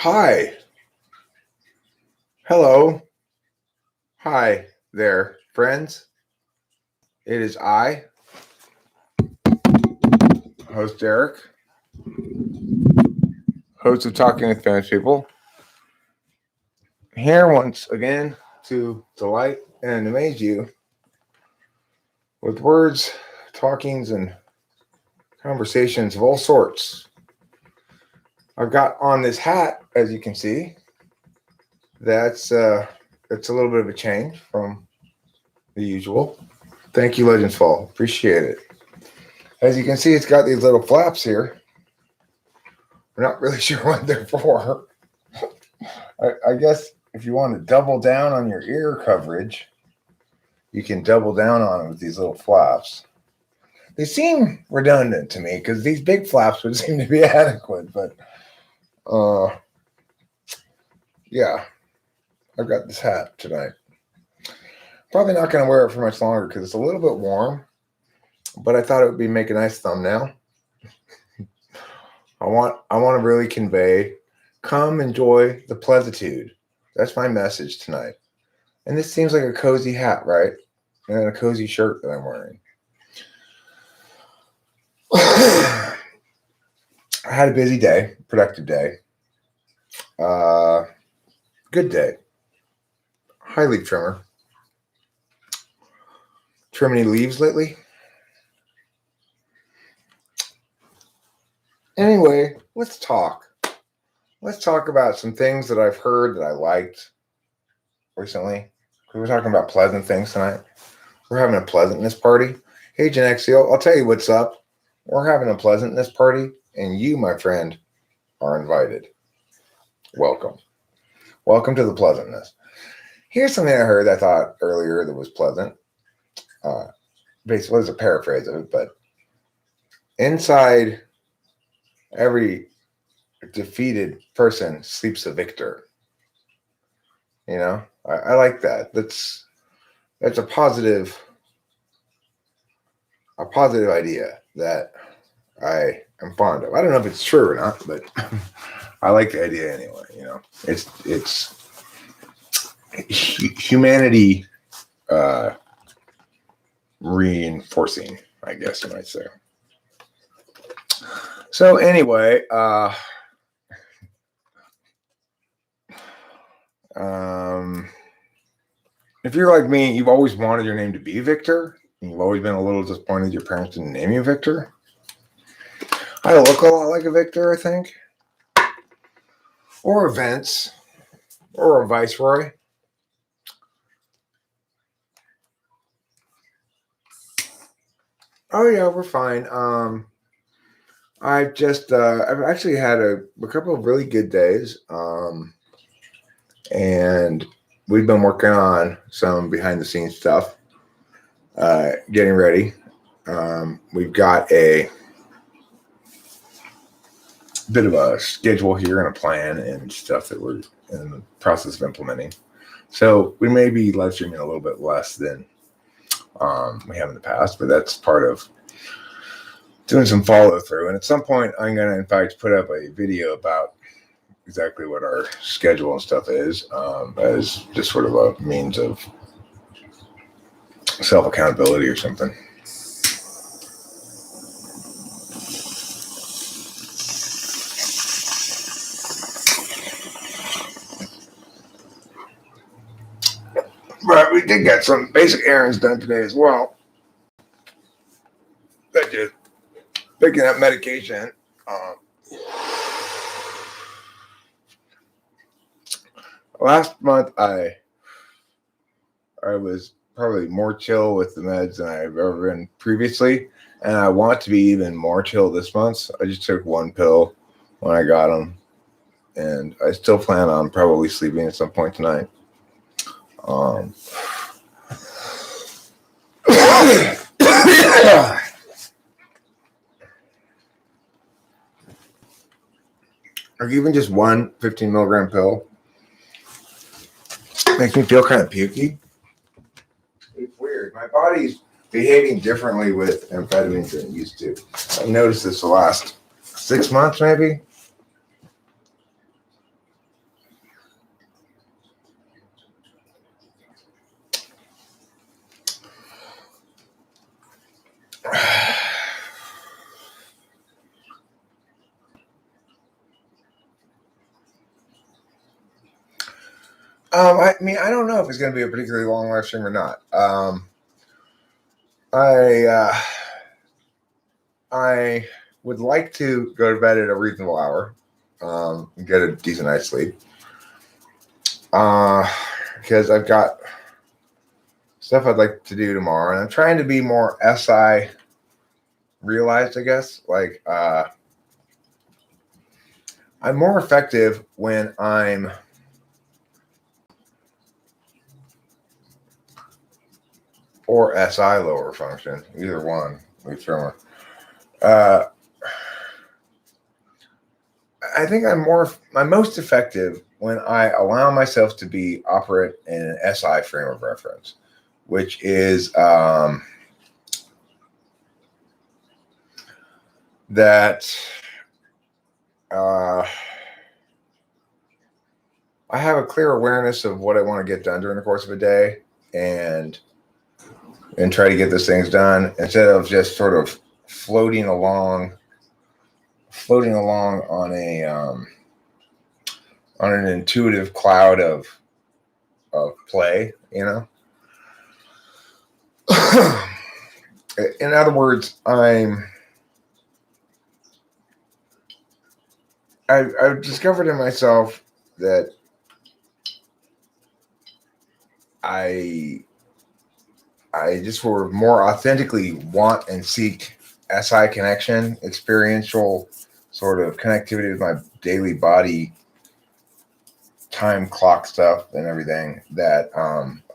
Hi. Hello. Hi there, friends. It is I, host Derek, host of Talking with Famous People, here once again to delight and amaze you with words, talkings, and conversations of all sorts. I've got on this hat, as you can see. That's a little bit of a change from the usual. Thank you, Legends Fall. Appreciate it. As you can see, it's got these little flaps here. We're not really sure what they're for. I guess if you want to double down on your ear coverage, you can double down on it with these little flaps. They seem redundant to me because these big flaps would seem to be adequate, but yeah, I've got this hat tonight. Probably not going to wear it for much longer because it's a little bit warm, but I thought it would make a nice thumbnail. I want to really convey, come enjoy the pleasitude. That's my message tonight. And this seems like a cozy hat, right? And a cozy shirt that I'm wearing. I had a busy day, productive day. Good day. High leaf trimmer. Trim any leaves lately? Anyway, let's talk. Let's talk about some things that I've heard that I liked recently. We're talking about pleasant things tonight. We're having a pleasantness party. Hey, Gen Xio, I'll tell you what's up. We're having a pleasantness party, and you, my friend, are invited. Welcome. Welcome to the pleasantness. Here's something I heard I thought earlier that was pleasant. Basically, it's a paraphrase of it, but inside every defeated person sleeps a victor. You know, I like that. That's a positive idea that I am fond of. I don't know if it's true or not, but I like the idea anyway. You know, it's humanity reinforcing, I guess you might say. So anyway, if you're like me, you've always wanted your name to be Victor. And you've always been a little disappointed your parents didn't name you Victor. I look a lot like a Victor, I think. Or a Vince. Or a Viceroy. Oh yeah, we're fine. I've actually had a couple of really good days. And we've been working on some behind the scenes stuff. Getting ready. We've got a bit of a schedule here and a plan and stuff that we're in the process of implementing. So we may be live streaming a little bit less than we have in the past, but that's part of doing some follow through. And at some point, I'm going to, in fact, put up a video about exactly what our schedule and stuff is, as just sort of a means of self accountability or something. But we did get some basic errands done today as well. That just picking up medication. Last month, I was probably more chill with the meds than I've ever been previously, and I want to be even more chill this month. I just took one pill when I got them, and I still plan on probably sleeping at some point tonight. Or even just one 15 milligram pill makes me feel kind of pukey. It's weird. My body's behaving differently with amphetamines than it used to. I've noticed this the last 6 months, maybe. I mean, I don't know if it's going to be a particularly long live stream or not. I I would like to go to bed at a reasonable hour, and get a decent night's sleep. Because I've got stuff I'd like to do tomorrow, and I'm trying to be more SI realized, I guess. Like, I'm more effective when I'm or SI lower function, either one, whichever. I think I'm most effective when I allow myself to be operate in an SI frame of reference, which is that I have a clear awareness of what I want to get done during the course of a day, and try to get those things done instead of just sort of floating along on an intuitive cloud of play, you know. In other words, I've discovered in myself that I just sort of more authentically want and seek SI connection, experiential sort of connectivity with my daily body, time clock stuff and everything that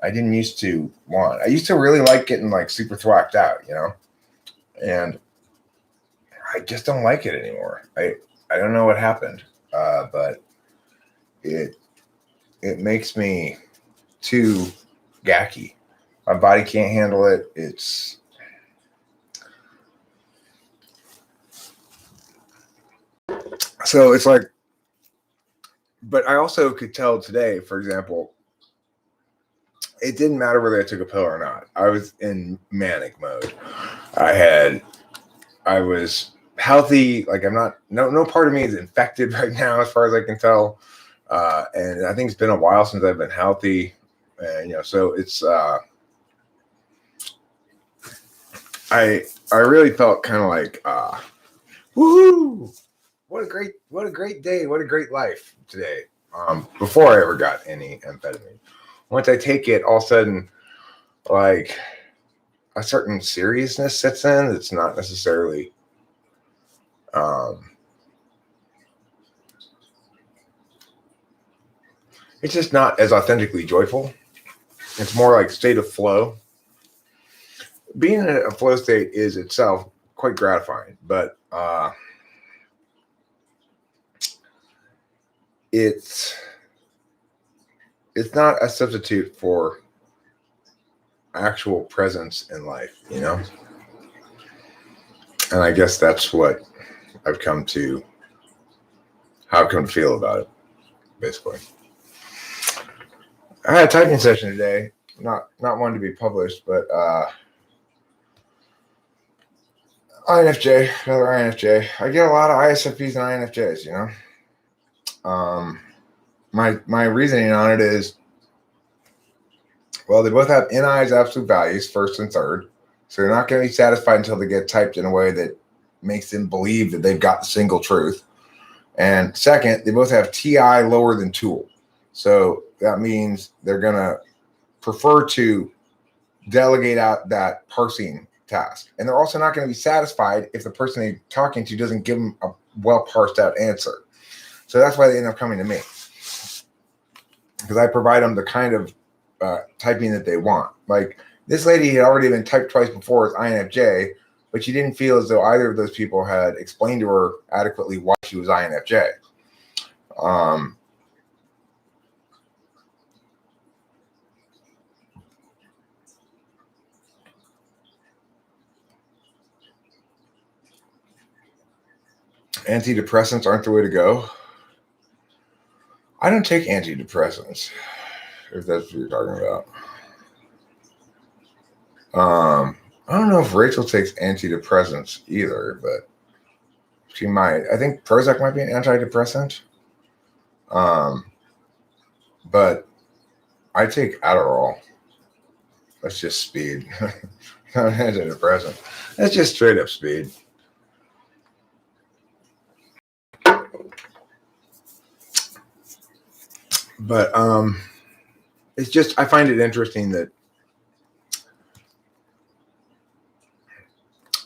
I didn't used to want. I used to really like getting like super thwacked out, you know, and I just don't like it anymore. I don't know what happened, but it makes me too gacky. My body can't handle it. So it's like, but I also could tell today, for example, it didn't matter whether I took a pill or not. I was in manic mode. I was healthy. Like I'm not, no part of me is infected right now, as far as I can tell. And I think it's been a while since I've been healthy. And, you know, so it's, I really felt kind of like, woohoo! What a great day! What a great life today. Before I ever got any amphetamine, once I take it, all of a sudden, like a certain seriousness sets in. It's not necessarily, it's just not as authentically joyful. It's more like state of flow. Being in a flow state is itself quite gratifying, but it's not a substitute for actual presence in life, you know? And I guess that's what I've come to feel about it, basically. I had a typing session today, not one to be published, but INFJ, another INFJ. I get a lot of ISFPs and INFJs, you know. My reasoning on it is, well, they both have NI's absolute values, first and third. So they're not going to be satisfied until they get typed in a way that makes them believe that they've got the single truth. And second, they both have TI lower than tool. So that means they're going to prefer to delegate out that parsing task. And they're also not going to be satisfied if the person they're talking to doesn't give them a well parsed out answer. So that's why they end up coming to me, because I provide them the kind of typing that they want. Like this lady had already been typed twice before as INFJ, but she didn't feel as though either of those people had explained to her adequately why she was INFJ. Antidepressants aren't the way to go. I don't take antidepressants, if that's what you're talking about. I don't know if Rachel takes antidepressants either, but she might. I think Prozac might be an antidepressant. But I take Adderall. That's just speed. Not an antidepressant. That's just straight up speed. But it's just, I find it interesting that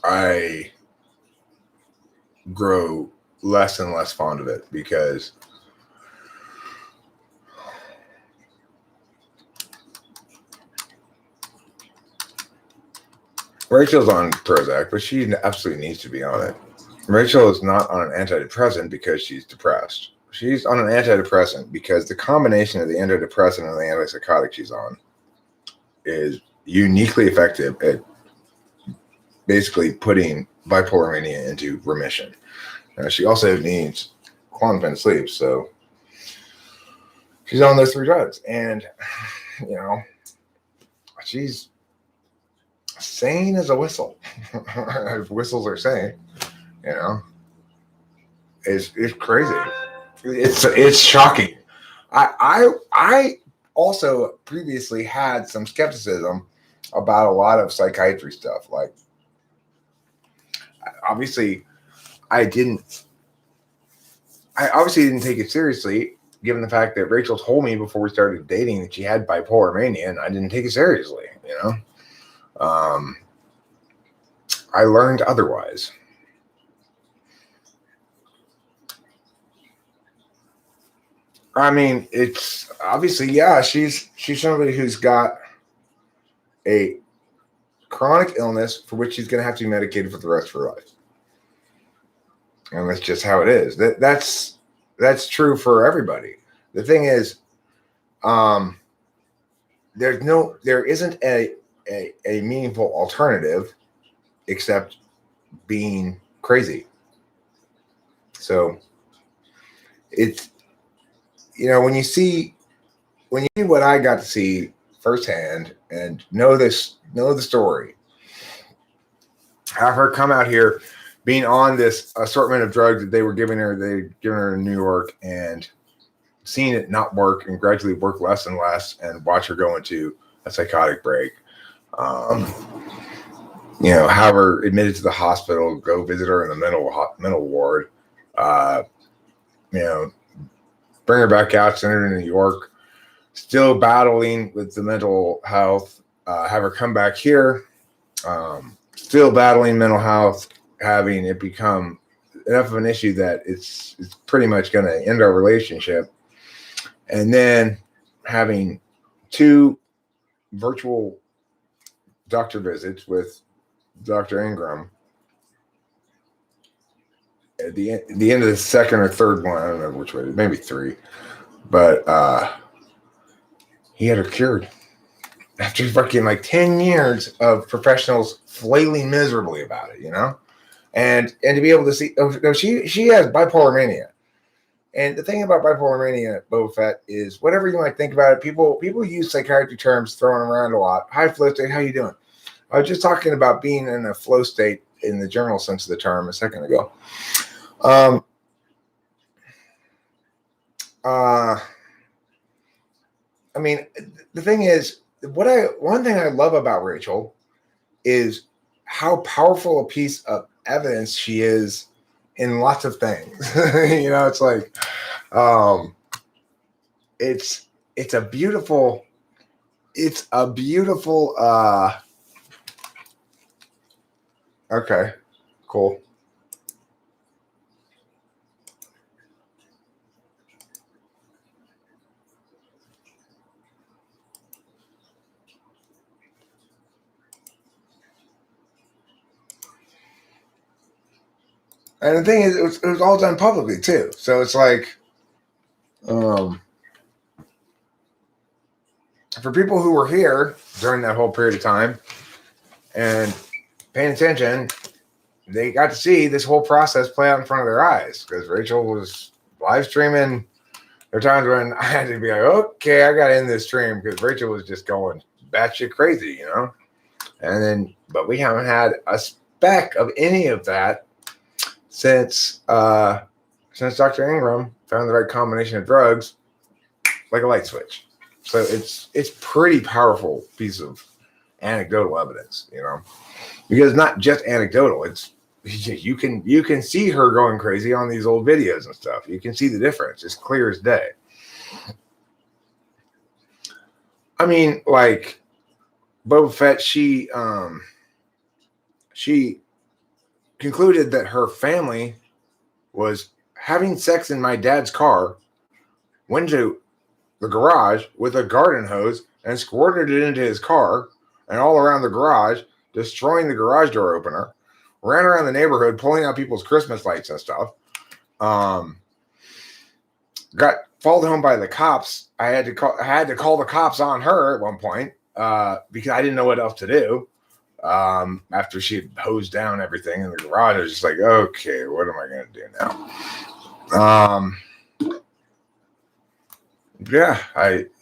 I grow less and less fond of it because Rachel's on Prozac, but she absolutely needs to be on it. Rachel is not on an antidepressant because she's depressed. She's on an antidepressant because the combination of the antidepressant and the antipsychotic she's on is uniquely effective at basically putting bipolar mania into remission. She also needs Klonopin sleep, so she's on those 3 drugs, and she's sane as a whistle. As whistles are sane, it's crazy. It's shocking. I also previously had some skepticism about a lot of psychiatry stuff. Like, I obviously didn't take it seriously, given the fact that Rachel told me before we started dating that she had bipolar mania, and I didn't take it seriously. I learned otherwise. I mean, it's obviously, yeah, she's somebody who's got a chronic illness for which she's going to have to be medicated for the rest of her life. And that's just how it is. That's true for everybody. The thing is, there isn't a meaningful alternative except being crazy. So it's, when you see what I got to see firsthand and know the story, have her come out here being on this assortment of drugs that they'd given her in New York, and seeing it not work and gradually work less and less, and watch her go into a psychotic break. Have her admitted to the hospital, go visit her in the mental ward, bring her back out, send her to New York, still battling with the mental health, have her come back here, still battling mental health, having it become enough of an issue that it's pretty much going to end our relationship, and then having 2 virtual doctor visits with Dr. Ingram. At the end of the second or third one, I don't know which way, maybe 3, but he had her cured after fucking like 10 years of professionals flailing miserably about it, and to be able to see, she has bipolar mania. And the thing about bipolar mania, Boba Fett, is whatever you might think about it, people use psychiatry terms thrown around a lot. Hi, flow state, how you doing? I was just talking about being in a flow state in the general sense of the term a second ago. I mean, the thing is, one thing I love about Rachel is how powerful a piece of evidence she is in lots of things. It's like, it's a beautiful, okay, cool. And the thing is, it was all done publicly too. So it's like, for people who were here during that whole period of time and paying attention, they got to see this whole process play out in front of their eyes, because Rachel was live streaming. There are times when I had to be like, okay, I got in this stream, because Rachel was just going batshit crazy, but we haven't had a speck of any of that since Dr. Ingram found the right combination of drugs, like a light switch. So it's pretty powerful piece of anecdotal evidence, because not just anecdotal. It's you can see her going crazy on these old videos and stuff. You can see the difference. It's clear as day. I mean, like Boba Fett, she concluded that her family was having sex in my dad's car, went to the garage with a garden hose and squirted it into his car and all around the garage, destroying the garage door opener, ran around the neighborhood pulling out people's Christmas lights and stuff. Got followed home by the cops. I had to call the cops on her at one point because I didn't know what else to do. After she had hosed down everything in the garage, I was just like, okay, what am I going to do now? Yeah,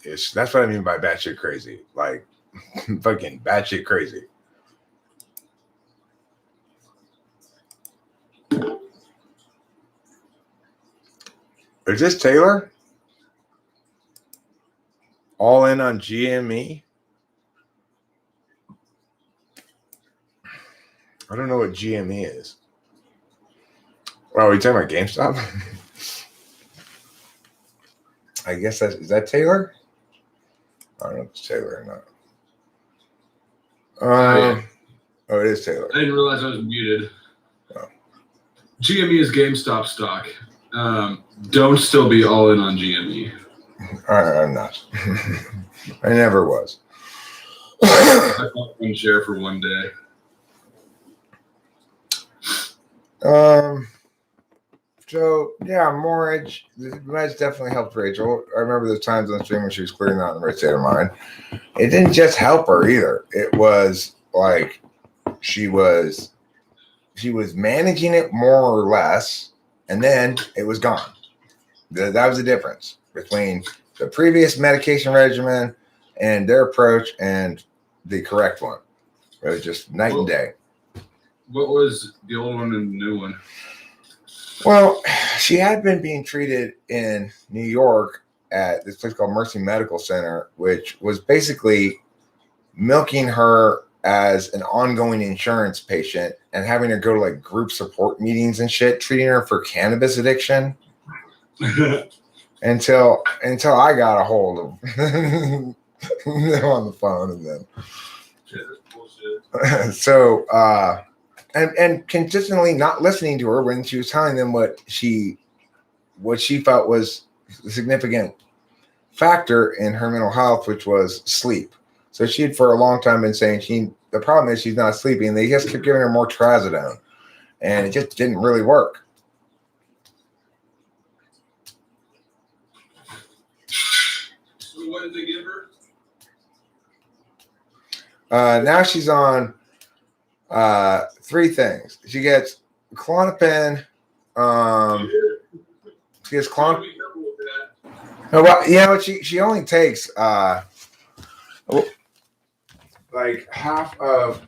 that's what I mean by batshit crazy. Like, fucking batshit crazy. Is this Taylor? All in on GME? I don't know what GME is. Oh, are you talking about GameStop? I guess is that Taylor? I don't know if it's Taylor or not. Oh, it is Taylor. I didn't realize I was muted. Oh. GME is GameStop stock. Don't still be all in on GME. I'm not. I never was. I bought one share for one day. So yeah, Morage. The meds definitely helped Rachel. I remember the times on the stream when she was clearly not in the right state of mind. It didn't just help her either. It was like she was managing it more or less, and then it was gone. That was the difference between the previous medication regimen and their approach and the correct one. It was just night and day. What was the old one and the new one? Well, she had been being treated in New York at this place called Mercy Medical Center, which was basically milking her as an ongoing insurance patient and having her go to like group support meetings and shit, treating her for cannabis addiction. until I got a hold of them on the phone, and then so and consistently not listening to her when she was telling them what she felt was a significant factor in her mental health, which was sleep. So she had for a long time been saying the problem is she's not sleeping. They just kept giving her more trazodone, and it just didn't really work. So what did they give her? Now she's on 3 things. She gets Klonopin. She gets Klonopin. No, well, she only takes like half of.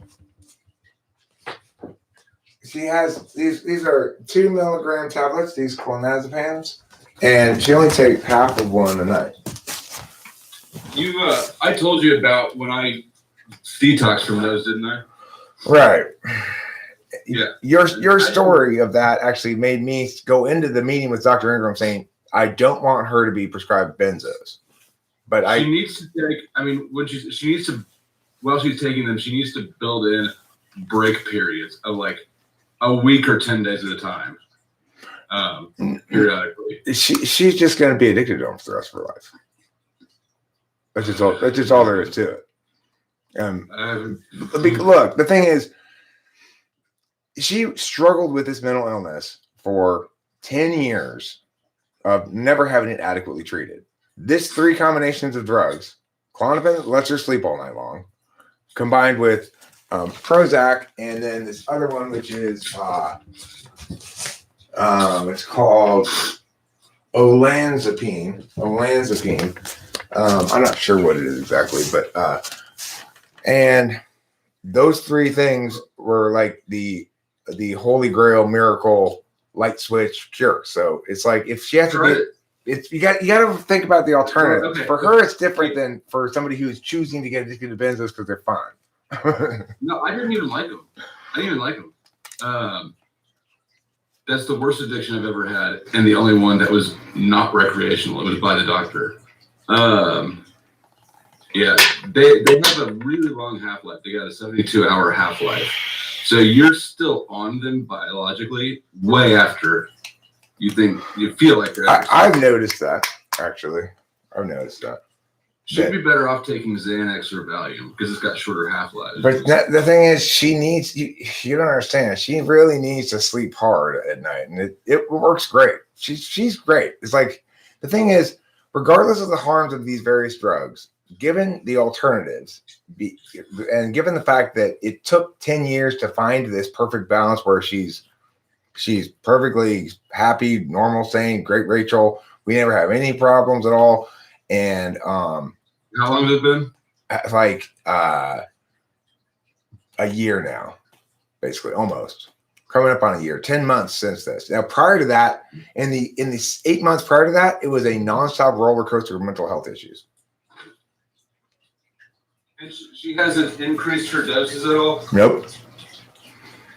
She has these are 2 milligram tablets. These clonazepams, and she only takes half of one a night. I told you about when I detoxed from those, didn't I? Right. Yeah. Your story of that actually made me go into the meeting with Dr. Ingram saying I don't want her to be prescribed benzos, but she needs to take. I mean, she needs to while she's taking them, she needs to build in break periods of like a week or 10 days at a time, periodically. She's just going to be addicted to them for the rest of her life. That's just all there is to it. Look, the thing is, she struggled with this mental illness for 10 years of never having it adequately treated. This 3 combinations of drugs, Klonopin lets her sleep all night long, combined with Prozac, and then this other one, which is it's called olanzapine. I'm not sure what it is exactly, but and those 3 things were like the holy grail miracle light switch cure. So it's like if she has to be it's you got to think about the alternatives. Okay. For her, it's different than for somebody who's choosing to get addicted to benzos because they're fun. No, I didn't even like them. That's the worst addiction I've ever had, and the only one that was not recreational. It was by the doctor. Yeah, they have a really long half-life. They got a 72-hour half-life. So you're still on them biologically way after you feel like they're I've noticed that, actually. I've noticed that. Should be better off taking Xanax or Valium because it's got shorter half-lives. But the thing is, she needs, you don't understand, she really needs to sleep hard at night. And it works great. She's great. It's like, the thing is, regardless of the harms of these various drugs, given the alternatives, and given the fact that it took 10 years to find this perfect balance where she's perfectly happy, normal, sane, great Rachel. We never have any problems at all. And how long has it been? Like a year now, basically, almost coming up on a year, 10 months since this. Now, prior to that, in the 8 months prior to that, it was a nonstop roller coaster of mental health issues. And she hasn't increased her doses at all? Nope.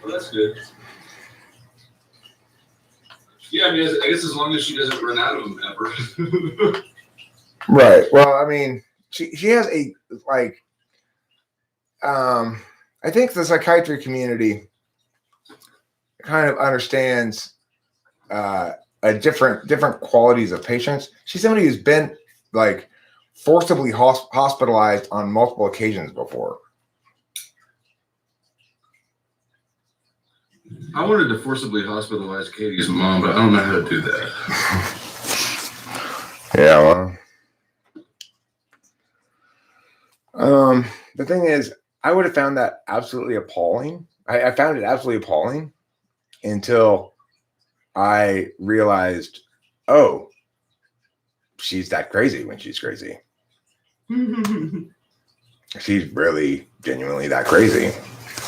Well, that's good. Yeah, I mean, I guess as long as she doesn't run out of them ever. Right. Well, I mean, she has a, like, I think the psychiatry community kind of understands a different qualities of patients. She's somebody who's been, like, forcibly hospitalized on multiple occasions before. I wanted to forcibly hospitalize Katie's mom, but I don't know how to do that. Yeah, well, the thing is, I would have found that absolutely appalling. I found it absolutely appalling until I realized, oh, she's that crazy when she's crazy. She's really genuinely that crazy.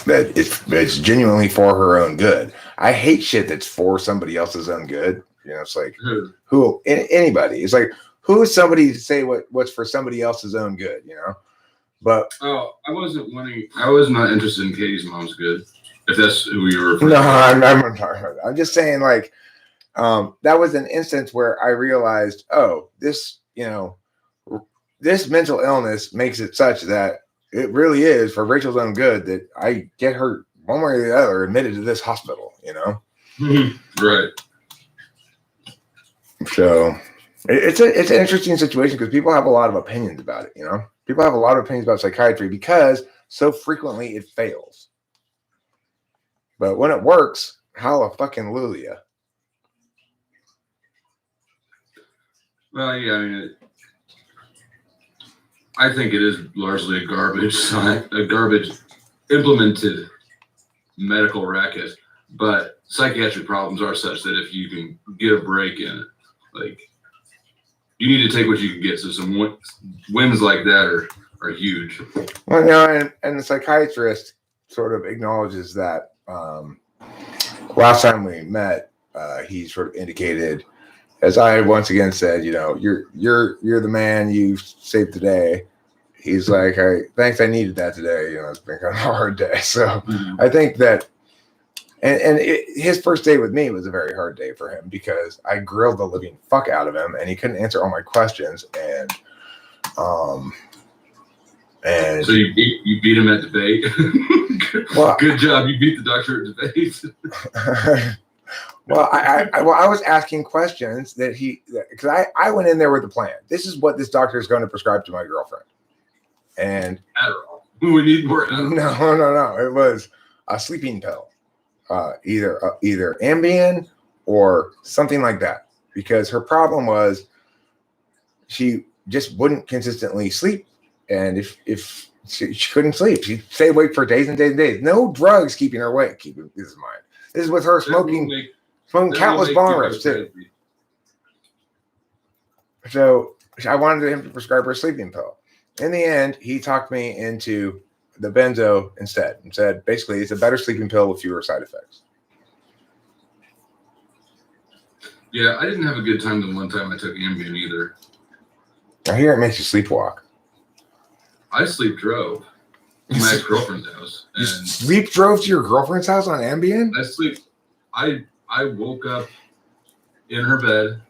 That it's genuinely for her own good. I hate shit that's for somebody else's own good. You know, it's like anybody. It's like, who is somebody to say what's for somebody else's own good? You know, but I was not interested in Katie's mom's good. If that's who you were. No, I'm not talking about that. I'm just saying, like, that was an instance where I realized, oh, this, you know, this mental illness makes it such that it really is for Rachel's own good that I get her one way or the other admitted to this hospital, you know? Right. So it's an interesting situation because people have a lot of opinions about it, you know? People have a lot of opinions about psychiatry because so frequently it fails. But when it works, hallelujah. Well, yeah, I mean, I think it is largely a garbage implemented medical racket, but psychiatric problems are such that if you can get a break in it, like, you need to take what you can get. So some wins like that are huge. Well, you know, and the psychiatrist sort of acknowledges that. Last time we met, he sort of indicated, as I once again said, you know, you're the man, you saved the day. He's like, hey, thanks, I needed that today. You know, it's been kind of a hard day. So I think that, and his first day with me was a very hard day for him because I grilled the living fuck out of him and he couldn't answer all my questions. And so you beat him at debate. Well, good job, you beat the doctor at debate. Well, I was asking questions that because I went in there with a plan. This is what this doctor is going to prescribe to my girlfriend. And Adderall. We need more Adderall. No. It was a sleeping pill, either Ambien or something like that. Because her problem was she just wouldn't consistently sleep, and if she couldn't sleep, she'd stay awake for days and days and days. No drugs keeping her awake. Keep this in mind. This is with her smoking countless bong rips too. So I wanted him to prescribe her a sleeping pill. In the end, he talked me into the benzo instead and said, basically, it's a better sleeping pill with fewer side effects. Yeah, I didn't have a good time the one time I took Ambien either. I hear it makes you sleepwalk. I sleep drove to my ex-girlfriend's house. You And sleep drove to your girlfriend's house on Ambien? I woke up in her bed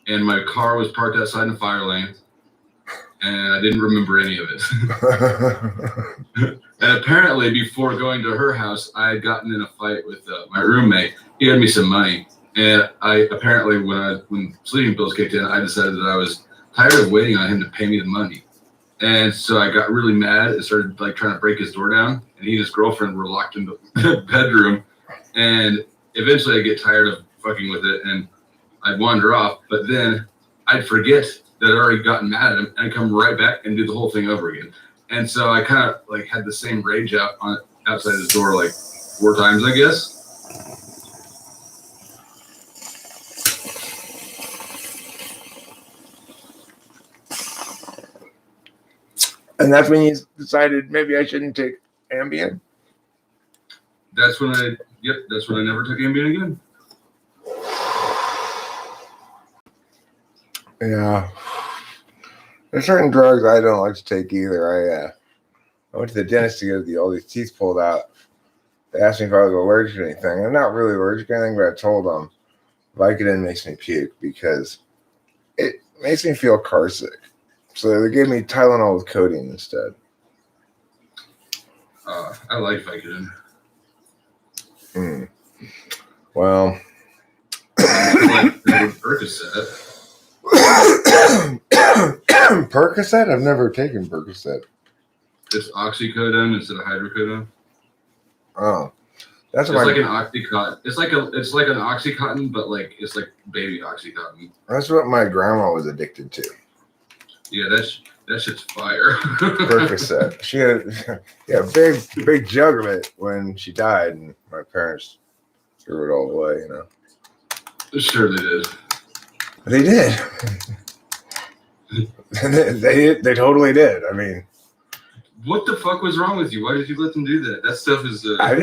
and my car was parked outside in the fire lane and I didn't remember any of it. And apparently before going to her house, I had gotten in a fight with my roommate. He had me some money. And I apparently, when sleeping pills kicked in, I decided that I was tired of waiting on him to pay me the money. And so I got really mad and started like trying to break his door down. And he and his girlfriend were locked in the bedroom. And eventually I get tired of fucking with it and I'd wander off. But then I'd forget that I'd already gotten mad at him and I'd come right back and do the whole thing over again. And so I kind of like had the same rage out on outside his door like 4 times, I guess. And that's when you decided maybe I shouldn't take Ambien? That's when I never took Ambien again. Yeah. There's certain drugs I don't like to take either. I went to the dentist to get all these teeth pulled out. They asked me if I was allergic to anything. I'm not really allergic to anything, but I told them Vicodin makes me puke because it makes me feel car sick. So they gave me Tylenol with codeine instead. I like Vicodin. Well, like Percocet. Percocet? I've never taken Percocet. It's oxycodone instead of hydrocodone. Oh, that's It's like an oxycontin. It's like an oxycontin, but like it's like baby oxycontin. That's what my grandma was addicted to. Yeah, that shit's fire. Percocet. She had a big jug of it when she died, and my parents threw it all away. You know. Sure they did. They did. they totally did. I mean, what the fuck was wrong with you? Why did you let them do that? That stuff is. I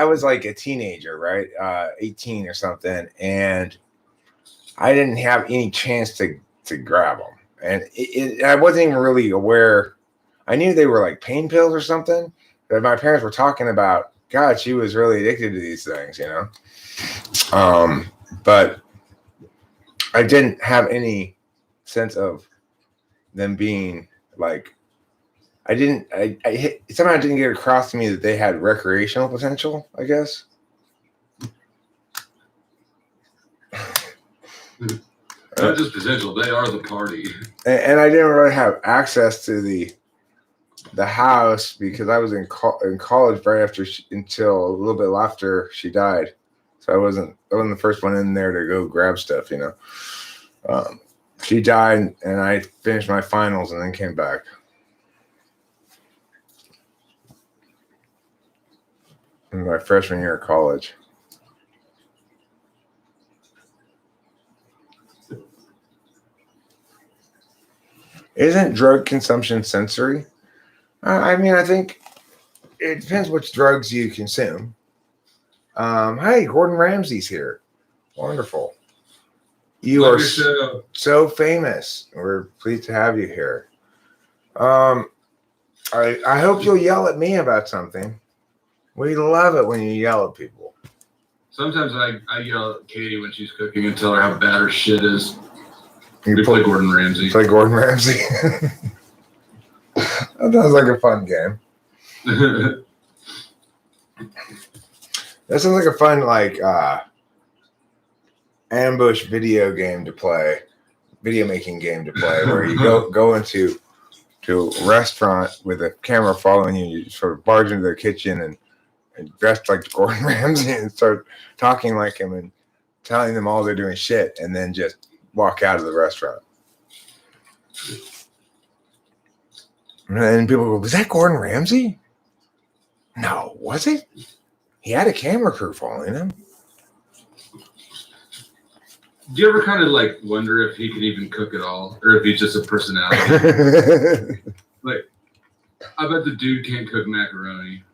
was like a teenager, right? 18 or something, and I didn't have any chance to grab them, and I wasn't even really aware. I knew they were like pain pills or something, but my parents were talking about. God, she was really addicted to these things, you know. But I didn't have any sense of them being like. Somehow it didn't get across to me that they had recreational potential, I guess. Not just potential, they are the party. And I didn't really have access to the house because I was in college right after until a little bit after she died. So I wasn't the first one in there to go grab stuff, you know. She died and I finished my finals and then came back. In my freshman year of college. Isn't drug consumption sensory? I mean, I think it depends which drugs you consume. Hey, Gordon Ramsay's here. Wonderful. You are so famous. We're pleased to have you here. I hope you'll yell at me about something. We love it when you yell at people. Sometimes I yell at Katie when she's cooking and tell her how bad her shit is. We play Gordon Ramsay. Play Gordon Ramsay. That sounds like a fun game. That sounds like a fun ambush video making game to play, where you go into a restaurant with a camera following you. You sort of barge into the kitchen and dressed like Gordon Ramsay and start talking like him and telling them all they're doing shit, and then just walk out of the restaurant. And people go, "Was that Gordon Ramsay?" No, was it? He had a camera crew following him. Do you ever kind of like wonder if he can even cook at all, or if he's just a personality? Like, I bet the dude can't cook macaroni.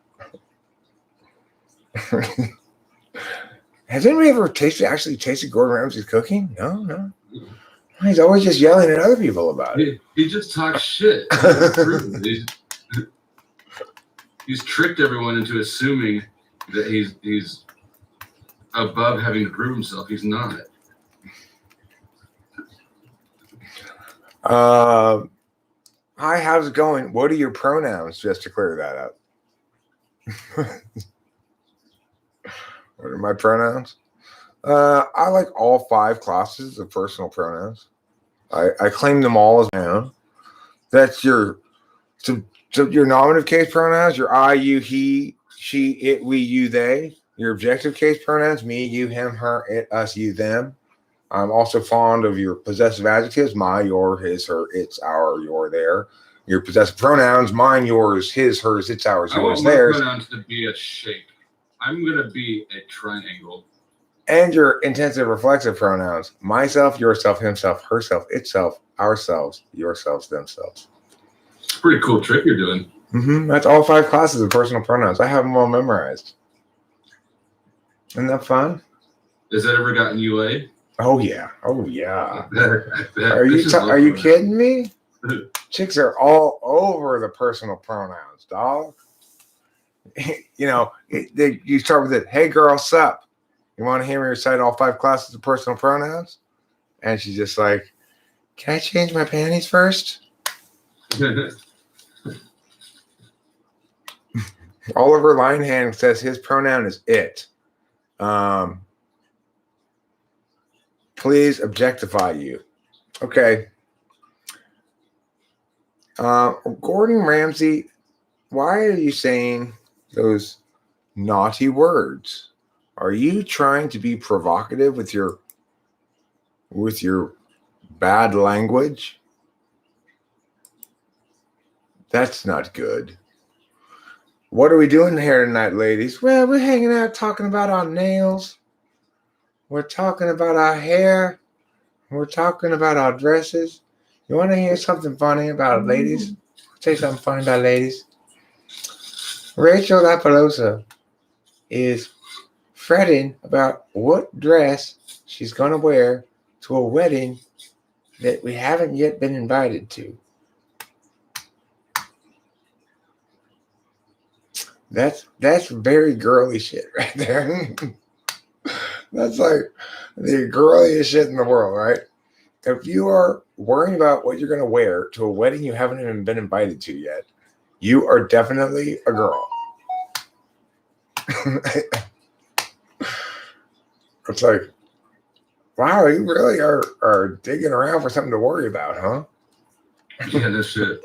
Has anybody ever actually tasted Gordon Ramsay's cooking? No. He's always just yelling at other people about it. He just talks shit. He's tricked everyone into assuming that he's above having to prove himself. He's not. Hi, how's it going? What are your pronouns, just to clear that up? What are my pronouns? I like all 5 classes of personal pronouns. I claim them all as my own. That's your your nominative case pronouns, your I, you, he, she, it, we, you, they. Your objective case pronouns, me, you, him, her, it, us, you, them. I'm also fond of your possessive adjectives, my, your, his, her, its, our, your, their. Your possessive pronouns, mine, yours, his, hers, its, ours, yours, theirs. I want my pronouns to be a shape. I'm going to be a triangle. And your intensive reflexive pronouns, myself, yourself, himself, herself, itself, ourselves, yourselves, themselves. It's a pretty cool trick you're doing. That's all 5 classes of personal pronouns. I have them all memorized. Isn't that fun? Has that ever gotten you laid? Oh yeah. Are you fun. kidding me? Chicks are all over the personal pronouns, dog. You start with it. Hey girl, sup? You want to hear me recite all 5 classes of personal pronouns? And she's just like, can I change my panties first? Oliver Linehan says his pronoun is it. Please objectify you. Okay. Gordon Ramsay, why are you saying those naughty words? Are you trying to be provocative with your bad language? That's not good. What are we doing here tonight, ladies? Well, we're hanging out talking about our nails. We're talking about our hair. We're talking about our dresses. You want to hear something funny about ladies? Say something funny about ladies. Rachel LaPalosa is fretting about what dress she's going to wear to a wedding that we haven't yet been invited to. That's very girly shit right there. That's like the girliest shit in the world, right? If you are worrying about what you're going to wear to a wedding you haven't even been invited to yet, you are definitely a girl. It's like, wow, you really are digging around for something to worry about, huh? Yeah, that's shit.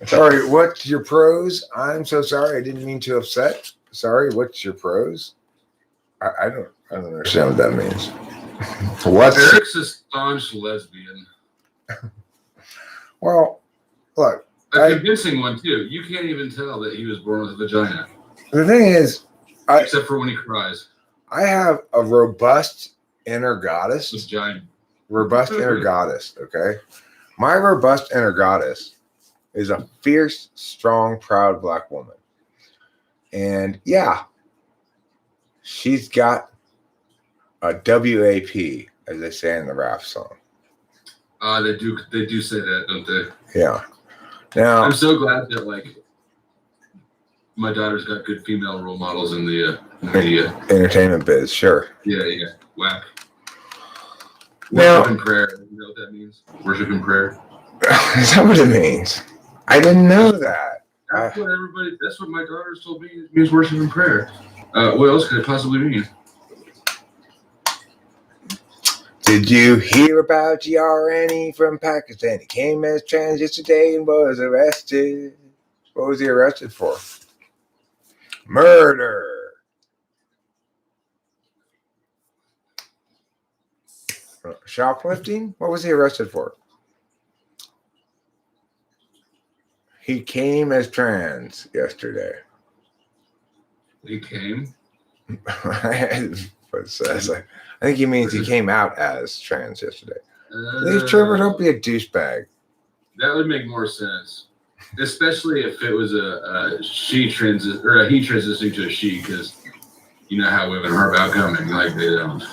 Sorry, what's your pros? I'm so sorry. I didn't mean to upset. Sorry, what's your pros? I don't understand what that means. What? Eric's a staunch lesbian. Well, look. A convincing one, too. You can't even tell that he was born with a vagina. The thing is, except for when he cries. I have a robust inner goddess. Vagina. Robust inner goddess, okay? My robust inner goddess is a fierce, strong, proud Black woman. And yeah, she's got a WAP, as they say in the rap song. They do say that, don't they? Yeah. Now, I'm so glad that my daughter's got good female role models in the media. Entertainment biz, sure. Yeah. Whack. Now, worship and prayer. You know what that means? Worship and prayer. Is that what it means? I didn't know that. That's what my daughter's told me. It means worship and prayer. What else could it possibly mean? Did you hear about GRNE from Pakistan? He came as trans yesterday and was arrested. What was he arrested for? Murder. Shoplifting? What was he arrested for? He came as trans yesterday. He came? I think he means he came out as trans yesterday. Please, Trevor, don't be a douchebag. That would make more sense. especially if it was a she transit or a he transitioning to a she, because you know how women are about coming, like they don't.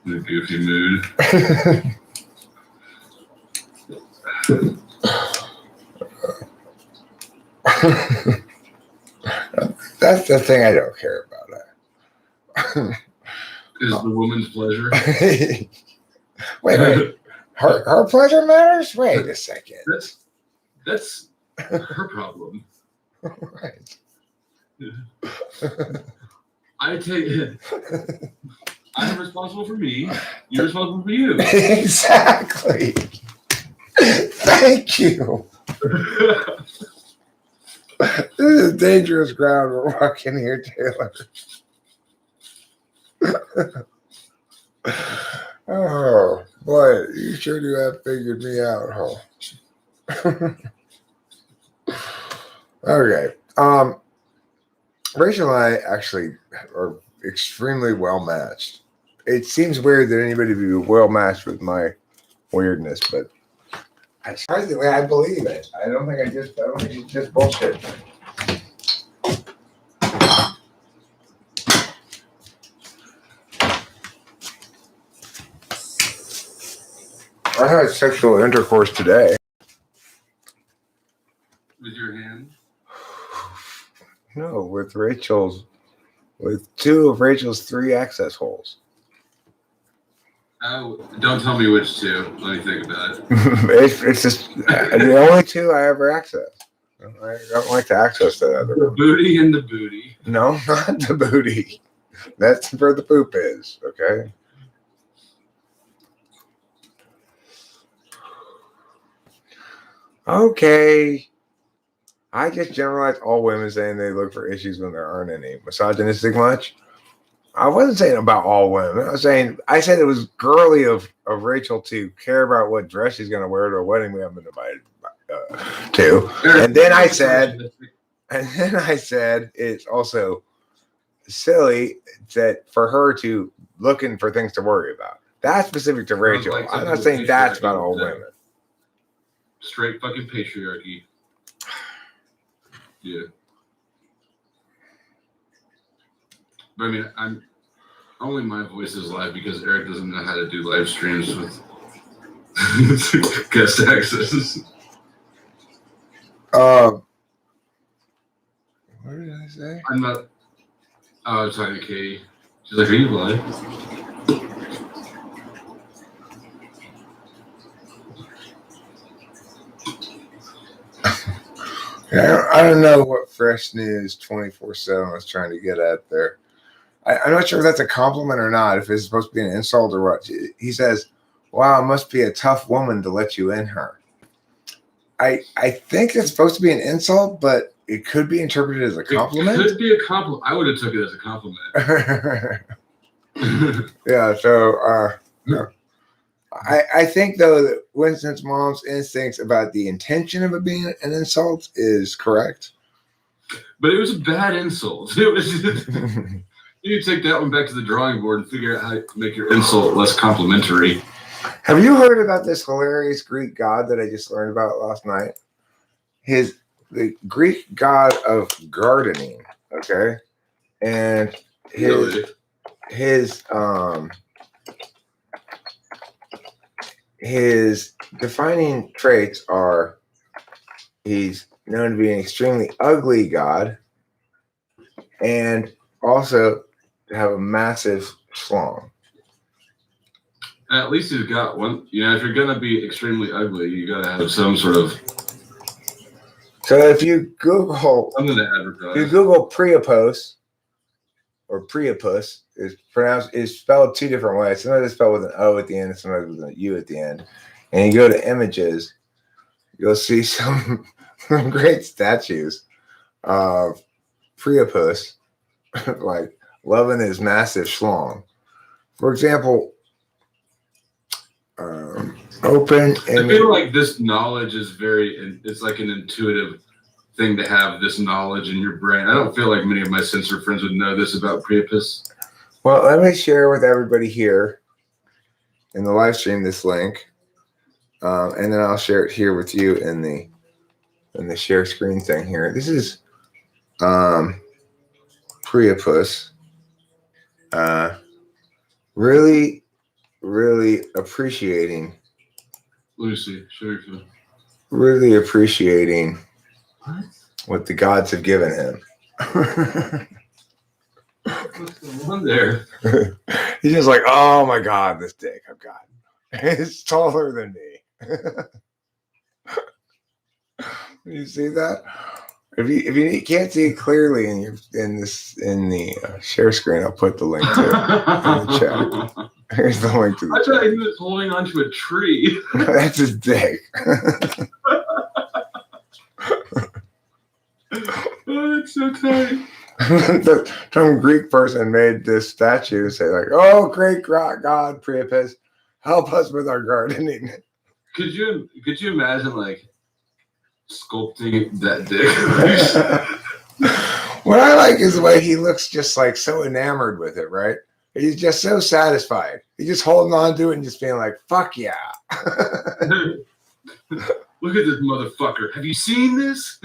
In a goofy mood. That's the thing I don't care about. Is the woman's pleasure. wait. Her pleasure matters? Wait a second. That's her problem. Right. I'm responsible for me. You're responsible for you. Exactly. Thank you. This is dangerous ground we're walking here, Taylor. Oh boy, you sure do have figured me out, huh? Okay. Rachel and I actually are extremely well matched. It seems weird that anybody would be well matched with my weirdness, but surprisingly, I believe it. I don't think it's just bullshit. I had sexual intercourse today. With your hand? No, with two of Rachel's 3 access holes. Oh, don't tell me which two. Let me think about it. It's just the only 2 I ever access. I don't like to access that other The one. booty and the booty. No, not the booty. That's where the poop is, okay? Okay. I just generalize all women saying they look for issues when there aren't any. Misogynistic much? I wasn't saying about all women. I said it was girly of Rachel to care about what dress she's going to wear to a wedding we haven't been invited to. And then I said it's also silly that for her to looking for things to worry about. That's specific to Rachel. Like I'm not saying that's about all women. Straight fucking patriarchy. Yeah. But I mean, only my voice is live because Eric doesn't know how to do live streams with guest access. What did I say? I'm not. Oh, I was talking to Katie. She's like, "Are you live?" Yeah, I don't know what Fresh News 24/7 was trying to get at there. I'm not sure if that's a compliment or not, if it's supposed to be an insult or what. He says, wow, it must be a tough woman to let you in her. I think it's supposed to be an insult, but it could be interpreted as a compliment. It could be a compliment. I would have took it as a compliment. Yeah, so no. I think, though, that Winston's mom's instincts about the intention of it being an insult is correct. But it was a bad insult. It was. You need to take that one back to the drawing board and figure out how to make your insult less complimentary. Have you heard about this hilarious Greek god that I just learned about last night? The Greek god of gardening, okay? And his defining traits are he's known to be an extremely ugly god and also to have a massive schlong. At least he's got one. You know, if you're gonna be extremely ugly, you gotta have some sort of. So if you Google something to advertise. You Google Priapus or Priapus is spelled 2 different ways. Sometimes it's spelled with an O at the end, and sometimes with a U at the end. And you go to images, you'll see some great statues of Priapus, like loving his massive schlong. For example, open I feel like this knowledge is it's like an intuitive thing to have this knowledge in your brain. I don't feel like many of my censor friends would know this about Priapus. Well, let me share with everybody here in the live stream this link, and then I'll share it here with you in the share screen thing here. This is Priapus. Really, really appreciating. Let me see. Sure. Really appreciating What the gods have given him. What's going on there? He's just like, oh my God, this dick I've got. It's taller than me. You see that? If you can't see it clearly in the share screen, I'll put the link to it in the chat. Here's the link to the I chat. thought he was holding onto a tree. That's his dick. Oh, that's so tight. Some Greek person made this statue say like, "Oh, great God, Priapus, help us with our gardening." Could you imagine like sculpting that dick? What I like is the way he looks, just like so enamored with it, right? He's just so satisfied. He's just holding on to it and just being like, "Fuck yeah!" Look at this motherfucker. Have you seen this?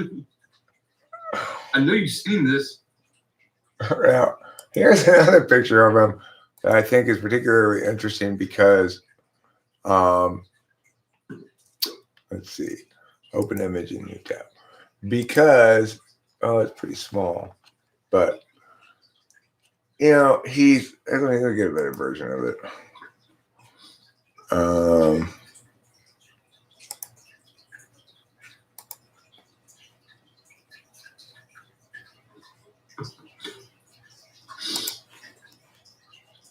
I know you've seen this. Now, here's another picture of him that I think is particularly interesting because, let's see, open image in new tab. Because, it's pretty small, but let me get a better version of it.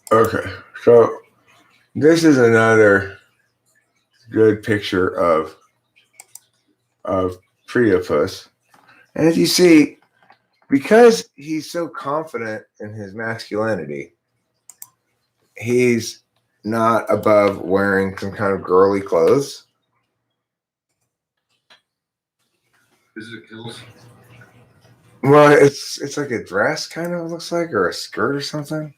Okay, so this is another good picture of Priapus. And as you see, because he's so confident in his masculinity, he's not above wearing some kind of girly clothes. Is it kills? Well, it's like a dress, kind of looks like, or a skirt or something.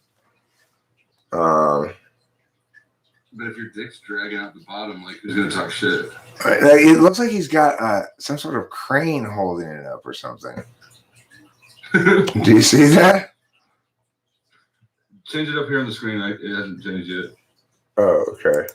But if your dick's dragging out the bottom, like who's gonna talk shit? It looks like he's got some sort of crane holding it up or something. Do you see that? Change it up here on the screen. It hasn't changed yet. Oh, okay.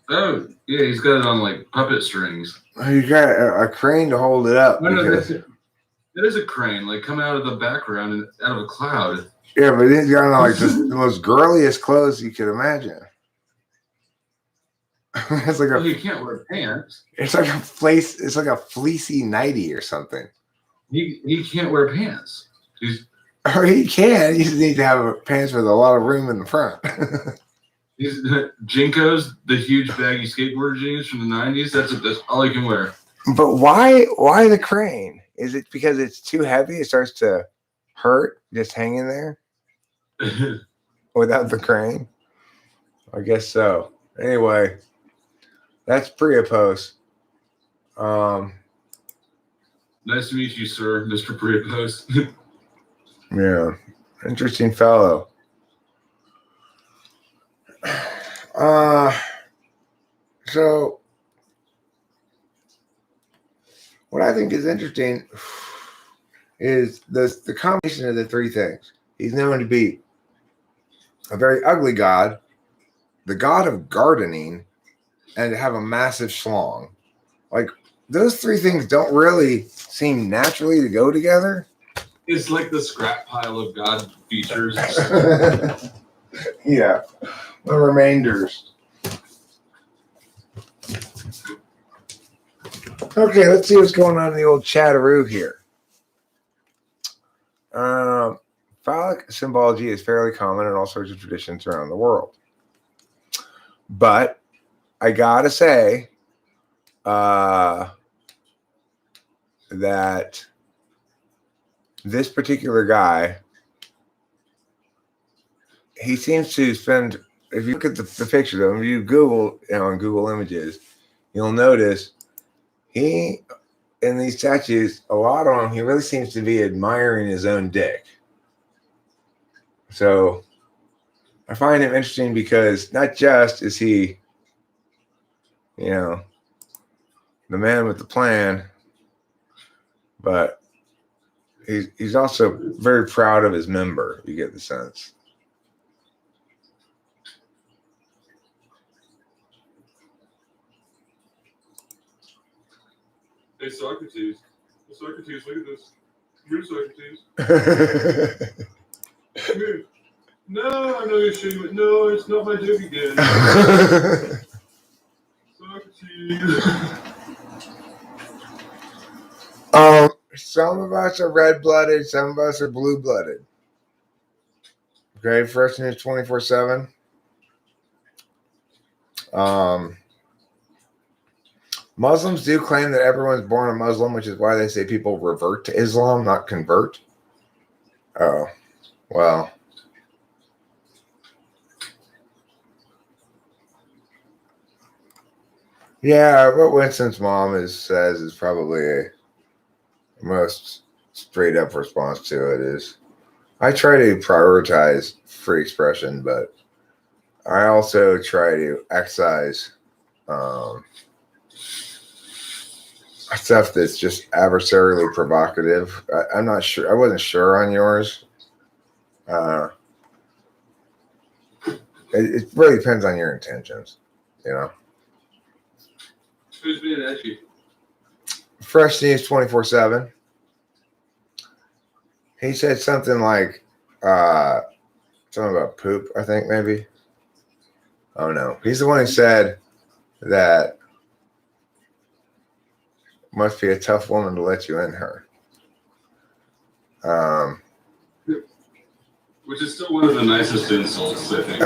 Oh, yeah, he's got it on like puppet strings. You got a crane to hold it up. No, Because, that is a crane, like coming out of the background and out of a cloud. yeah, but he's got like the most girliest clothes you could imagine. It's like Well, he can't wear pants. It's like a fleece. It's like a fleecy nightie or something. He can't wear pants. Or he can. You just need to have pants with a lot of room in the front. These Jinkos, the huge baggy skateboard jeans from the 90s. That's all he can wear. But why the crane? Is it because it's too heavy? It starts to hurt just hanging there without the crane? I guess so. Anyway, that's Priapus. Nice to meet you, sir, Mr. Priapus. Yeah, interesting fellow. So what I think is interesting is the combination of the three things. He's known to be a very ugly god, the god of gardening, and to have a massive schlong. Like, those three things don't really seem naturally to go together. It's like the scrap pile of God features. Yeah, the remainders. Okay, let's see what's going on in the old chatteroo here. Phallic symbology is fairly common in all sorts of traditions around the world. But I gotta say that this particular guy, he seems to spend if you look at the picture of him, if you Google, on Google Images, you'll notice he, in these tattoos, a lot of him, he really seems to be admiring his own dick. So I find him interesting because not just is he, the man with the plan, but he's also very proud of his member. You get the sense. Hey, Socrates. Socrates, look at this. You're Socrates. Come here. No, I'm not going to show you. No, it's not my dick again. Socrates. Some of us are red-blooded. Some of us are blue-blooded. Okay, Fresh News 24/7. Muslims do claim that everyone's born a Muslim, which is why they say people revert to Islam, not convert. Oh, well. Yeah, what Winston's mom says is probably a most straight up response to it is, I try to prioritize free expression, but I also try to excise stuff that's just adversarially provocative. I'm not sure. I wasn't sure on yours. It really depends on your intentions, Who's being edgy? Fresh News 24/7. He said something like something about poop, I think, maybe. Oh no. He's the one who said that must be a tough woman to let you in her. Which is still one of the nicest insults, I think.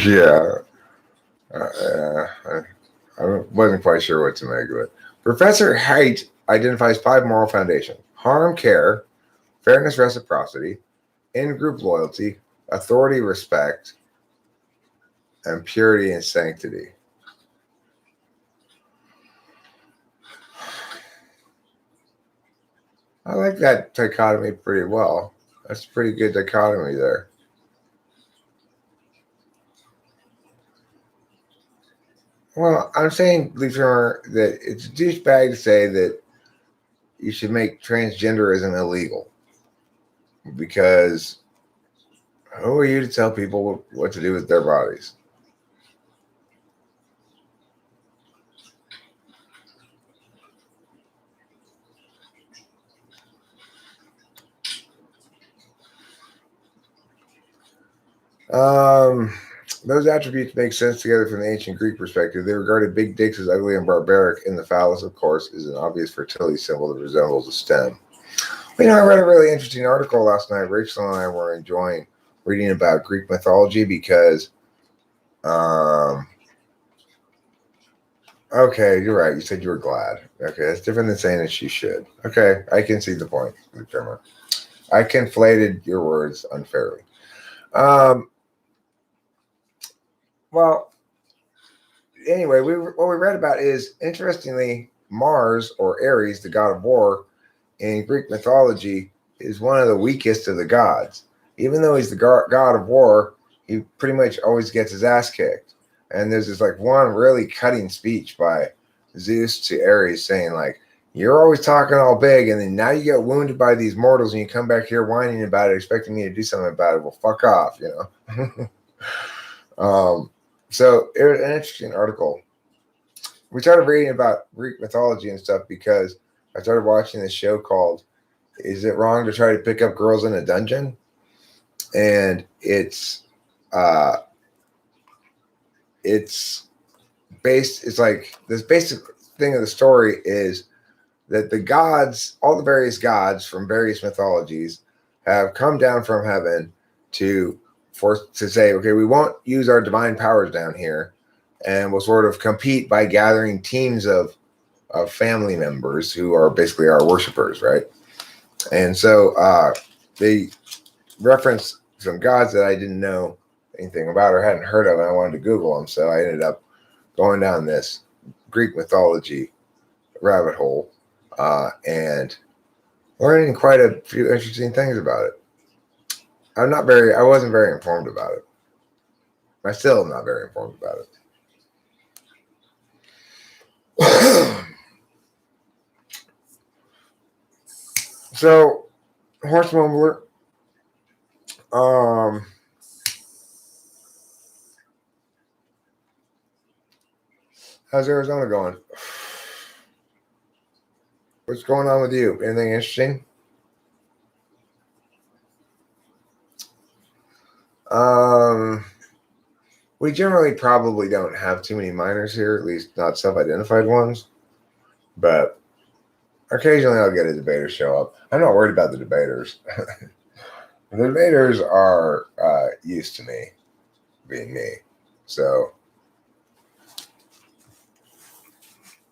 Yeah. I wasn't quite sure what to make of it. Professor Haidt identifies 5 moral foundations: harm, care, fairness, reciprocity, in-group loyalty, authority, respect, and purity and sanctity. I like that dichotomy pretty well. That's a pretty good dichotomy there. Well, I'm saying, Liefner, that it's a douchebag to say that you should make transgenderism illegal. Because who are you to tell people what to do with their bodies? Those attributes make sense together from the ancient Greek perspective. They regarded big dicks as ugly and barbaric, and the phallus, of course, is an obvious fertility symbol that resembles a stem. I read a really interesting article last night. Rachel and I were enjoying reading about Greek mythology because, okay, you're right. You said you were glad. Okay, that's different than saying that you should. Okay, I can see the point. I conflated your words unfairly. Well, anyway, what we read about is, interestingly, Mars, or Ares, the god of war, in Greek mythology, is one of the weakest of the gods. Even though he's the god of war, he pretty much always gets his ass kicked. And there's this one really cutting speech by Zeus to Ares saying, you're always talking all big, and then now you get wounded by these mortals, and you come back here whining about it, expecting me to do something about it. Well, fuck off, So it was an interesting article. We started reading about Greek mythology and stuff because I started watching this show called Is It Wrong to Try to Pick Up Girls in a Dungeon? And it's this basic thing of the story is that the gods, all the various gods from various mythologies, have come down from heaven to say, okay, we won't use our divine powers down here, and we'll sort of compete by gathering teams of family members who are basically our worshipers, right? And so they reference some gods that I didn't know anything about or hadn't heard of, and I wanted to Google them. So I ended up going down this Greek mythology rabbit hole and learning quite a few interesting things about it. I wasn't very informed about it. I still am not very informed about it. So, horse mumbler. How's Arizona going? What's going on with you? Anything interesting? We generally probably don't have too many minors here, at least not self-identified ones. But occasionally I'll get a debater show up. I'm not worried about the debaters. The debaters are used to me being me. So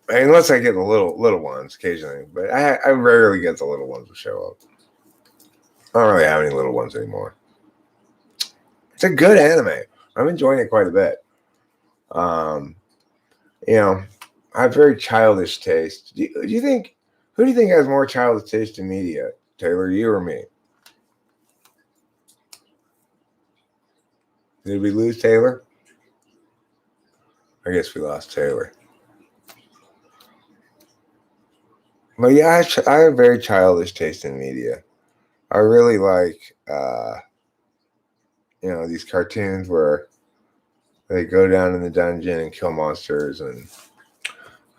unless I get the little ones occasionally, but I rarely get the little ones to show up. I don't really have any little ones anymore. It's a good anime. I'm enjoying it quite a bit. I have very childish taste. Who do you think has more childish taste in media? Taylor, you or me? Did we lose Taylor? I guess we lost Taylor. But yeah, I have very childish taste in media. I really like, these cartoons where they go down in the dungeon and kill monsters, and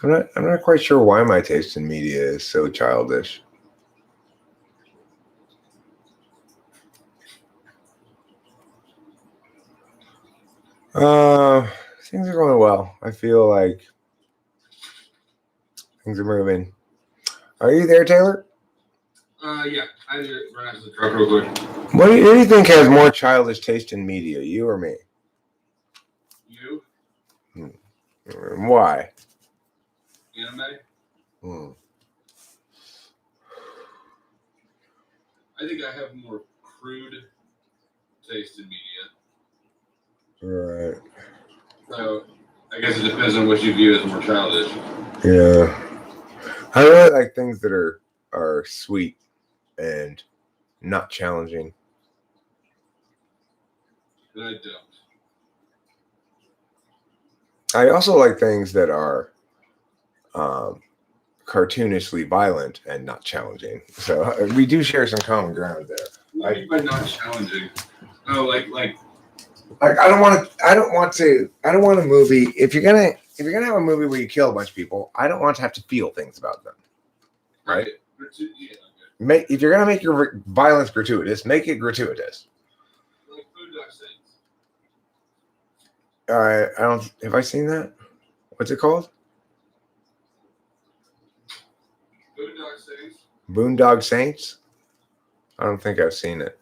I'm not quite sure why my taste in media is so childish. Things are going well. I feel like things are moving. Are you there, Taylor? Yeah. I just run out to the truck real quick. Who do you think has more childish taste in media, you or me? You? Why? Anime? I think I have more crude taste in media. Right. So I guess it depends on what you view as more childish. Yeah. I really like things that are sweet and not challenging. But I don't. I also like things that are cartoonishly violent and not challenging. So we do share some common ground there. What do you mean by not challenging? Oh, like I don't want a movie. If you're gonna have a movie where you kill a bunch of people, I don't want to have to feel things about them. Right? Yeah, okay. If you're gonna make your violence gratuitous, make it gratuitous. Like Boondock Saints. All right, have I seen that? What's it called? Boondock Saints. Boondock Saints? I don't think I've seen it.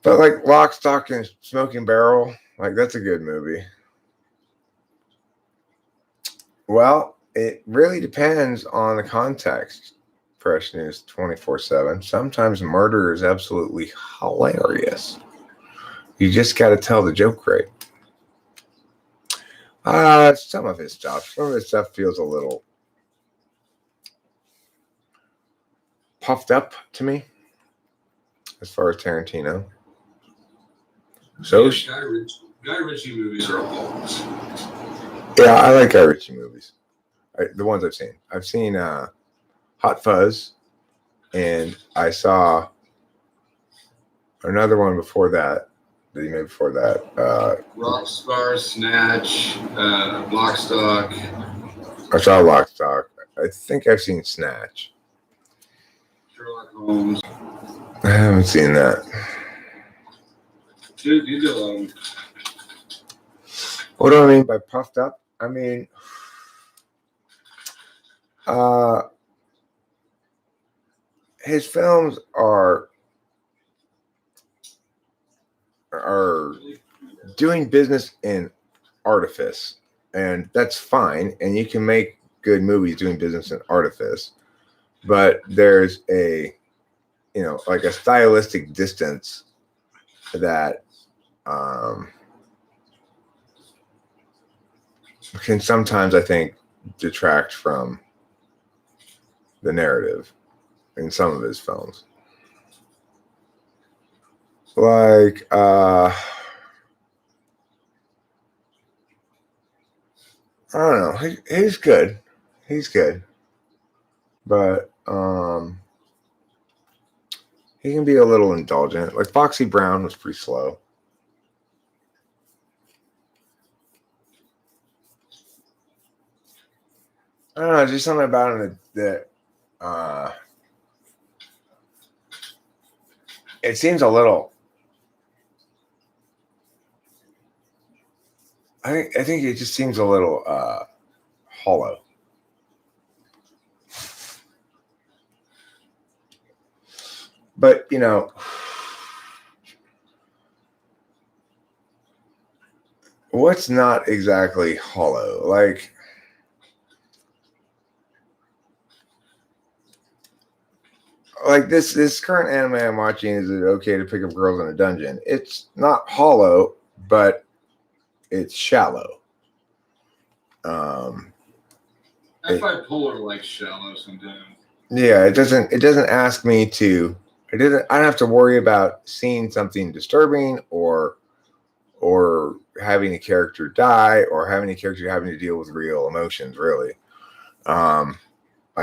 But like Lock, Stock, and Smoking Barrel, like that's a good movie. Well, it really depends on the context. Fresh News 24/7. Sometimes murder is absolutely hilarious. You just got to tell the joke right. Some of his stuff feels a little puffed up to me, as far as Tarantino. So Yeah, Guy Ritchie movies are balls. Yeah, I like Guy Ritchie movies. The ones I've seen. I've seen Hot Fuzz, and I saw another one before that he made before that. Rockstar, Snatch, Lock, Stock. I saw Lock, Stock. I think I've seen Snatch. Sherlock Holmes. I haven't seen that. Dude, you did a lot of them. What do I mean by puffed up? I mean, his films are doing business in artifice, and that's fine. And you can make good movies doing business in artifice, but there's a, like a stylistic distance that can sometimes, I think, detract from the narrative in some of his films. Like, I don't know. He's good. He's good. But he can be a little indulgent. Like Foxy Brown was pretty slow. I don't know, just something about him that it seems a little. I think it just seems a little hollow. But what's not exactly hollow? Like this current anime I'm watching, Is It Okay to Pick Up Girls in a Dungeon? It's not hollow, but it's shallow. I bipolar like shallow sometimes. Yeah, it doesn't ask me to. I don't have to worry about seeing something disturbing or having a character die or having a character having to deal with real emotions. Really, I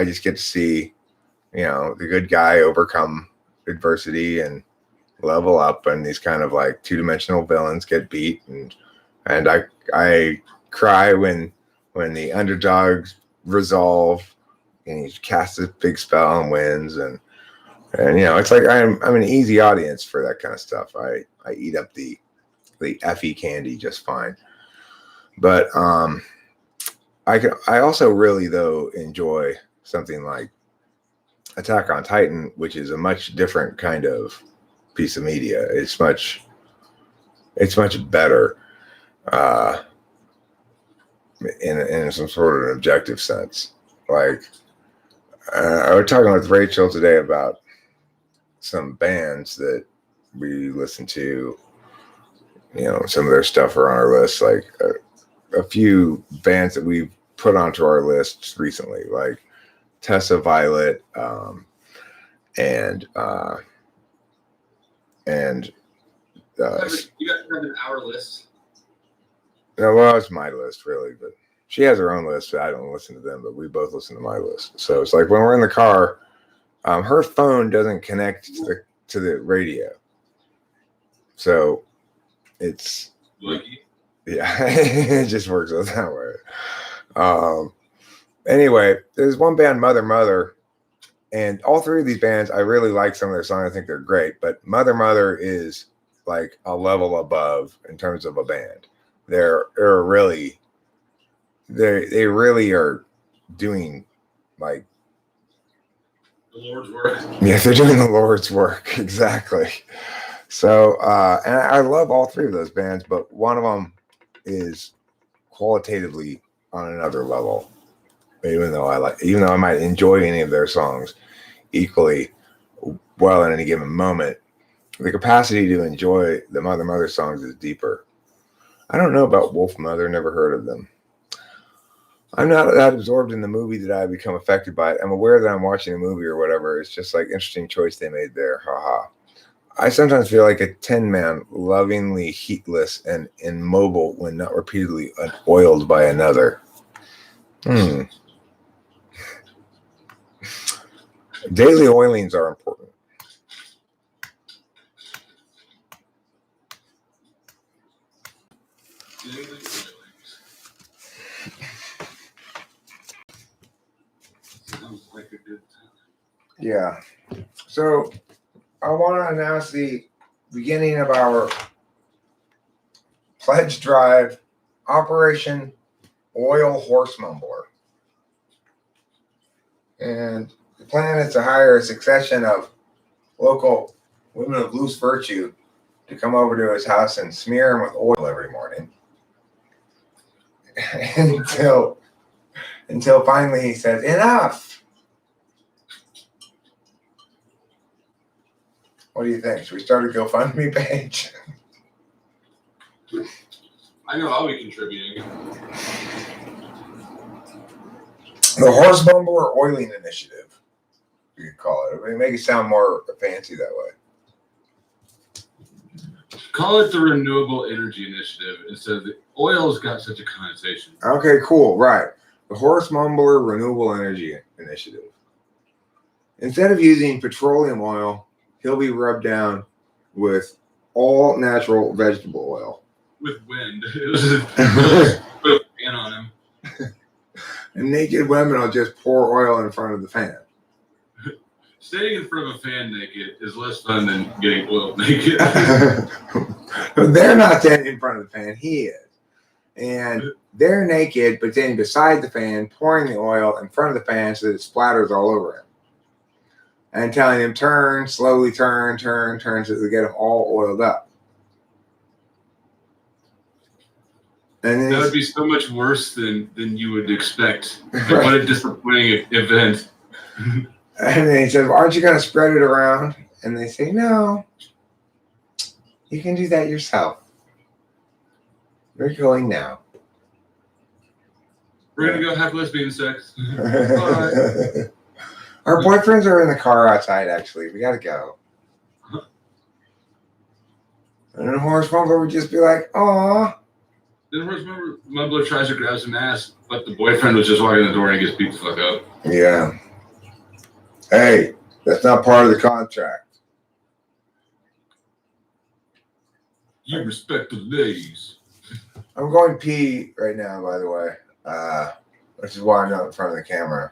just get to see, the good guy overcome adversity and level up, and these kind of like two-dimensional villains get beat, and I cry when the underdogs resolve and he casts a big spell and wins, and it's like I'm an easy audience for that kind of stuff. I eat up the Effie candy just fine. But I also really though enjoy something like Attack on Titan, which is a much different kind of piece of media. It's much better in some sort of an objective sense. Like I was talking with Rachel today about some bands that we listen to. Some of their stuff are on our list. Like a few bands that we've put onto our lists recently, like Tessa Violet, and you guys have an hour list. No, well, it's my list really, but she has her own list. So I don't listen to them, but we both listen to my list. So it's like when we're in the car, her phone doesn't connect to the radio, so it's lucky. Yeah, it just works out that way. Anyway, there's one band, Mother, and all three of these bands, I really like some of their songs. I think they're great, but Mother is like a level above in terms of a band. They're really, they really are doing like the Lord's work. Yeah, they're doing the Lord's work, exactly. So, and I love all three of those bands, but one of them is qualitatively on another level. Even though I might enjoy any of their songs equally well in any given moment, the capacity to enjoy the Mother songs is deeper. I don't know about Wolf Mother, never heard of them. I'm not that absorbed in the movie that I become affected by it. I'm aware that I'm watching a movie or whatever. It's just like interesting choice they made there. Haha. I sometimes feel like a tin man, lovingly heatless and immobile when not repeatedly oiled by another. Daily oilings are important. Sounds like a good time. Yeah. So I want to announce the beginning of our pledge drive, Operation Oil Horse Mumbler. And the plan is to hire a succession of local women of loose virtue to come over to his house and smear him with oil every morning. until finally he says, enough. What do you think? Should we start a GoFundMe page? I know I'll be contributing. The Horse Mumbler Oiling Initiative, you could call it. I mean, make it sound more fancy that way. Call it the Renewable Energy Initiative instead of the oil's got such a connotation. Okay, cool. Right. The Horse Mumbler Renewable Energy Initiative. Instead of using petroleum oil, he'll be rubbed down with all natural vegetable oil. With wind. It was just put a fan on him. And naked women will just pour oil in front of the fan. Standing in front of a fan naked is less fun than getting oiled naked. They're not standing in front of the fan. He is. And they're naked, but then beside the fan, pouring the oil in front of the fan so that it splatters all over him. And telling him, turn, slowly turn, so they get him all oiled up. And then that would be so much worse than you would expect. Like, what a disappointing event. And then he said, well, aren't you going to spread it around? And they say, no, you can do that yourself. We're going now. We're going to go have lesbian sex. Our boyfriends are in the car outside, actually. We got to go. And then Horse Mumbler would just be like, aw. Then Horse Mumbler tries to grab some ass, but the boyfriend was just walking in the door and gets beat the fuck up. Yeah. Hey, that's not part of the contract. You respect the ladies. I'm going to pee right now, by the way, which is why I'm not in front of the camera.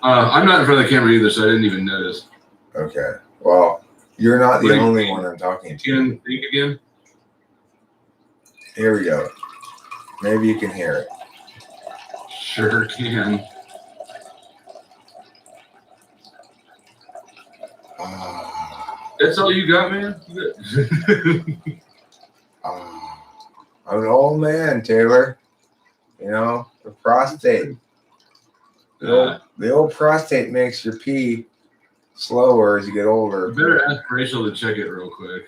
I'm not in front of the camera either, so I didn't even notice. Okay. Well, you're not the only one I'm talking to. You can think again? Here we go. Maybe you can hear it. Sure can. That's all you got, man? I'm an old man, Taylor. You know, the prostate. The old prostate makes your pee slower as you get older. Better ask Rachel to check it real quick.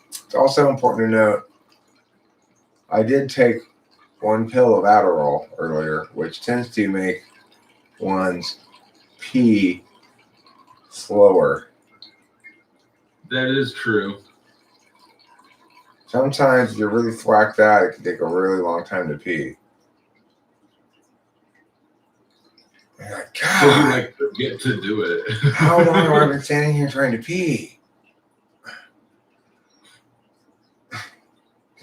It's also important to note, I did take one pill of Adderall earlier, which tends to make one's pee slower. That is true. Sometimes if you're really thwacked out, it can take a really long time to pee. You're like, God, So you like forget to do it. how long have I been standing here trying to pee?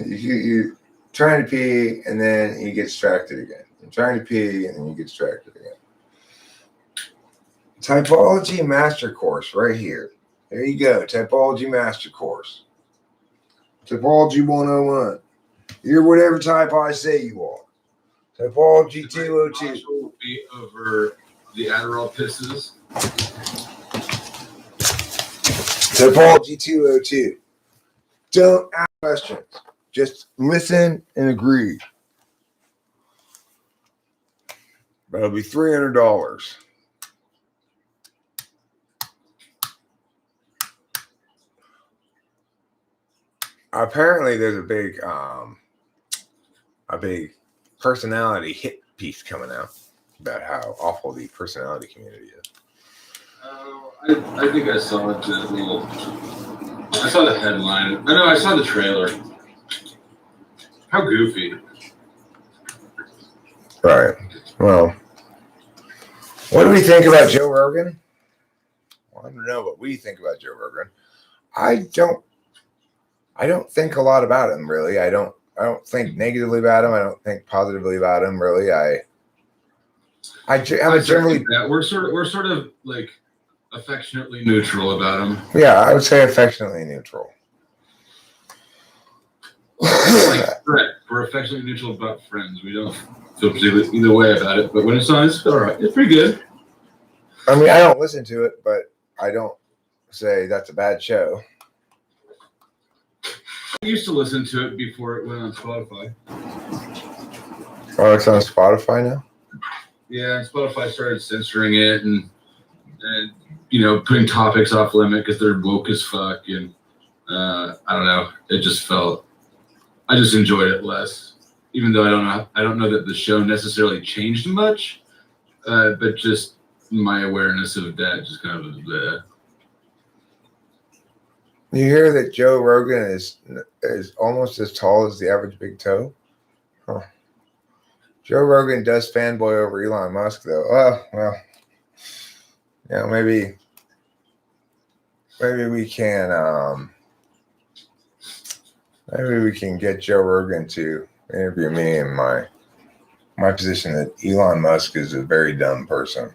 You're trying to pee and then you get distracted again. You're trying to pee and then you get distracted again. Typology Master Course right here. There you go. Typology Master Course. Typology 101. You're whatever type I say you are. Typology 202. Will be over the Adderall pisses. Typology 202. Don't ask questions. Just listen and agree. But it'll be $300. Apparently, there's a big personality hit piece coming out about how awful the personality community is. I think I saw it. I saw the headline. No, I saw the trailer. How goofy. Right. Well, what do we think about Joe Rogan? Well, I don't know what we think about Joe Rogan. I don't think a lot about him, really. I don't think negatively about him. I don't think positively about him, really. I'm generally we're sort of like affectionately neutral about him. Yeah, I would say affectionately neutral. We're affectionately neutral about friends. We don't feel particularly either way about it, but when it's on, it's all right. It's pretty good. I mean, I don't listen to it, but I don't say that's a bad show. I used to listen to it before it went on Spotify. Oh, it's on Spotify now? Yeah, Spotify started censoring it, and putting topics off limit because they're woke as fuck, and I don't know. It just felt. I just enjoyed it less, even though I don't know that the show necessarily changed much, but just my awareness of that just kind of. You hear that Joe Rogan is almost as tall as the average big toe? Huh. Joe Rogan does fanboy over Elon Musk, though. Oh, well, maybe we can maybe we can get Joe Rogan to interview me in my position that Elon Musk is a very dumb person.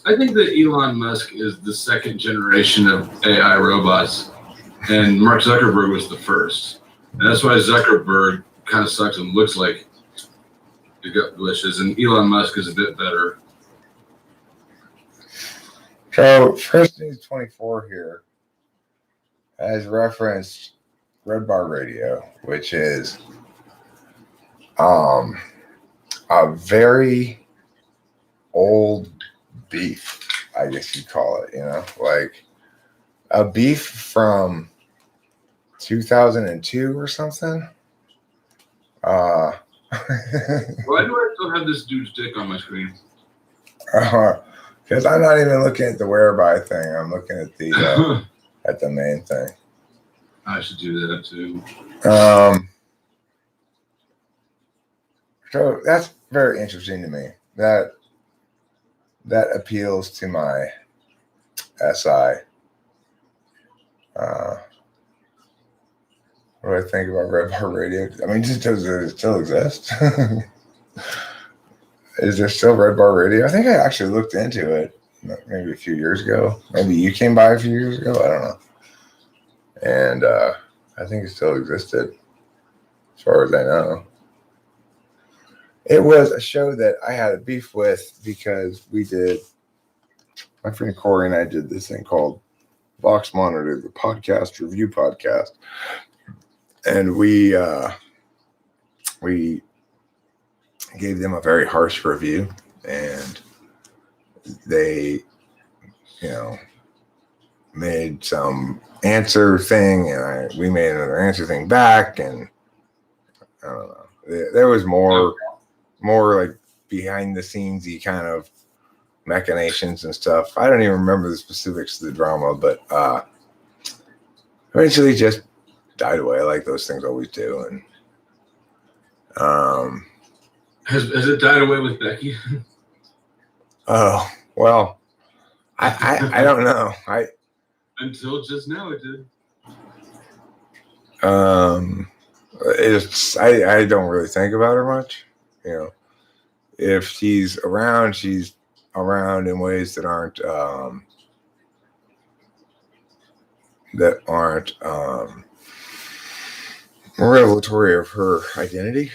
I think that Elon Musk is the second generation of AI robots, and Mark Zuckerberg was the first. And that's why Zuckerberg kind of sucks and looks like he got glitches, and Elon Musk is a bit better. So, First News 24 here has referenced Red Bar Radio, which is a very old beef, I guess you'd call it, like a beef from 2002 or something. Why do I still have this dude's dick on my screen? Because I'm not even looking at the whereby thing. I'm looking at the at the main thing. I should do that too. So that's very interesting to me. That appeals to my SI. What do I think about Red Bar Radio? I mean, does it still exist? Is there still Red Bar Radio? I think I actually looked into it maybe a few years ago. Maybe you came by a few years ago. I don't know. And I think it still existed, as far as I know. It was a show that I had a beef with because my friend Corey and I did this thing called Vox Monitor, the podcast review podcast. And we gave them a very harsh review, and they, made some answer thing, and we made another answer thing back, and I don't know. There was more like behind the scenesy kind of machinations and stuff. I don't even remember the specifics of the drama, but eventually just died away like those things always do. And has it died away with Becky? Oh, well, I don't know. Until just now it did. I don't really think about her much. If she's around in ways that aren't revelatory of her identity.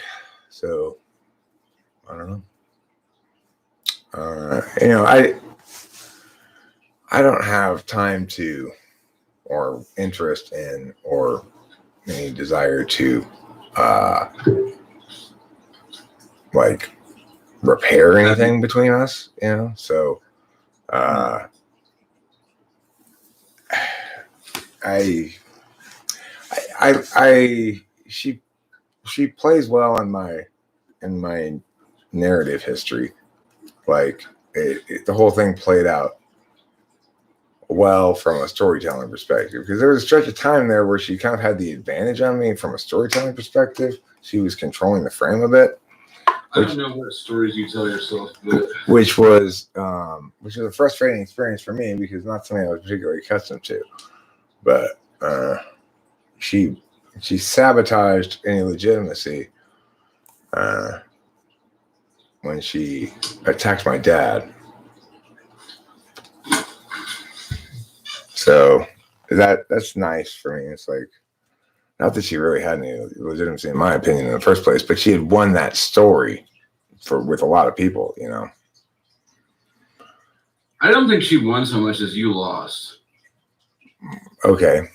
So I don't know. I don't have time to, or interest in, or any desire to, like repair anything between us. So, she plays well in my narrative history. Like the whole thing played out well from a storytelling perspective, because there was a stretch of time there where she kind of had the advantage on me from a storytelling perspective. She was controlling the frame a bit. I don't know what stories you tell yourself, but which was a frustrating experience for me because not something I was particularly accustomed to. But she sabotaged any legitimacy when she attacked my dad. So that's nice for me. It's like, not that she really had any legitimacy in my opinion in the first place, but she had won that story with a lot of people, I don't think she won so much as you lost. Okay.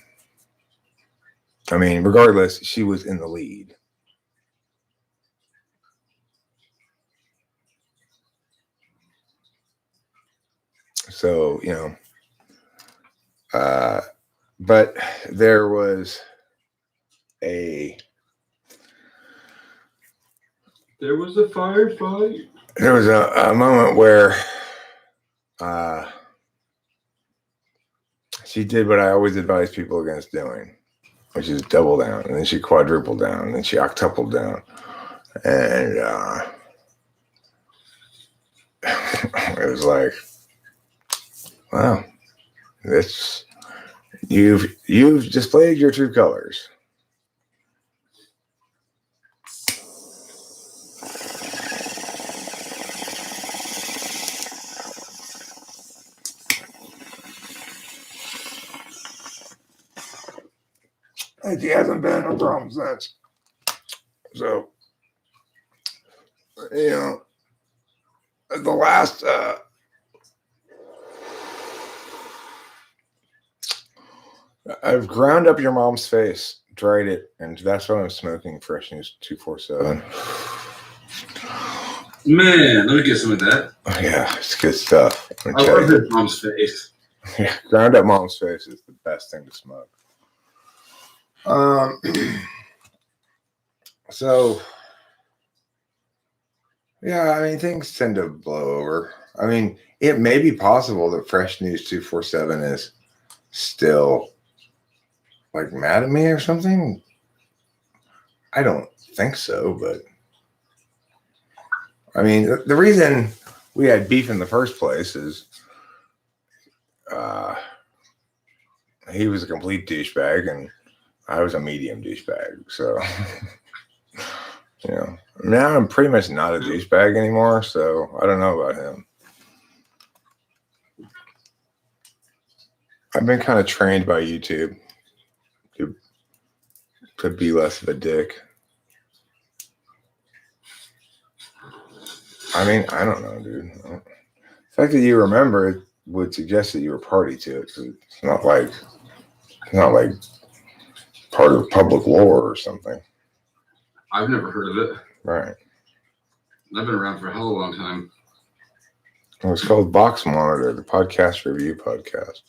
I mean, regardless, she was in the lead. So, But there was a firefight. There was a moment where she did what I always advise people against doing, which is double down, and then she quadrupled down, and then she octupled down, and it was like, wow, this you've displayed your true colors. And she hasn't been a problem since. So, you know, the last I've ground up your mom's face, dried it, and that's why I'm smoking Fresh News 247. Man, let me get some of that. Oh, yeah, it's good stuff. I love his mom's face. Yeah, ground up mom's face is the best thing to smoke. So, yeah, I mean, things tend to blow over. I mean, it may be possible that Fresh News 247 is still like mad at me or something. I don't think so, but I mean, the reason we had beef in the first place is he was a complete douchebag and I was a medium douchebag. So, you know, now I'm pretty much not a douchebag anymore. So I don't know about him. I've been kind of trained by YouTube to be less of a dick. I mean, I don't know, dude. The fact that you remember it would suggest that you were party to it. It's not like part of public lore or something. I've never heard of it. Right. I've been around for a hell of a long time. It was called Box Monitor, the podcast review podcast.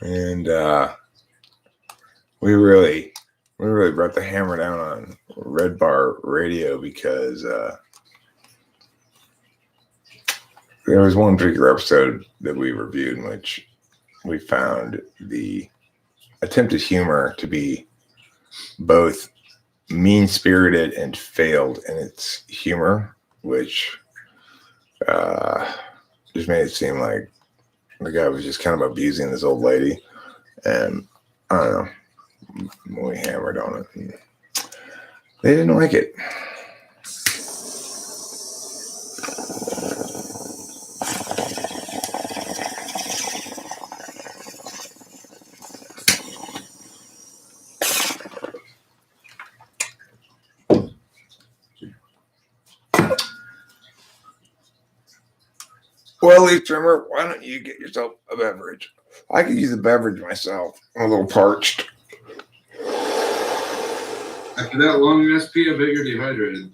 And we really brought the hammer down on Red Bar Radio because there was one particular episode that we reviewed in which we found the attempted humor to be both mean-spirited and failed in its humor, which just made it seem like the guy was just kind of abusing this old lady. And I don't know, we hammered on it. And they didn't like it. Well, Leaf Trimmer, why don't you get yourself a beverage? I could use a beverage myself. I'm a little parched. After that long SP, I bet you're dehydrated.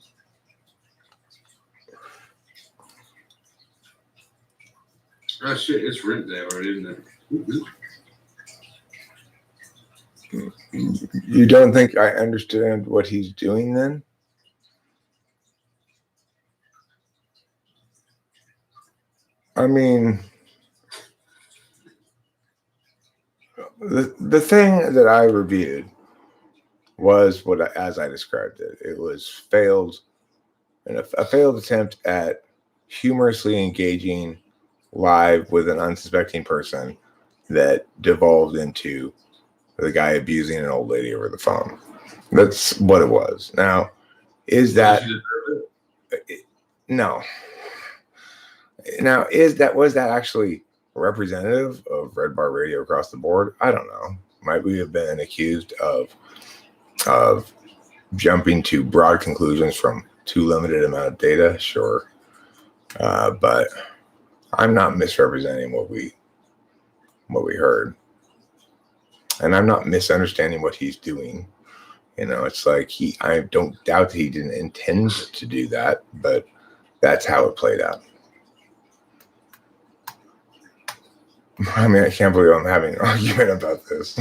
Oh shit, it's rent day already, isn't it? You don't think I understand what he's doing then? I mean, the thing that I reviewed was as I described it. It was a failed attempt at humorously engaging live with an unsuspecting person that devolved into the guy abusing an old lady over the phone. That's what it was. Now, is that no? Now, was that actually representative of Red Bar Radio across the board? I don't know. Might we have been accused of jumping to broad conclusions from too limited amount of data? Sure, but I'm not misrepresenting what we heard, and I'm not misunderstanding what he's doing. It's like I don't doubt that he didn't intend to do that, but that's how it played out. I mean, I can't believe I'm having an argument about this.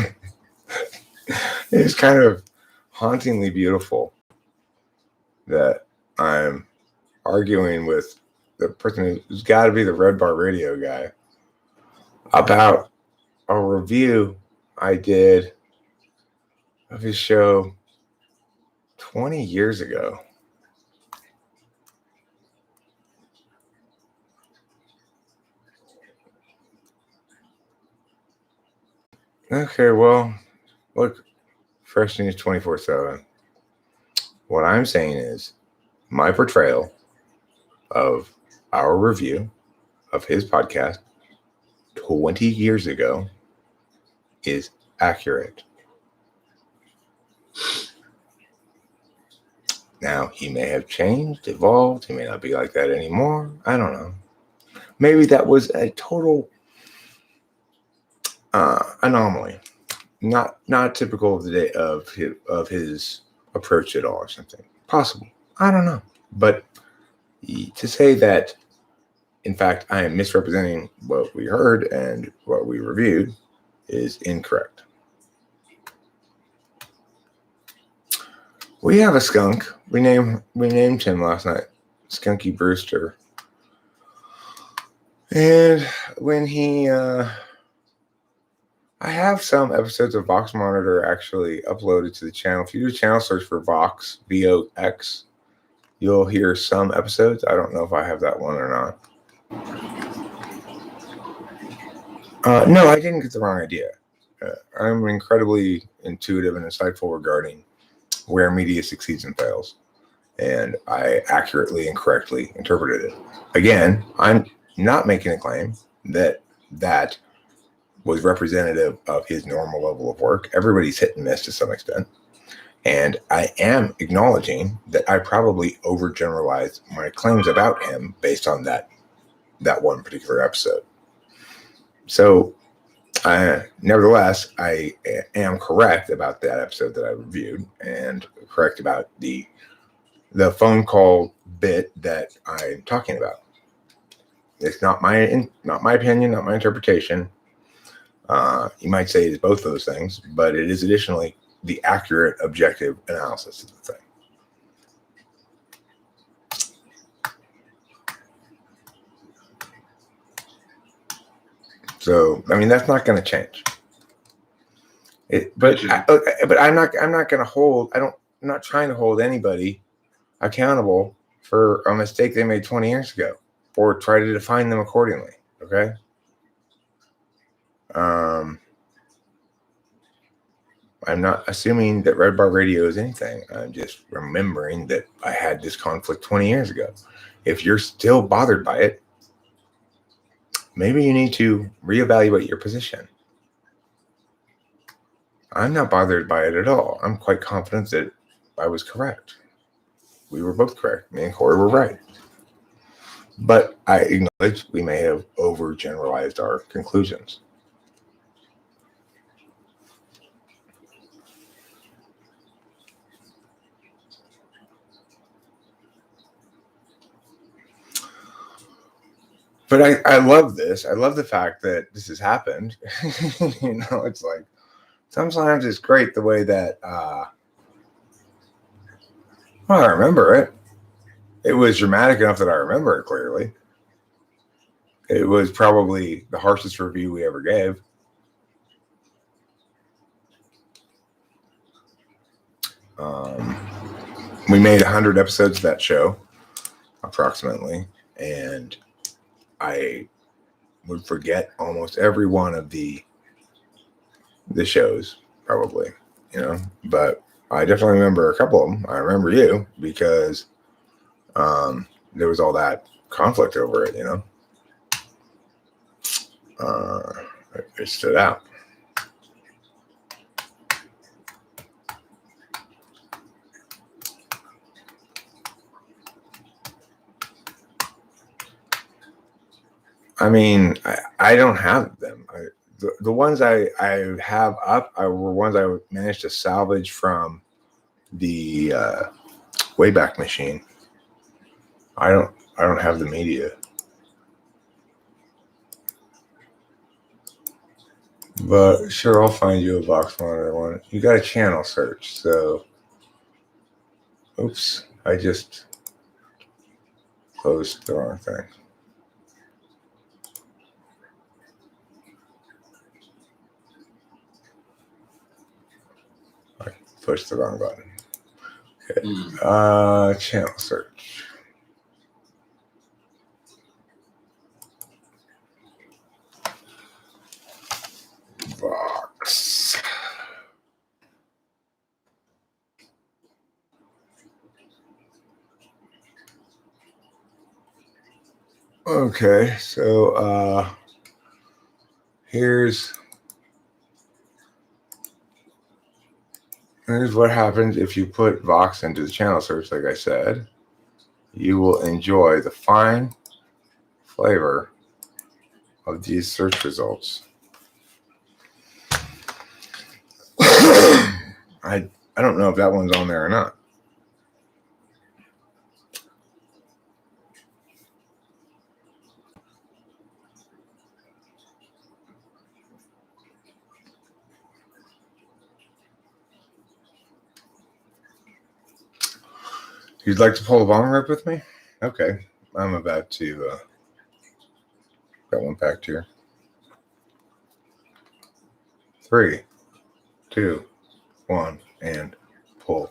It's kind of hauntingly beautiful that I'm arguing with the person who's got to be the Red Bar Radio guy about a review I did of his show 20 years ago. Okay, well, look, Fresh News 24/7. What I'm saying is my portrayal of our review of his podcast 20 years ago is accurate. Now, he may have changed, evolved. He may not be like that anymore. I don't know. Maybe that was a total anomaly, not typical of the day of his approach at all, or something. Possible. I don't know. But to say that, in fact, I am misrepresenting what we heard and what we reviewed is incorrect. We have a skunk. We named him last night, Skunky Brewster. And when I have some episodes of Vox Monitor actually uploaded to the channel. If you do a channel search for Vox, VOX, you'll hear some episodes. I don't know if I have that one or not. No, I didn't get the wrong idea. I'm incredibly intuitive and insightful regarding where media succeeds and fails. And I accurately and correctly interpreted it. Again, I'm not making a claim that was representative of his normal level of work. Everybody's hit and miss to some extent. And I am acknowledging that I probably overgeneralized my claims about him based on that one particular episode. So, nevertheless, I am correct about that episode that I reviewed, and correct about the phone call bit that I'm talking about. It's not my opinion, not my interpretation. You might say it's both those things, but it is additionally the accurate, objective analysis of the thing. So, I mean, that's not going to change. But I'm not going to hold. I'm not trying to hold anybody accountable for a mistake they made 20 years ago, or try to define them accordingly. Okay. I'm not assuming that Red Bar Radio is anything. I'm just remembering that I had this conflict 20 years ago. If you're still bothered by it, maybe you need to reevaluate your position. I'm not bothered by it at all. I'm quite confident that I was correct. We were both correct. Me and Corey were right. But I acknowledge we may have overgeneralized our conclusions. But I love this. I love the fact that this has happened. It's like sometimes it's great the way that I remember it. It was dramatic enough that I remember it clearly. It was probably the harshest review we ever gave. We made 100 episodes of that show, approximately, and I would forget almost every one of the shows, probably, but I definitely remember a couple of them. I remember you because there was all that conflict over it, it stood out. I mean, I don't have them. The ones I have up were ones I managed to salvage from the Wayback Machine. I don't have the media. But sure, I'll find you a box monitor one. You got a channel search, so oops, I just closed the wrong thing. I pushed the wrong button. Okay. Channel search. Box. Okay, so here's what happens if you put Vox into the channel search. Like I said, you will enjoy the fine flavor of these search results. I don't know if that one's on there or not. You'd like to pull a bong rip with me? Okay, I'm about to got one packed here. 3, 2, 1, and pull.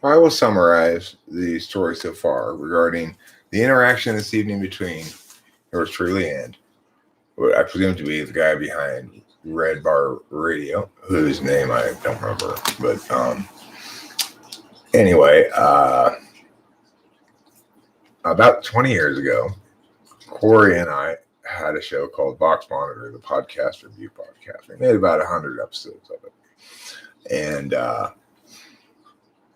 I will summarize the story so far regarding the interaction this evening between yours truly and what I presume to be the guy behind Red Bar Radio, whose name I don't remember. But anyway, about 20 years ago, Corey and I had a show called Box Monitor, the podcast review podcast. We made about 100 episodes of it. And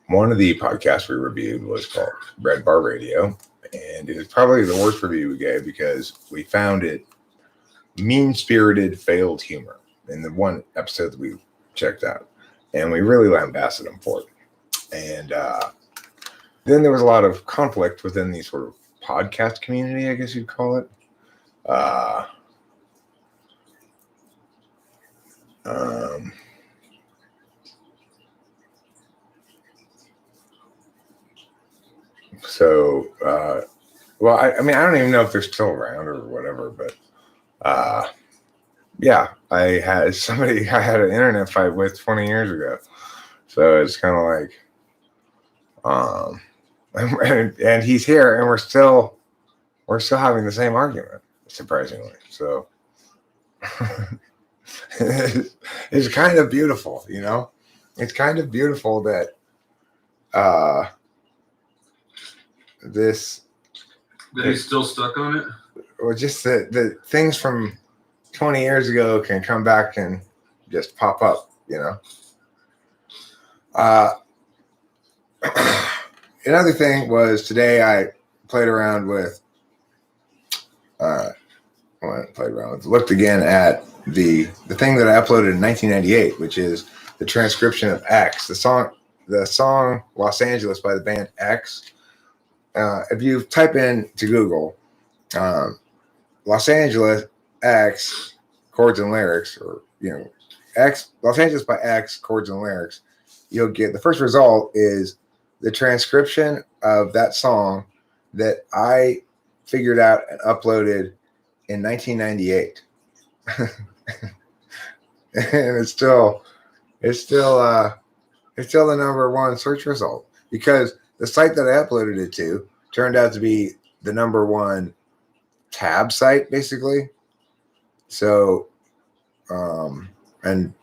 one of the podcasts we reviewed was called Red Bar Radio. And it was probably the worst review we gave because we found it mean-spirited, failed humor in the one episode that we checked out. And we really lambasted them for it. And then there was a lot of conflict within the sort of podcast community, I guess you'd call it. Well, I mean, I don't even know if they're still around or whatever, but yeah, I had an internet fight with 20 years ago. So it's kind of like, and he's here and we're still having the same argument, surprisingly. So it's kind of beautiful, you know, it's kind of beautiful that, that he's still stuck on it. Or just the things from 20 years ago can come back and just pop up, you know. Another thing was today I played around with, looked again at the thing that I uploaded in 1998, which is the transcription of X, the song Los Angeles by the band X. If you type in to Google Los Angeles X chords and lyrics, or X Los Angeles by X chords and lyrics, you'll get the first result is the transcription of that song that I figured out and uploaded in 1998. And it's still the number one search result because the site that I uploaded it to turned out to be the number one tab site, basically. So, and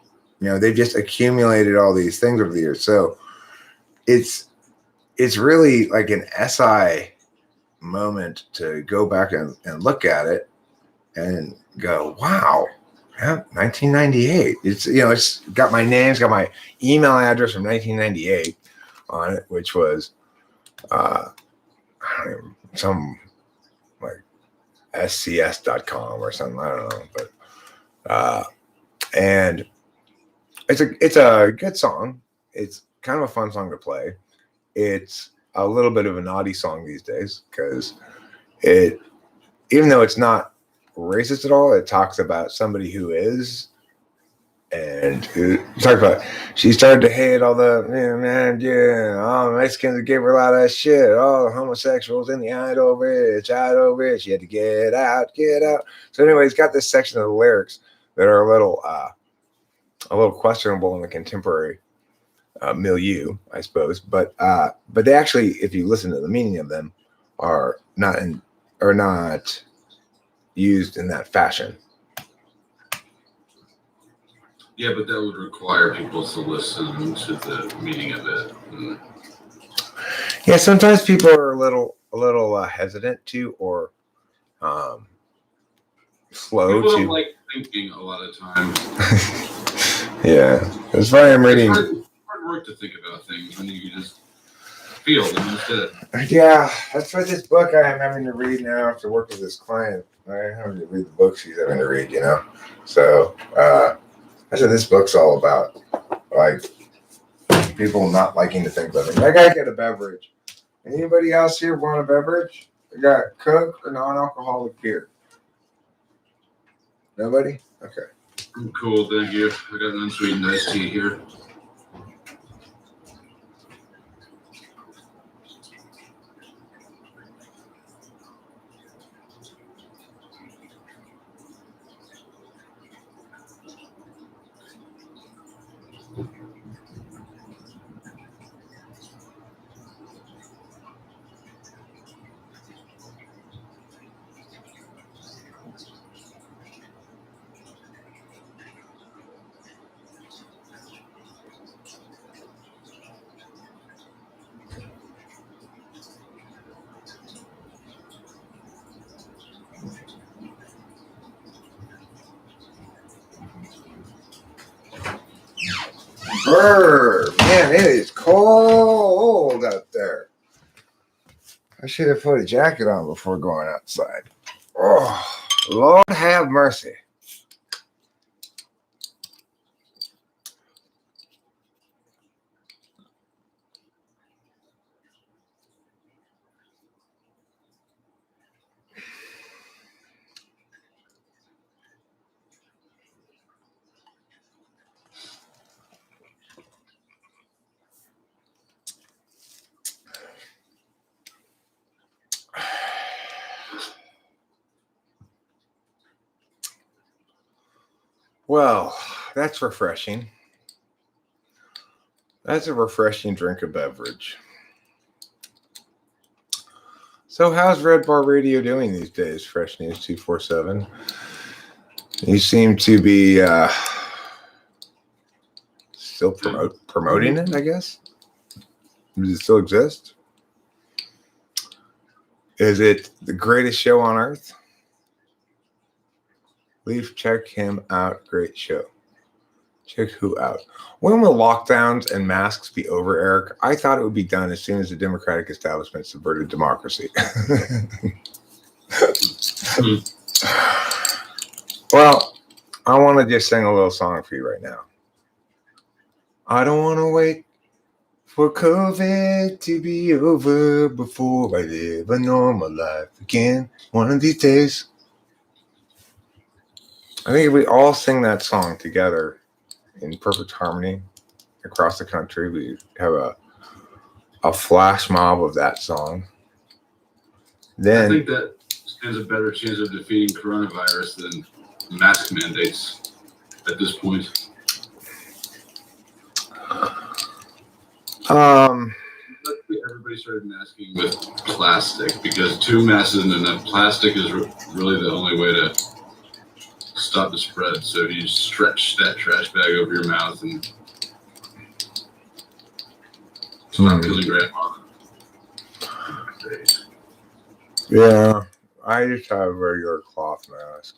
they've just accumulated all these things over the years. So it's really like an SI moment to go back and look at it and go, wow, yeah, 1998. It's, it's got my name, it's got my email address from 1998 on it, which was some like scs.com or something. I don't know, but and it's a good song. It's kind of a fun song to play. It's a little bit of a naughty song these days because it, even though it's not racist at all, it talks about somebody who is, and who talks about, she started to hate all the all the Mexicans gave her a lot of shit, all the homosexuals in the idol bitch, she had to get out. So anyway, it's got this section of the lyrics that are a little questionable in the contemporary milieu, I suppose, but they actually, if you listen to the meaning of them, are not used in that fashion. Yeah, but that would require people to listen to the meaning of it. Yeah, sometimes people are a little hesitant to, or slow people to. don't like thinking a lot of times. Yeah, that's why I'm reading. It's hard work to think about things when you just feel them instead. Yeah, that's what this book I'm having to read now after work with this client. I'm having to read the book she's having to read, So that's what this book's all about. Like, people not liking to think about it. I gotta get a beverage. Anybody else here want a beverage? I got Coke or non-alcoholic beer. Nobody? Okay. I'm cool, thank you. I got an unsweetened iced tea here. Brr, man, it is cold out there. I should have put a jacket on before going outside. Oh, Lord have mercy. Well, that's refreshing. That's a refreshing drink of beverage. So how's Red Bar Radio doing these days, Fresh News 247? You seem to be still promoting it, I guess? Does it still exist? Is it the greatest show on earth? Leave, check him out. Great show. Check who out. When will lockdowns and masks be over, Eric? I thought it would be done as soon as the Democratic establishment subverted democracy. Well, I want to just sing a little song for you right now. I don't want to wait for COVID to be over before I live a normal life again one of these days. I think if we all sing that song together in perfect harmony across the country, we have a flash mob of that song. Then I think that stands a better chance of defeating coronavirus than mask mandates at this point. Everybody started masking with plastic because 2 masks isn't enough. Plastic is really the only way to stop the spread. So if you stretch that trash bag over your mouth and stop killing grandma. Yeah, I just have a regular cloth mask.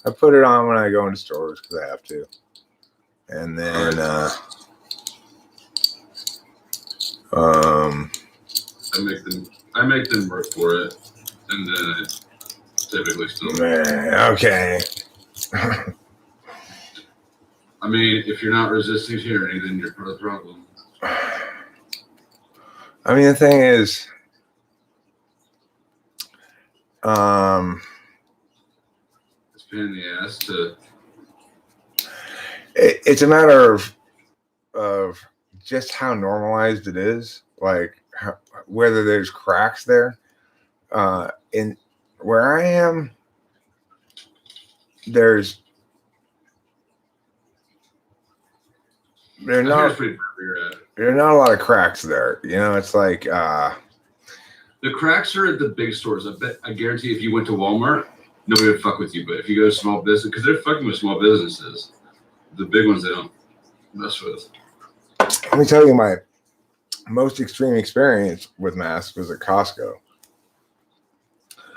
I put it on when I go into stores because I have to, and then I make them work for it, and then I typically still. Man, okay. I mean, if you're not resisting tyranny, then you're part of the problem. I mean, the thing is, it's a pain in the ass to. It's a matter of just how normalized it is, like whether there's cracks there. In where I am, there's there are not a lot of cracks there. You know, it's like the cracks are at the big stores. I guarantee if you went to Walmart, nobody would fuck with you. But if you go to small business, because they're fucking with small businesses, the big ones they don't mess with. Let me tell you, my most extreme experience with masks was at Costco.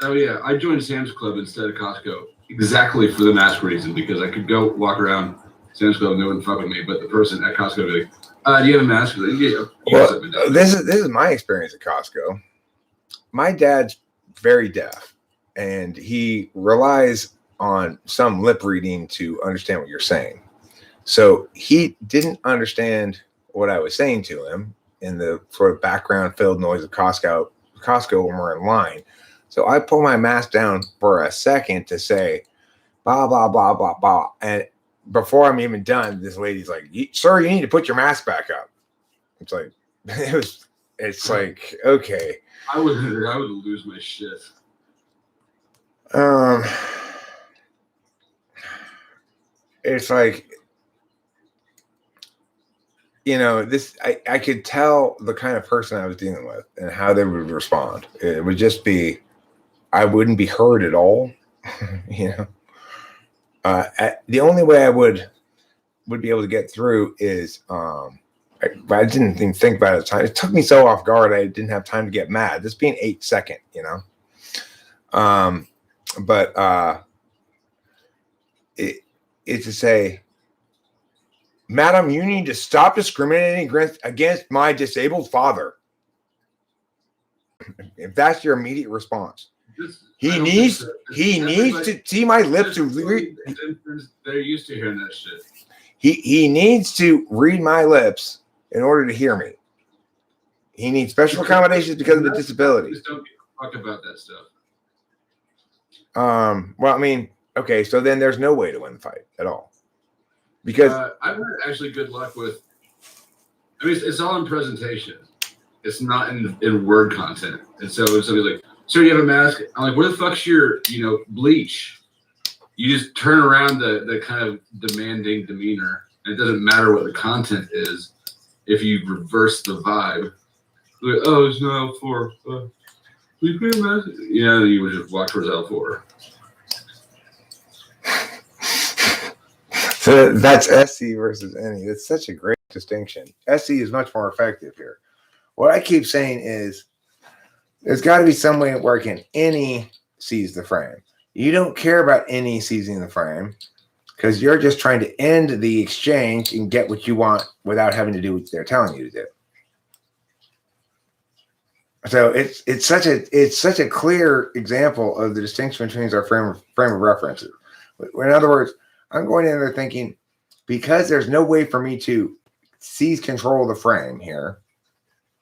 Oh yeah, I joined Sam's Club instead of Costco exactly for the mask reason, because I could go walk around Sam's Club and they wouldn't fuck with me, but the person at Costco would be like, "Do you have a mask?" Like, yeah. Well, this is my experience at Costco. My dad's very deaf, and he relies on some lip reading to understand what you're saying. So he didn't understand what I was saying to him in the sort of background filled noise of Costco when we're in line. So I pull my mask down for a second to say, blah, blah, blah, blah, blah. And before I'm even done, this lady's like, "Sir, you need to put your mask back up." It's like, it's like, okay. I would lose my shit. It's like, you know, this, I could tell the kind of person I was dealing with and how they would respond. It would just be, I wouldn't be heard at all. You know, the only way I would be able to get through is, I didn't even think about it at the time. It took me so off guard. I didn't have time to get mad. This being 8 second, you know? But it's to say, "Madam, you need to stop discriminating against my disabled father." If that's your immediate response, he needs to see my lips. They're used to hearing that shit. He needs to read my lips in order to hear me. He needs special accommodations because of the disability. Just don't talk about that stuff. Well, I mean, okay, so then there's no way to win the fight at all. Because I've had actually good luck with, I mean, it's all in presentation. It's not in word content. And so if somebody's like, "Sir, you have a mask?" I'm like, "Where the fuck's your, bleach?" You just turn around the kind of demanding demeanor. And it doesn't matter what the content is. If you reverse the vibe, like, "Oh, it's not L4. Will you put your mask?" Yeah, you would just walk towards L4. So that's SC versus NE. That's such a great distinction. SC is much more effective here. What I keep saying is there's got to be some way where NE sees the frame. You don't care about NE seizing the frame because you're just trying to end the exchange and get what you want without having to do what they're telling you to do. So it's such a clear example of the distinction between our frame of references. In other words, I'm going in there thinking, because there's no way for me to seize control of the frame here,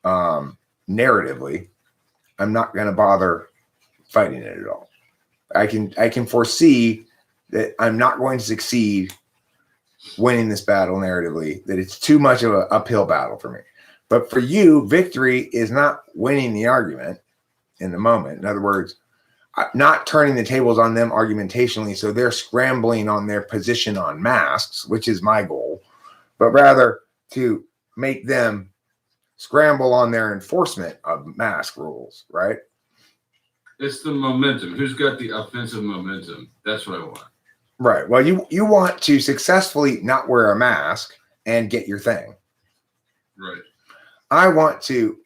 narratively, I'm not going to bother fighting it at all. I can foresee that I'm not going to succeed winning this battle narratively, that it's too much of an uphill battle for me. But for you, victory is not winning the argument in the moment. In other words, not turning the tables on them argumentationally, so they're scrambling on their position on masks, which is my goal, but rather to make them scramble on their enforcement of mask rules, right? It's the momentum. Who's got the offensive momentum? That's what I want. Right. Well, you want to successfully not wear a mask and get your thing. Right. I want to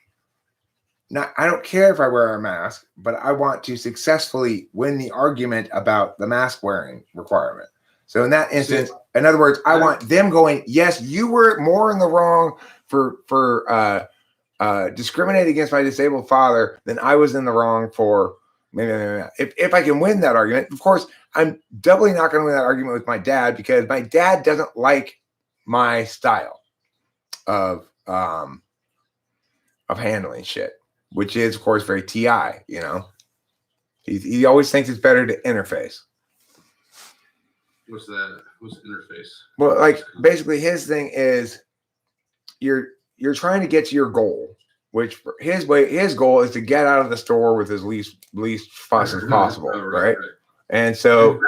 I don't care if I wear a mask, but I want to successfully win the argument about the mask wearing requirement. So in that instance, in other words, I want them going, yes, you were more in the wrong for discriminating against my disabled father than I was in the wrong for. If I can win that argument, of course, I'm doubly not going to win that argument with my dad because my dad doesn't like my style of handling shit, which is, of course, very TI. You know, he always thinks it's better to interface. What's that? What's interface? Well, like basically, his thing is you're trying to get to your goal, which his goal is to get out of the store with as least fuss as possible, right? And so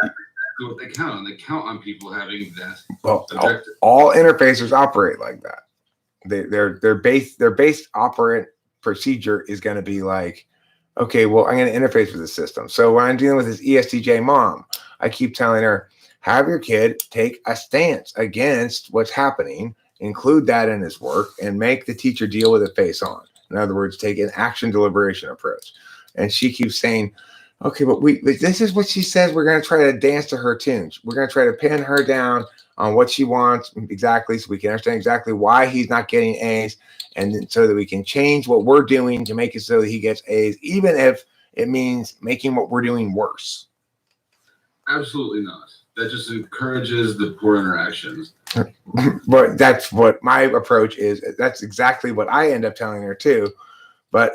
what they count on. They count on people having that. Well, all interfacers operate like that. Their base operant procedure is going to be like, okay, well, I'm going to interface with the system. So when I'm dealing with this ESTJ mom, I keep telling her, have your kid take a stance against what's happening, include that in his work, and make the teacher deal with it face on. In other words, take an action deliberation approach. And she keeps saying, okay, but this is what she says. We're going to try to dance to her tunes. We're going to try to pin her down on what she wants exactly so we can understand exactly why he's not getting A's, and so that we can change what we're doing to make it so that he gets A's, even if it means making what we're doing worse. Absolutely not. That just encourages the poor interactions. But that's what my approach is. That's exactly what I end up telling her too. But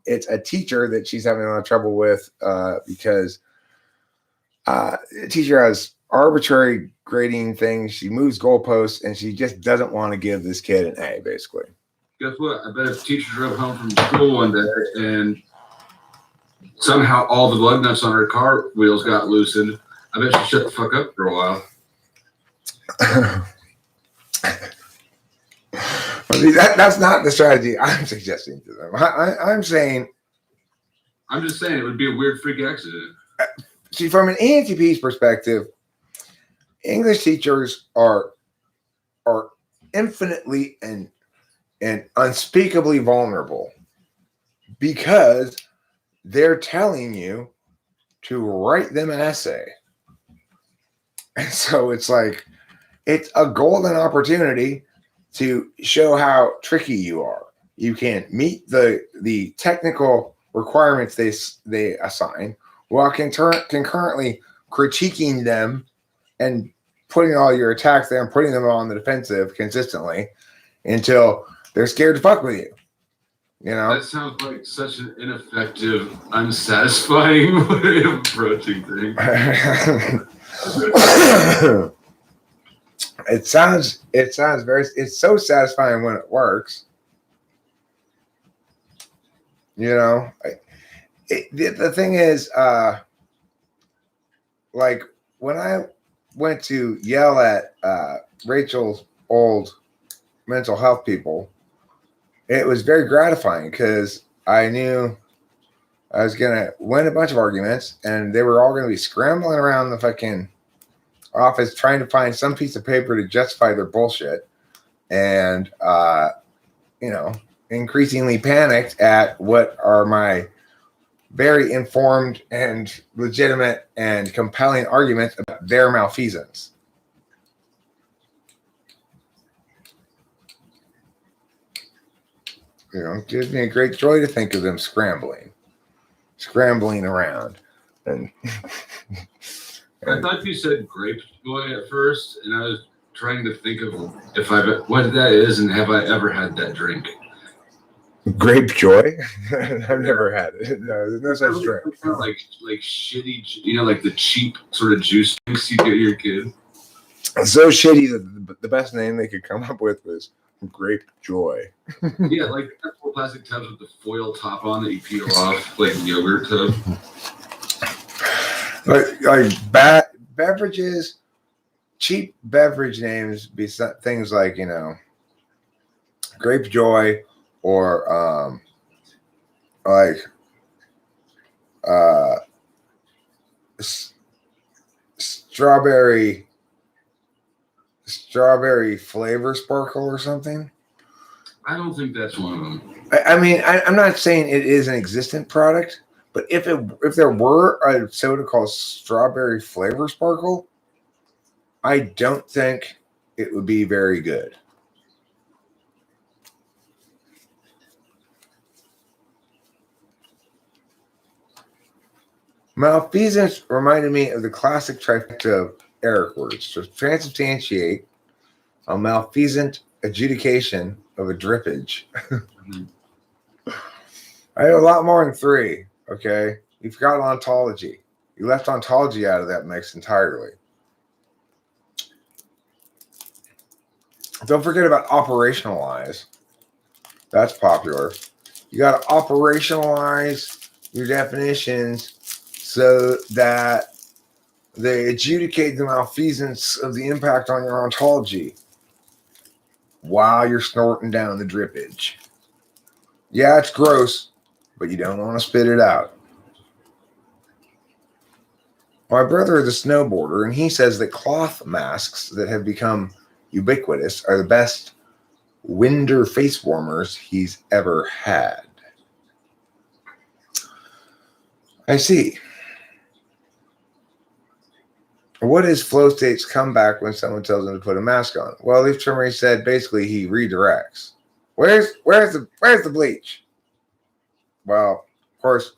it's a teacher that she's having a lot of trouble with because the teacher has arbitrary grading things. She moves goalposts, and she just doesn't want to give this kid an A, basically. Guess what? I bet if a teacher drove home from school one day and somehow all the lug nuts on her car wheels got loosened, I bet she shut the fuck up for a while. That's not the strategy I'm suggesting to them. I'm saying. I'm just saying it would be a weird freak accident. See, from an ENTP's perspective, English teachers are infinitely and unspeakably vulnerable because they're telling you to write them an essay. And so it's like, it's a golden opportunity to show how tricky you are. You can meet the technical requirements they assign while concurrently critiquing them and putting all your attacks there and putting them on the defensive consistently until they're scared to fuck with you. You know? That sounds like such an ineffective, unsatisfying way of approaching things. It sounds very. It's so satisfying when it works. You know, the thing is, like when I went to yell at Rachel's old mental health people, it was very gratifying because I knew I was gonna win a bunch of arguments, and they were all gonna be scrambling around the fucking office trying to find some piece of paper to justify their bullshit, and increasingly panicked at what are my very informed and legitimate and compelling arguments about their malfeasance. You know, it gives me a great joy to think of them scrambling around. And I thought you said grape joy at first, and I was trying to think of what that is and have I ever had that drink. Grape joy? I've never had it. No, there's no such drink. Like shitty, like the cheap sort of juice drinks you get your kid. So shitty that the best name they could come up with was Grape Joy. Yeah, like little plastic tubs with the foil top on that you peel off, like yogurt tub. Like beverages, cheap beverage names be things like, Grape Joy or strawberry flavor sparkle or something. I don't think that's one of them. I mean, I'm not saying it is an existent product, but if there were a soda called Strawberry Flavor Sparkle, I don't think it would be very good. Malfeasance reminded me of the classic trifecta of Eric words. To transubstantiate a malfeasant adjudication of a drippage. I have a lot more than 3, okay? You forgot ontology. You left ontology out of that mix entirely. Don't forget about operationalize. That's popular. You got to operationalize your definitions so that they adjudicate the malfeasance of the impact on your ontology while you're snorting down the drippage. Yeah, it's gross, but you don't want to spit it out. My brother is a snowboarder, and he says that cloth masks that have become ubiquitous are the best winter face warmers he's ever had. I see. What is flow state's comeback when someone tells him to put a mask on? Well, Leaf Trimmery said basically he redirects. Where's the bleach? Well, of course,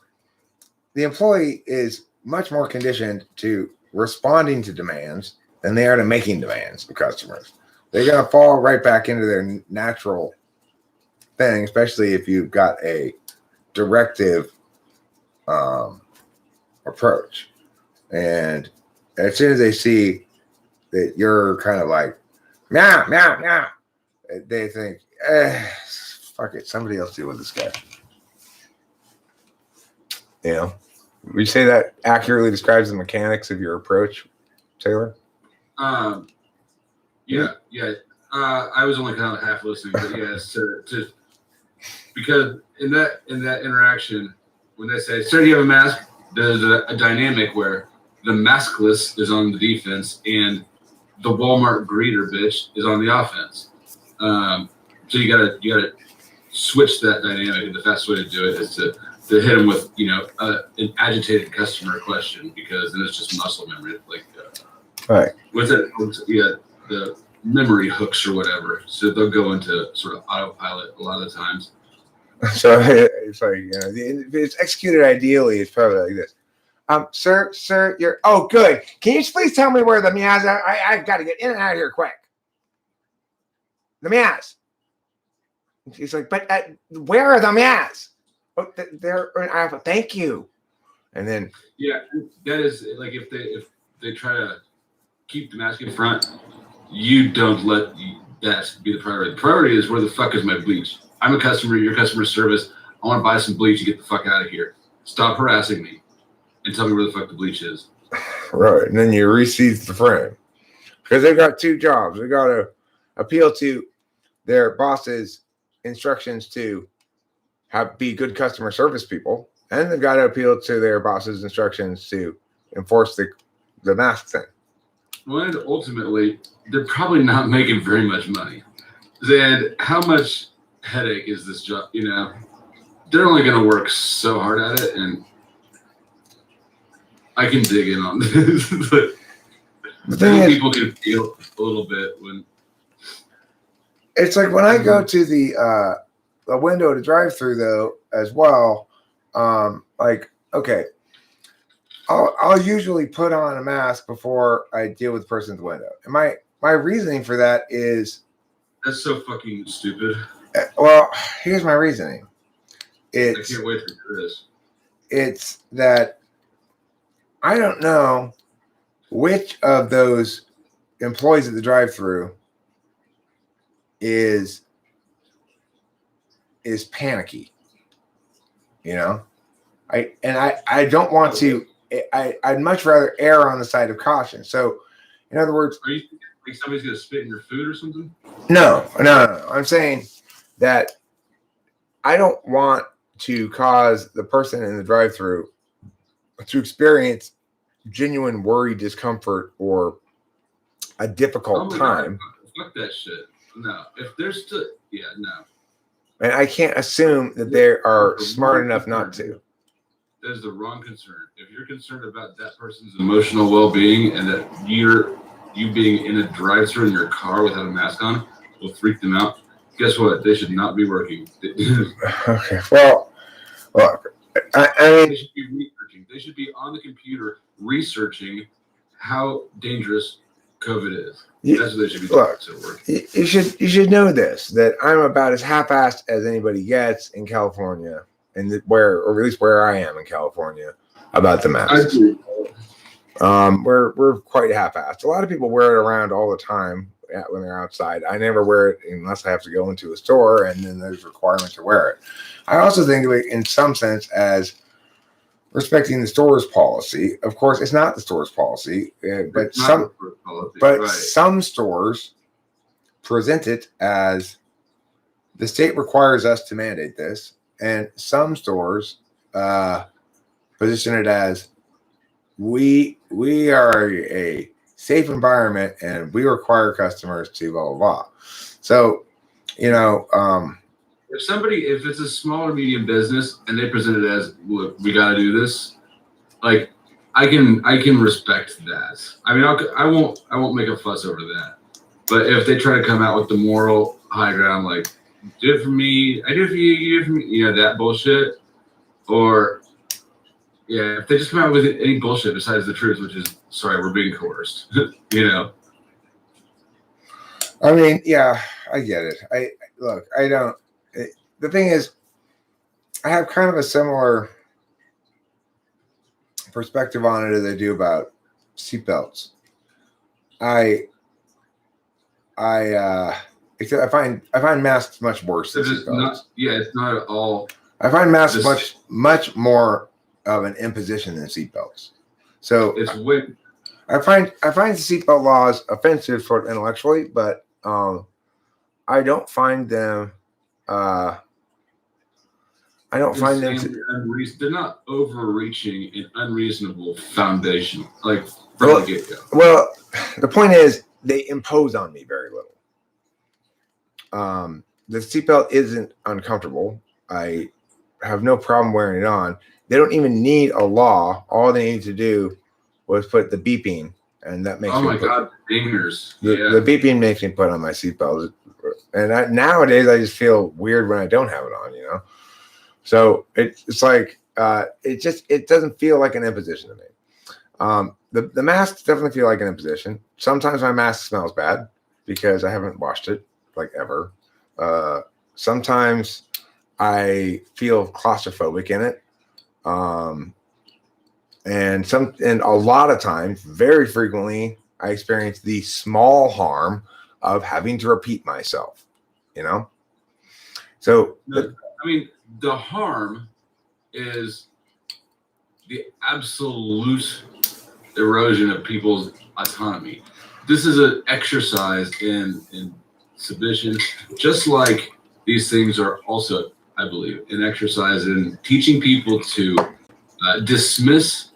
the employee is much more conditioned to responding to demands than they are to making demands of customers. They're going to fall right back into their natural thing, especially if you've got a directive approach. And as soon as they see that you're kind of like, meow, meow, meow, they think, fuck it, somebody else deal with this guy. You know, would you say that accurately describes the mechanics of your approach, Taylor? Yeah. I was only kind of half listening, but yeah, because in that interaction, when they say, "Sir, do you have a mask?" There's a dynamic where the maskless is on the defense and the Walmart greeter bitch is on the offense. So you gotta switch that dynamic, and the fastest way to do it is to hit them with an agitated customer question, because then it's just muscle memory, like right. What's it? The memory hooks or whatever. So they'll go into sort of autopilot a lot of the times. So it's like, if it's executed ideally, it's probably like this. Sir, you're, oh, good. Can you please tell me where the meows are? I've got to get in and out of here quick. The meows. He's like, but where are the meows? Oh, they're in alpha. Thank you. And then. Yeah, that is like if they try to keep the mask in front, you don't let that be the priority. The priority is, where the fuck is my bleach? I'm a customer, your customer service. I want to buy some bleach and get the fuck out of here. Stop harassing me and tell me where the fuck the bleach is. Right. And then you re-seize the frame. Because they've got 2 jobs. They got to appeal to their boss's instructions to be good customer service people. And they've got to appeal to their boss's instructions to enforce the mask thing. Well, and ultimately, they're probably not making very much money. And how much headache is this job? They're only going to work so hard at it, and I can dig in on this. But the thing is, people can feel a little bit when it's like when I go to the window to drive through, though, as well. Like, okay, I'll usually put on a mask before I deal with the person's window. And my reasoning for that is, that's so fucking stupid. Well, here's my reasoning. I can't wait for this. It's that I don't know which of those employees at the drive-thru is panicky. I don't want to. I'd much rather err on the side of caution. So, in other words, are you like somebody's gonna spit in your food or something? No. I'm saying that I don't want to cause the person in the drive-thru to experience genuine worry, discomfort, or a difficult time. God. Fuck that shit. No. If there's no. And I can't assume that they are smart enough not to. That is the wrong concern. If you're concerned about that person's emotional well-being and that you being in a drive-thru in your car without a mask on will freak them out, guess what? They should not be working. Okay. Well, look, I mean, they should be researching. They should be on the computer researching how dangerous COVID is. That's what they should be doing. Look, you should know this, that I'm about as half-assed as anybody gets in California, and or at least where I am in California, about the masks. We're quite half-assed. A lot of people wear it around all the time when they're outside. I never wear it unless I have to go into a store, and then there's a requirement to wear it. I also think of it in some sense as respecting the store's policy. Of course, it's not the store's policy, but some stores present it as the state requires us to mandate this, and some stores position it as we are a safe environment and we require customers to blah blah blah. So, if it's a small or medium business and they present it as, look, we got to do this, like I can respect that. I mean, I won't make a fuss over that. But if they try to come out with the moral high ground, like, do it for me, I do it for you, you do it for me, that bullshit, or if they just come out with any bullshit besides the truth, which is, sorry, we're being coerced, I mean, yeah, I get it. The thing is, I have kind of a similar perspective on it as I do about seatbelts. I find masks much worse than seatbelts. It's not at all. I find masks much more of an imposition than seatbelts. So it's when I find the seatbelt laws offensive sort of intellectually, but I don't find them. They're not overreaching and unreasonable foundation, like from the get-go. Well, the point is they impose on me very little. The seatbelt isn't uncomfortable. I have no problem wearing it on. They don't even need a law. All they need to do was put the beeping, and that makes God, dingers. The beeping makes me put on my seatbelt. And nowadays, I just feel weird when I don't have it on, So it's like it doesn't feel like an imposition to me. The masks definitely feel like an imposition. Sometimes my mask smells bad because I haven't washed it like ever. Sometimes I feel claustrophobic in it. And a lot of times, very frequently, I experience the small harm of having to repeat myself, So, the harm is the absolute erosion of people's autonomy. This is an exercise in submission, just like these things are also, I believe, an exercise in teaching people to dismiss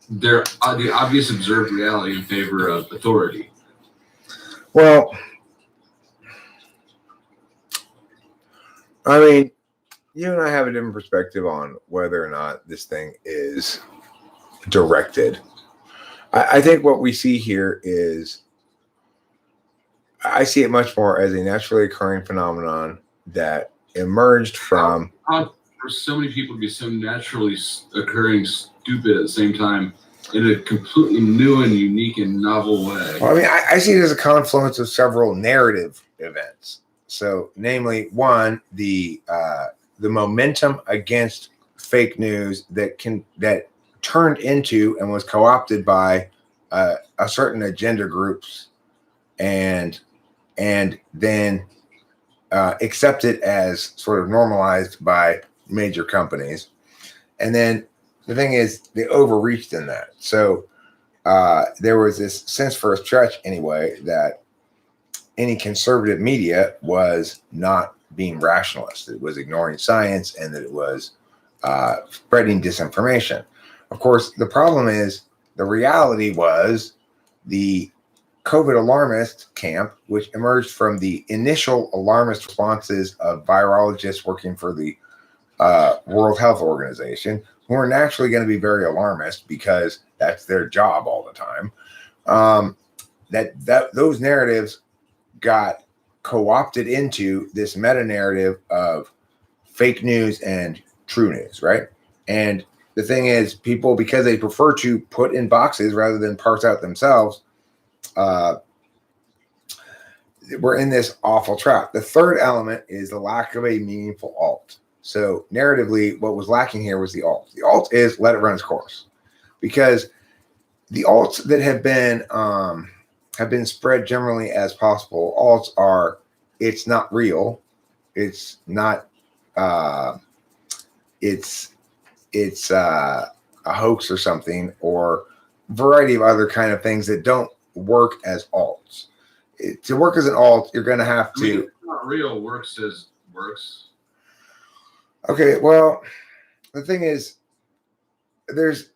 the obvious observed reality in favor of authority. Well, I mean, you and I have a different perspective on whether or not this thing is directed. I think what we see here is, I see it much more as a naturally occurring phenomenon that emerged from. For so many people to be so naturally occurring stupid at the same time in a completely new and unique and novel way. Well, I see it as a confluence of several narrative events. So, namely, one, the momentum against fake news that turned into and was co-opted by a certain agenda groups, and then accepted as sort of normalized by major companies. And then the thing is, they overreached in that. So there was this sense, for a stretch anyway, that any conservative media was not being rationalist. It was ignoring science, and that it was spreading disinformation. Of course, the problem is, the reality was the COVID alarmist camp, which emerged from the initial alarmist responses of virologists working for the World Health Organization, who are naturally going to be very alarmist because that's their job all the time. That those narratives got co-opted into this meta narrative of fake news and true news, right? And the thing is, people, because they prefer to put in boxes rather than parse out themselves, we're in this awful trap. The third element is the lack of a meaningful alt. So narratively, what was lacking here was the alt. The alt is let it run its course, because the alts that have been spread generally as possible. Alts are, it's not real, it's not, it's a hoax or something, or a variety of other kind of things that don't work as alts. To work as an alt, you're going to have to. I mean, it's not real. Works as works. Okay, well, the thing is, there's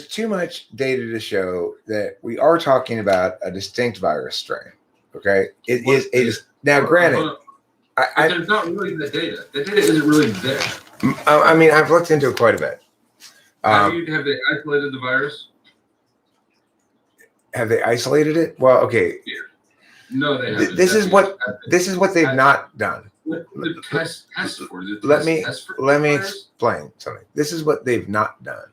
too much data to show that we are talking about a distinct virus strain. Okay, it is now. Granted, there's not really the data. The data isn't really there. I mean, I've looked into it quite a bit. Have they isolated the virus? Have they isolated it? Well, okay. Yeah. No, they haven't. This is what they've not done. What the test for? Let me explain something. This is what they've not done.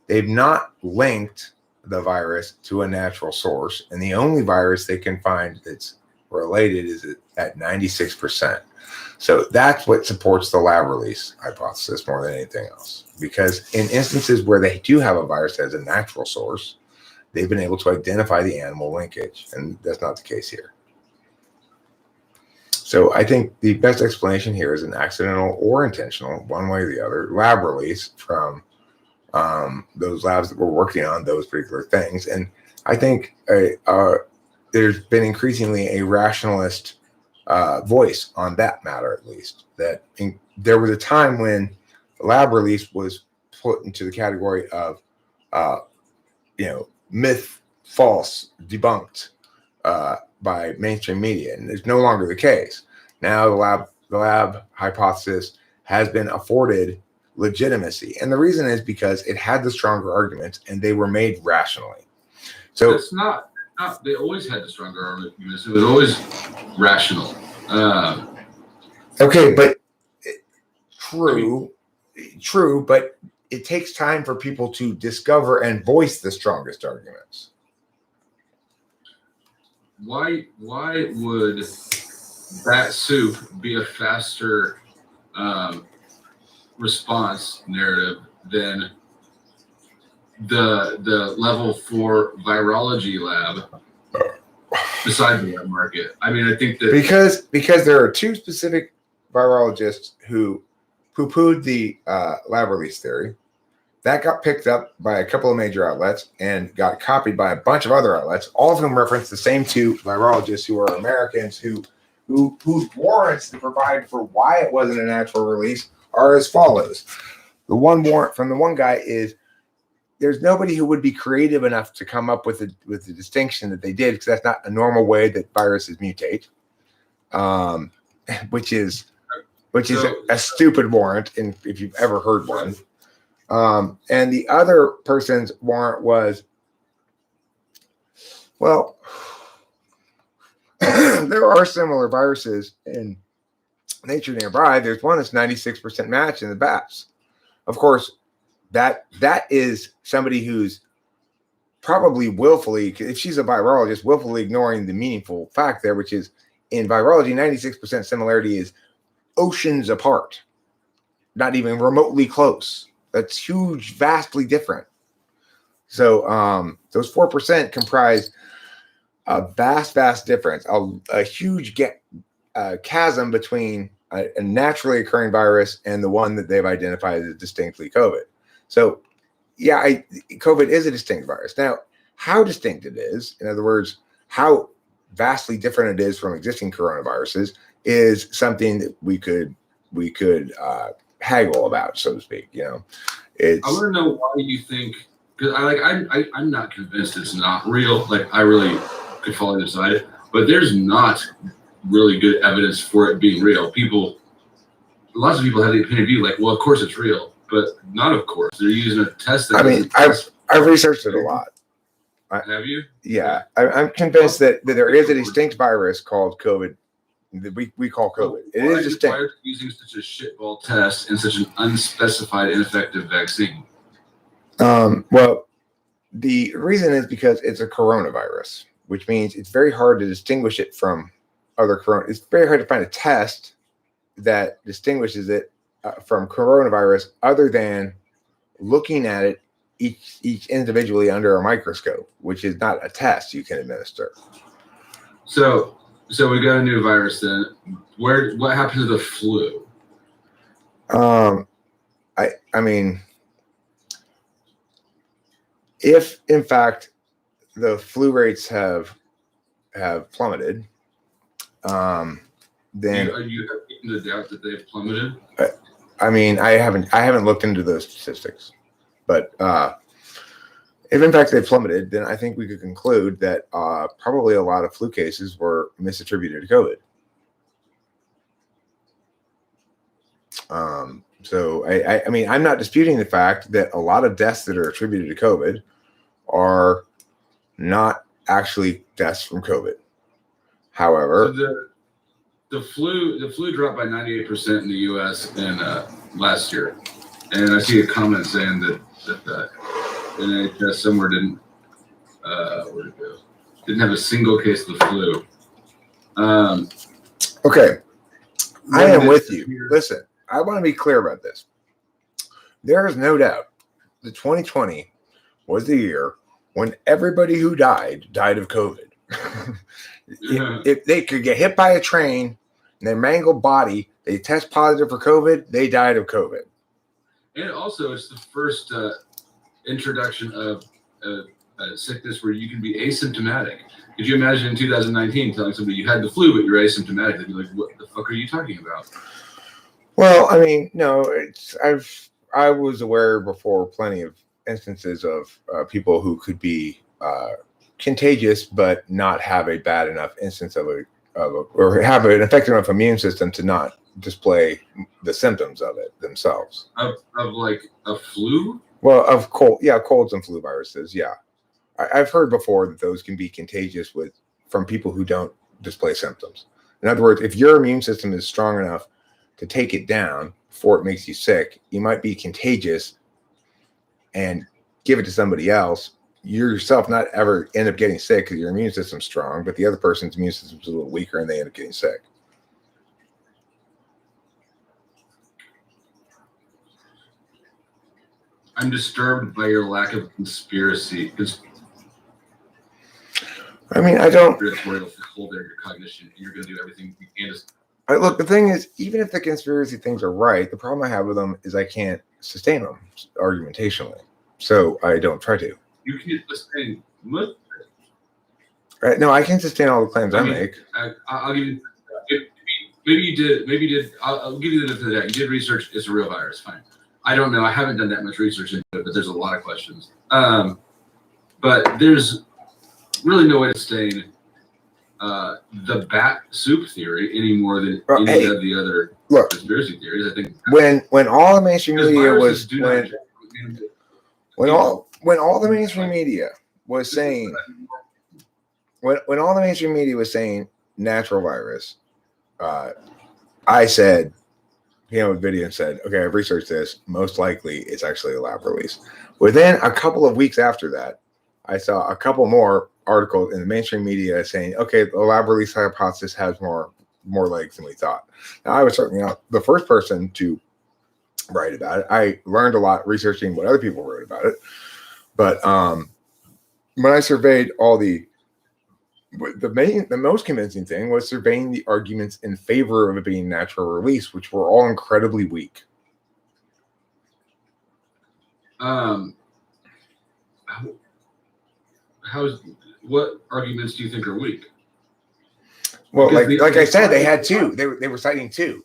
They've not linked the virus to a natural source, and the only virus they can find that's related is at 96%. So that's what supports the lab release hypothesis more than anything else. Because in instances where they do have a virus as a natural source, they've been able to identify the animal linkage, and that's not the case here. So I think the best explanation here is an accidental or intentional, one way or the other, lab release from those labs that were working on those particular things. And I think there's been increasingly a rationalist voice on that matter, at least. That there was a time when lab release was put into the category of, myth, false, debunked by mainstream media, and it's no longer the case. Now the lab hypothesis has been afforded legitimacy, and the reason is because it had the stronger arguments, and they were made rationally. So it's not. They always had the stronger arguments. It was always rational. Okay, but true, but it takes time for people to discover and voice the strongest arguments. Why would that soup be a faster response narrative than the level 4 virology lab beside the web market? I mean, I think that because there are two specific virologists who poo-pooed the lab release theory. That got picked up by a couple of major outlets and got copied by a bunch of other outlets, all of whom reference the same two virologists who are Americans whose warrants to provide for why it wasn't a natural release are as follows. The one warrant from the one guy is there's nobody who would be creative enough to come up with the distinction that they did, because that's not a normal way that viruses mutate, which is a stupid warrant, if you've ever heard one. And the other person's warrant was, well, there are similar viruses in nature nearby. There's one that's 96% match in the bats. Of course, that is somebody who's probably willfully, if she's a virologist, willfully ignoring the meaningful fact there, which is in virology, 96% similarity is oceans apart, not even remotely close. That's huge, vastly different. So those 4% comprise a vast difference, a huge chasm between a naturally occurring virus and the one that they've identified as distinctly COVID. So, yeah, COVID is a distinct virus. Now, how distinct it is, in other words, how vastly different it is from existing coronaviruses, is something that we could haggle about, so to speak. I want to know why you think, because I'm not convinced it's not real. Like, I really could fall either side. But there's not really good evidence for it being real. Lots of people have the opinion of view like, well, of course it's real, but not of course. They're using a test that I've researched it a lot. Have you? Yeah, I'm convinced that there is a distinct virus called COVID that we call COVID. It is distinct. Why are you using such a shitball test and such an unspecified ineffective vaccine? Well, the reason is because it's a coronavirus, which means it's very hard to distinguish it from other corona. It's very hard to find a test that distinguishes it from coronavirus other than looking at it each individually under a microscope, which is not a test you can administer. So we got a new virus then. What happened to the flu? I mean, if in fact the flu rates have plummeted, then are you in the doubt that they've plummeted? I mean, I haven't looked into those statistics, but if in fact they plummeted, then I think we could conclude that probably a lot of flu cases were misattributed to COVID. So I mean, I'm not disputing the fact that a lot of deaths that are attributed to COVID are not actually deaths from COVID. However, so the flu dropped by 98% in the U.S. in last year, and I see a comment saying that NHS somewhere didn't where'd it go? Didn't have a single case of the flu. Okay, I am with you. Listen, I want to be clear about this. There is no doubt that 2020 was the year when everybody who died of COVID. If they could get hit by a train and their mangled body, they test positive for COVID, they died of COVID. And also, it's the first introduction of a sickness where you can be asymptomatic. Could you imagine in 2019 telling somebody you had the flu but you're asymptomatic? They'd be like, "What the fuck are you talking about?" Well, I mean, no, I was aware before plenty of instances of people who could be contagious but not have a bad enough instance or have an effective enough immune system to not display the symptoms of it themselves. Of like a flu? Well, of colds and flu viruses. Yeah, I've heard before that those can be contagious from people who don't display symptoms. In other words, if your immune system is strong enough to take it down before it makes you sick, you might be contagious and give it to somebody else. You yourself not ever end up getting sick because your immune system's strong, but the other person's immune system's a little weaker and they end up getting sick. I'm disturbed by your lack of conspiracy. I mean, I don't. Hold there your cognition. You're going to do everything you can. Look, the thing is, even if the conspiracy things are right, the problem I have with them is I can't sustain them argumentationally, so I don't try to. You can sustain most. Right? No, I can sustain all the claims I make. I'll give you. Maybe you did. Maybe you did. I'll give you the benefit of that. You did research. It's a real virus. Fine. I don't know. I haven't done that much research into it, but there's a lot of questions. But there's really no way to sustain the bat soup theory any more than any of the other conspiracy theories. I think when all the mainstream media was when all the mainstream media was saying when all the mainstream media was saying natural virus, I said, video and said, okay, I've researched this. Most likely it's actually a lab release. Within a couple of weeks after that, I saw a couple more articles in the mainstream media saying, okay, the lab release hypothesis has more legs than we thought. Now, I was certainly not the first person to write about it. I learned a lot researching what other people wrote about it. But when I surveyed all the most convincing thing was surveying the arguments in favor of it being natural release, which were all incredibly weak. What arguments do you think are weak? Well, like I said, they had two. They were citing two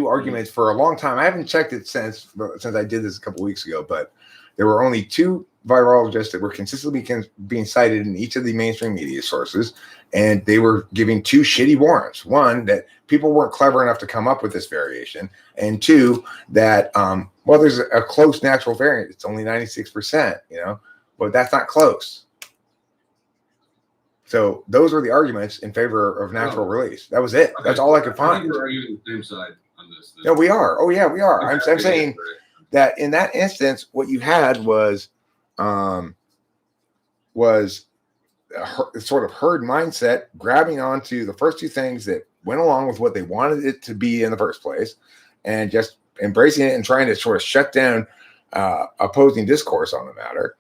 arguments for a long time. I haven't checked it since I did this a couple weeks ago, but there were only two virologists that were consistently being cited in each of the mainstream media sources, and they were giving two shitty warrants. One, that people weren't clever enough to come up with this variation, and two, that there's a close natural variant. It's only 96%, but that's not close. So those were the arguments in favor of natural release. That was it. Okay. That's all I could find. I think we're arguing the same side on this. No, we are. Oh yeah, we are. Okay. I'm saying that in that instance, what you had was a sort of herd mindset grabbing onto the first two things that went along with what they wanted it to be in the first place, and just embracing it and trying to sort of shut down opposing discourse on the matter.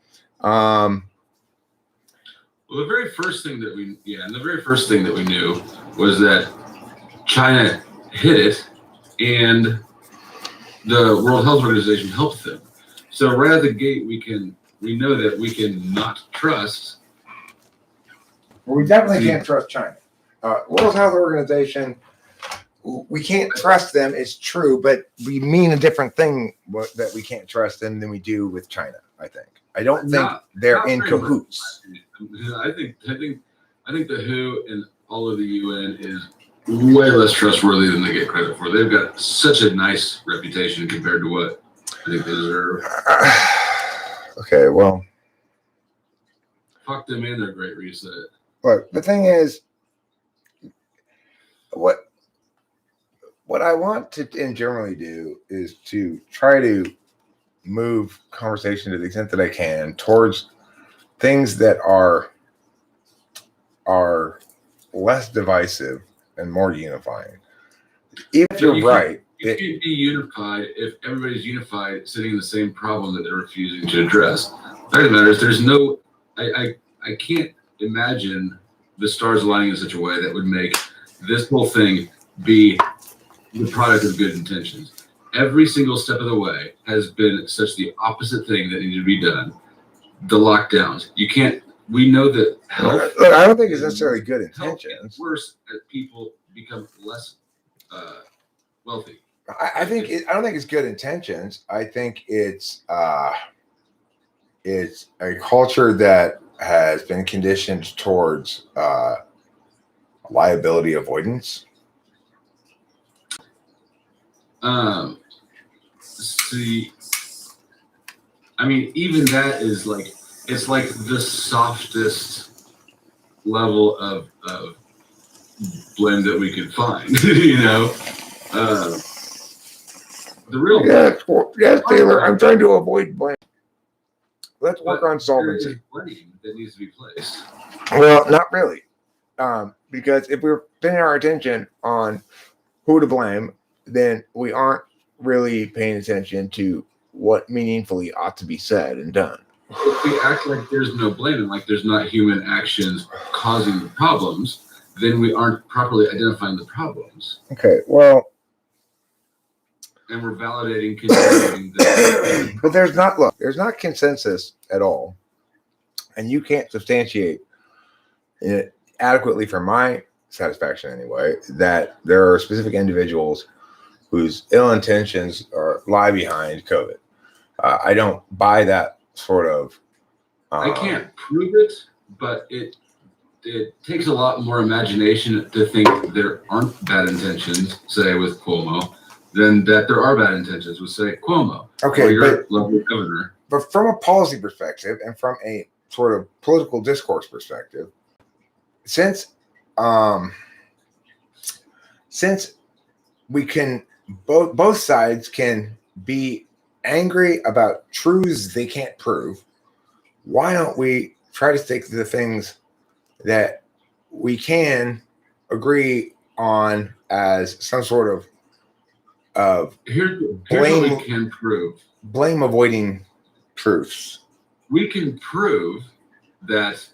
Well, the very first thing that we knew was that China hid it, and the World Health Organization helped them. So right out the gate, we know that we can not trust. Well, we definitely can't trust China. World Health Organization, we can't trust them. It's true, but we mean a different thing that we can't trust them than we do with China. I think. I don't think they're in cahoots. I think the WHO and all of the UN is way less trustworthy than they get credit for. They've got such a nice reputation compared to what I think they deserve. Okay, well, fuck them and their Great Reset. Look, the thing is, what I want to generally do is to try to move conversation to the extent that I can towards things that are less divisive and more unifying. If you're right, you can't be unified if everybody's unified sitting in the same problem that they're refusing to address. The fact of the matter is, there's no. I can't imagine the stars aligning in such a way that would make this whole thing be the product of good intentions. Every single step of the way has been such the opposite thing that needed to be done. The lockdowns. You can't. We know that health. Look, I don't think it's necessarily good intentions. Worse as people become less wealthy. I don't think it's good intentions. I think it's a culture that has been conditioned towards liability avoidance. See, I mean, even that is like, it's like the softest level of blame that we could find, the real. Yes, Taylor, I'm trying to avoid blame. Let's work on solvency. Blame that needs to be placed. Well, not really. Because if we're paying our attention on who to blame, then we aren't really paying attention to what meaningfully ought to be said and done. If we act like there's no blame and like there's not human actions causing the problems, then we aren't properly identifying the problems. Okay, well. And we're validating, contributing the. But there's not consensus at all. And you can't substantiate it adequately for my satisfaction anyway, that there are specific individuals whose ill intentions lie behind COVID. I don't buy that sort of. I can't prove it, but it takes a lot more imagination to think there aren't bad intentions, say with Cuomo, than that there are bad intentions with, say, Cuomo. Okay, or your lovely governor. But from a policy perspective and from a sort of political discourse perspective, since we can both sides can be angry about truths they can't prove, why don't we try to stick to the things that we can agree on as some sort of here's what we can prove. Blame avoiding truths. We can prove that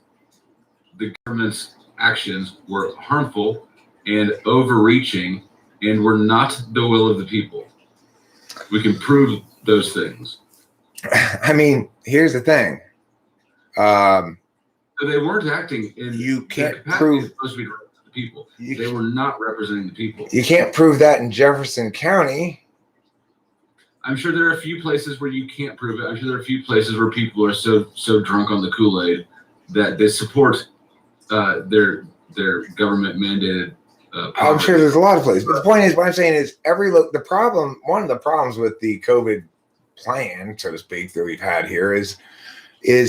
the government's actions were harmful and overreaching and were not the will of the people. We can prove those things. I mean, here's the thing. So they weren't acting in you can't the prove supposed to be the people. They were not representing the people. You can't prove that in Jefferson County. I'm sure there are a few places where you can't prove it. I'm sure there are a few places where people are so drunk on the Kool-Aid that they support their government mandated. I'm sure there's a lot of places, but the point is, what I'm saying is, one of the problems with the COVID plan, so to speak, that we've had here is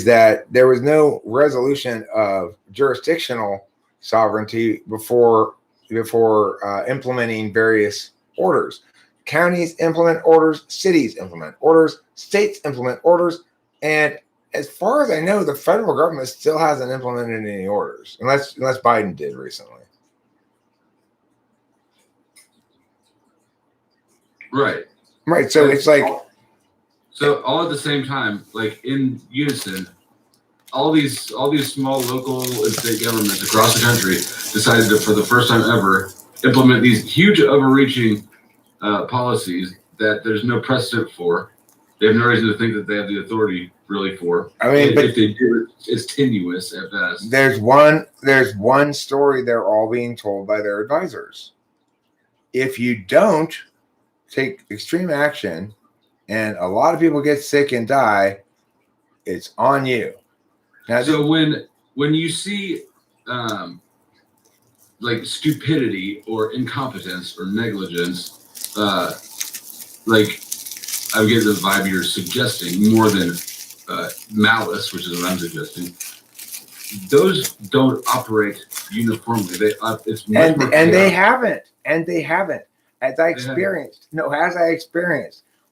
that there was no resolution of jurisdictional sovereignty before implementing various orders. Counties implement orders, cities implement orders, states implement orders, and as far as I know, the federal government still hasn't implemented any orders, unless Biden did recently. Right. So it's like, so all at the same time, like in unison, all these small local and state governments across the country decided to, for the first time ever, implement these huge overreaching policies that there's no precedent for. They have no reason to think that they have the authority really for. I mean, but if they do, it's tenuous at best. There's one story they're all being told by their advisors. If you don't take extreme action and a lot of people get sick and die, it's on you. Now, so when you see like stupidity or incompetence or negligence, like I get the vibe you're suggesting more than malice, which is what I'm suggesting. Those don't operate uniformly. They haven't. As I experienced,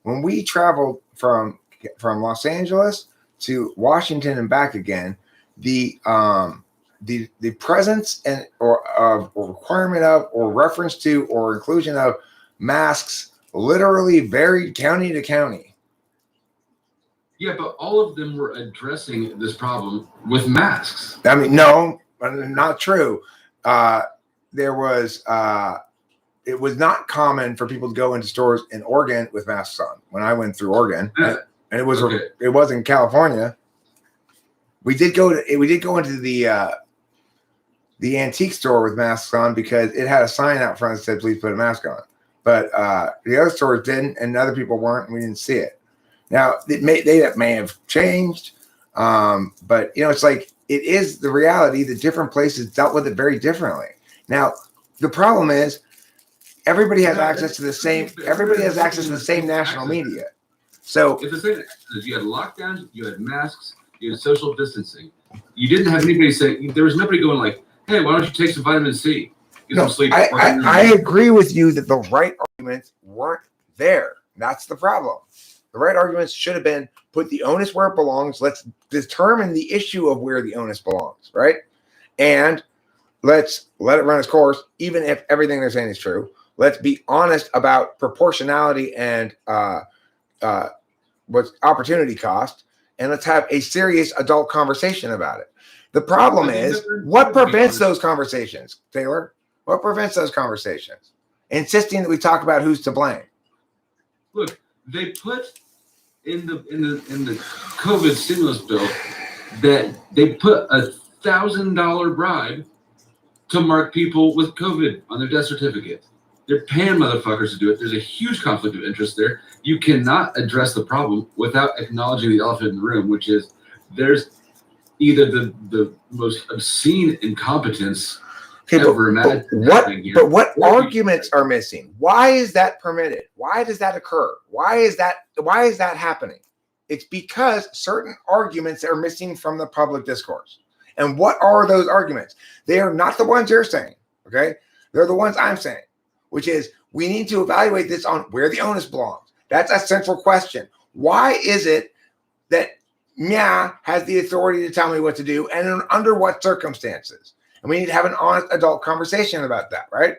when we traveled from Los Angeles to Washington and back again, the presence and or requirement of or reference to or inclusion of masks literally varied county to county. Yeah, but all of them were addressing this problem with masks. I mean, no, not true. It was not common for people to go into stores in Oregon with masks on when I went through Oregon, and it was it was in California. We did go into the antique store with masks on because it had a sign out front that said "Please put a mask on." But the other stores didn't, and other people weren't, and we didn't see it. Now they may have changed, but it's like it is the reality that different places dealt with it very differently. Now the problem is everybody has access to the same. Everybody has access to the same national media. So it's the same. You had lockdowns, you had masks, you had social distancing. You didn't have anybody saying there was nobody going like, "Hey, why don't you take some vitamin C?" No, I agree with you that the right arguments weren't there. That's the problem. The right arguments should have been put the onus where it belongs. Let's determine the issue of where the onus belongs, right? And let's let it run its course, even if everything they're saying is true. Let's be honest about proportionality and what's opportunity cost, and let's have a serious adult conversation about it. The problem is, what prevents those conversations, Taylor? What prevents those conversations? Insisting that we talk about who's to blame. Look, they put in the COVID stimulus bill that they put $1,000 bribe to mark people with COVID on their death certificate. They're paying motherfuckers to do it. There's a huge conflict of interest there. You cannot address the problem without acknowledging the elephant in the room, which is there's either the most obscene incompetence ever imagined. But what arguments are missing? Why is that permitted? Why does that occur? Why is that happening? It's because certain arguments are missing from the public discourse. And what are those arguments? They are not the ones you're saying, okay? They're the ones I'm saying, which is we need to evaluate this on where the onus belongs. That's a central question. Why is it that Mia has the authority to tell me what to do and under what circumstances? And we need to have an honest adult conversation about that, right?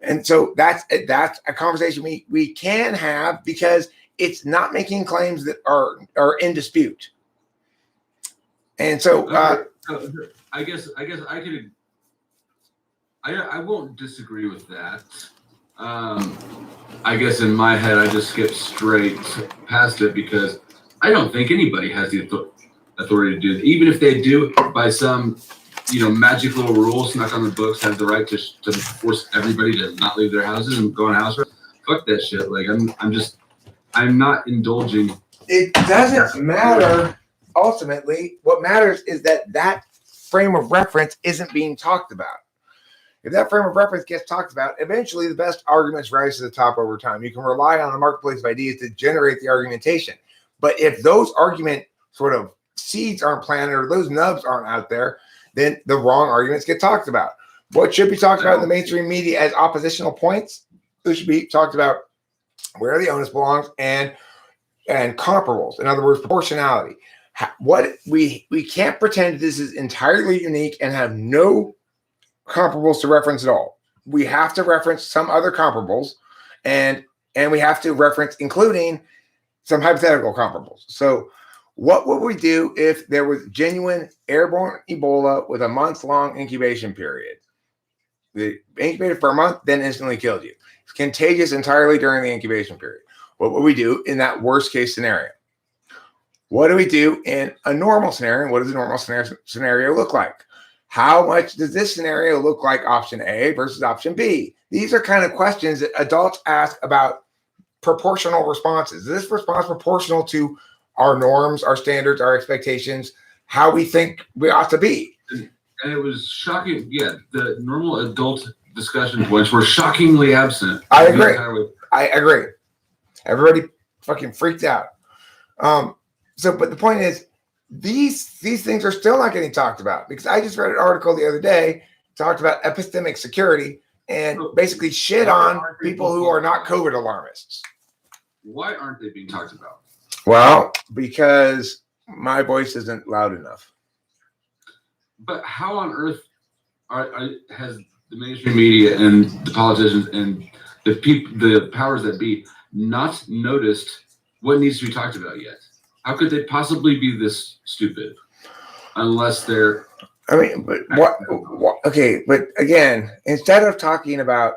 And so that's a conversation we can have because it's not making claims that are in dispute. And so I guess I could. I won't disagree with that. I guess in my head I just skip straight past it because I don't think anybody has the authority to do it. Even if they do, by some magic little rule snuck on the books, have the right to force everybody to not leave their houses and go on house arrest. Fuck that shit. Like I'm not indulging. It doesn't matter. Ultimately, what matters is that frame of reference isn't being talked about. If that frame of reference gets talked about, eventually the best arguments rise to the top over time. You can rely on the marketplace of ideas to generate the argumentation. But if those argument sort of seeds aren't planted or those nubs aren't out there, then the wrong arguments get talked about. What should be talked about in the mainstream media as oppositional points? It should be talked about where the onus belongs and comparables. In other words, proportionality. What we can't pretend this is entirely unique and have no comparables to reference at all. We have to reference some other comparables, and we have to reference including some hypothetical comparables. So what would we do if there was genuine airborne Ebola with a month-long incubation period? They incubated for a month, then instantly killed you. It's contagious entirely during the incubation period. What would we do in that worst case scenario? What do we do in a normal scenario? What does a normal scenario look like? How much does this scenario look like option A versus option B? These are kind of questions that adults ask about proportional responses. Is this response proportional to our norms, our standards, our expectations, how we think we ought to be? And it was shocking. Yeah, the normal adult discussion points were shockingly absent. I agree. Everybody fucking freaked out. But the point is, these things are still not getting talked about, because I just read an article the other day talked about epistemic security and basically shit on people who are not COVID alarmists. Why aren't they being talked about? Well, because my voice isn't loud enough. But how on earth has the mainstream media and the politicians and the powers that be not noticed what needs to be talked about yet? How could they possibly be this stupid? Unless they're... I mean, but what? Okay, but again, instead of talking about,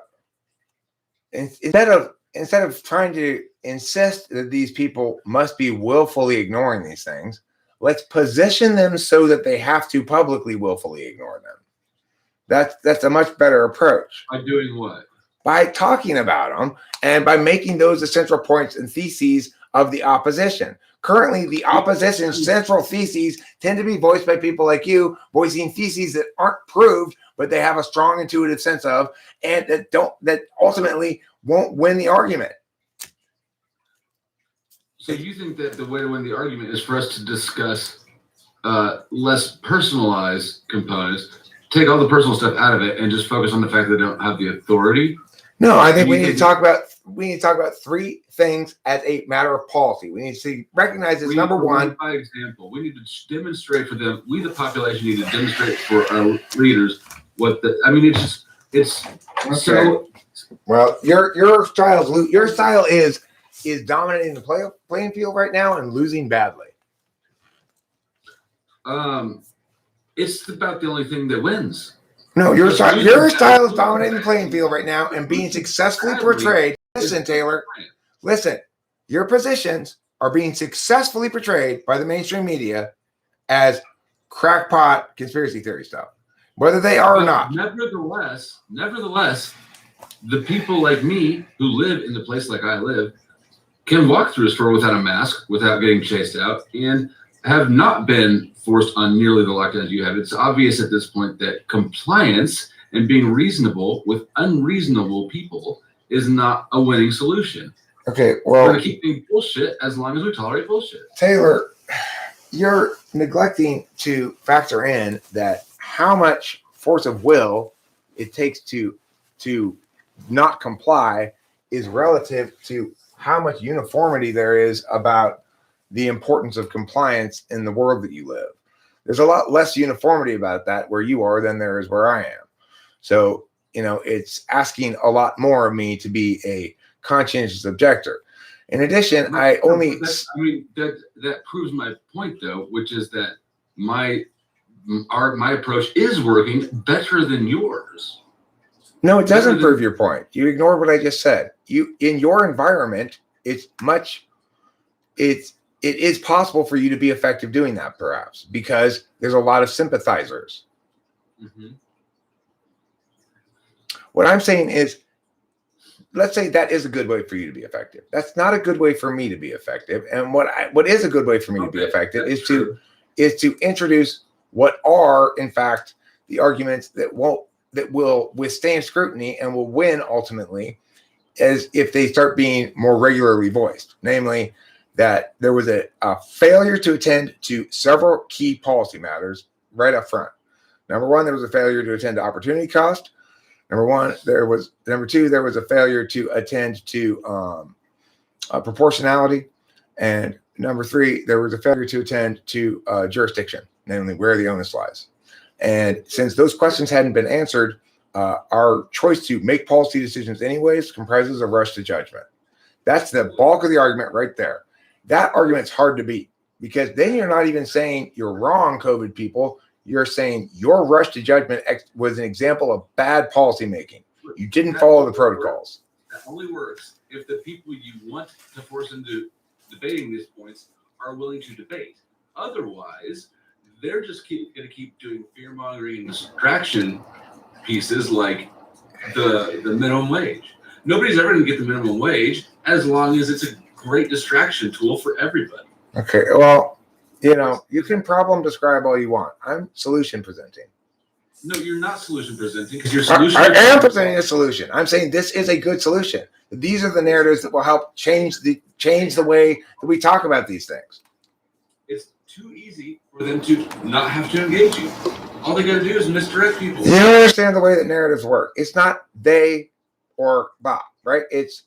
instead of trying to insist that these people must be willfully ignoring these things, let's position them so that they have to publicly willfully ignore them. That's a much better approach. By doing what? By talking about them and by making those the central points and theses of the opposition. Currently, the opposition's central theses tend to be voiced by people like you, voicing theses that aren't proved, but they have a strong intuitive sense of, and that ultimately won't win the argument. So you think that the way to win the argument is for us to discuss less personalized components, take all the personal stuff out of it, and just focus on the fact that they don't have the authority? No, I think we need to talk about three things as a matter of policy. We need to recognize this. Number one, by example, we need to demonstrate for them. We, the population, need to demonstrate for our leaders what the. I mean, it's okay. So. Well, your style is dominating the playing field right now and losing badly. It's about the only thing that wins. No, your style is dominating the playing field right now and being successfully portrayed. Listen, Taylor, listen. Your positions are being successfully portrayed by the mainstream media as crackpot conspiracy theory stuff, whether they are or not. Nevertheless, the people like me who live in the place like I live can walk through a store without a mask, without getting chased out, and have not been forced on nearly the lockdowns you have. It's obvious at this point that compliance and being reasonable with unreasonable people is not a winning solution. Okay, well, we're going to keep being bullshit as long as we tolerate bullshit. Taylor, you're neglecting to factor in that how much force of will it takes to not comply is relative to how much uniformity there is about the importance of compliance in the world that you live. There's a lot less uniformity about that where you are than there is where I am. So, it's asking a lot more of me to be a conscientious objector. In addition, that proves my point, though, which is that my approach is working better than yours. No, it doesn't prove your point. You ignored what I just said. In your environment, it is possible for you to be effective doing that, perhaps, because there's a lot of sympathizers. Mm-hmm. What I'm saying is let's say that is a good way for you to be effective. That's not a good way for me to be effective. And what is a good way for me to be effective is to introduce what are, in fact, the arguments that will withstand scrutiny and will win ultimately, as if they start being more regularly voiced. Namely, that there was a failure to attend to several key policy matters right up front. Number one, there was a failure to attend to opportunity cost. Number two, there was a failure to attend to proportionality. And number three, there was a failure to attend to jurisdiction, namely where the onus lies. And since those questions hadn't been answered, our choice to make policy decisions anyways comprises a rush to judgment. That's the bulk of the argument right there. That argument's hard to beat, because then you're not even saying you're wrong, COVID people. You're saying your rush to judgment was an example of bad policy making. You didn't follow the protocols. That only works if the people you want to force into debating these points are willing to debate. Otherwise, they're just going to keep doing fear-mongering and distraction pieces like the minimum wage. Nobody's ever going to get the minimum wage as long as it's a great distraction tool for everybody. Okay, well, you can problem describe all you want. I'm solution presenting. No, you're not solution presenting, because your solution. I am presenting a solution. I'm saying this is a good solution. These are the narratives that will help change the way that we talk about these things. It's too easy for them to not have to engage you. All they got to do is misdirect people. You don't understand the way that narratives work. It's not they or Bob, right? It's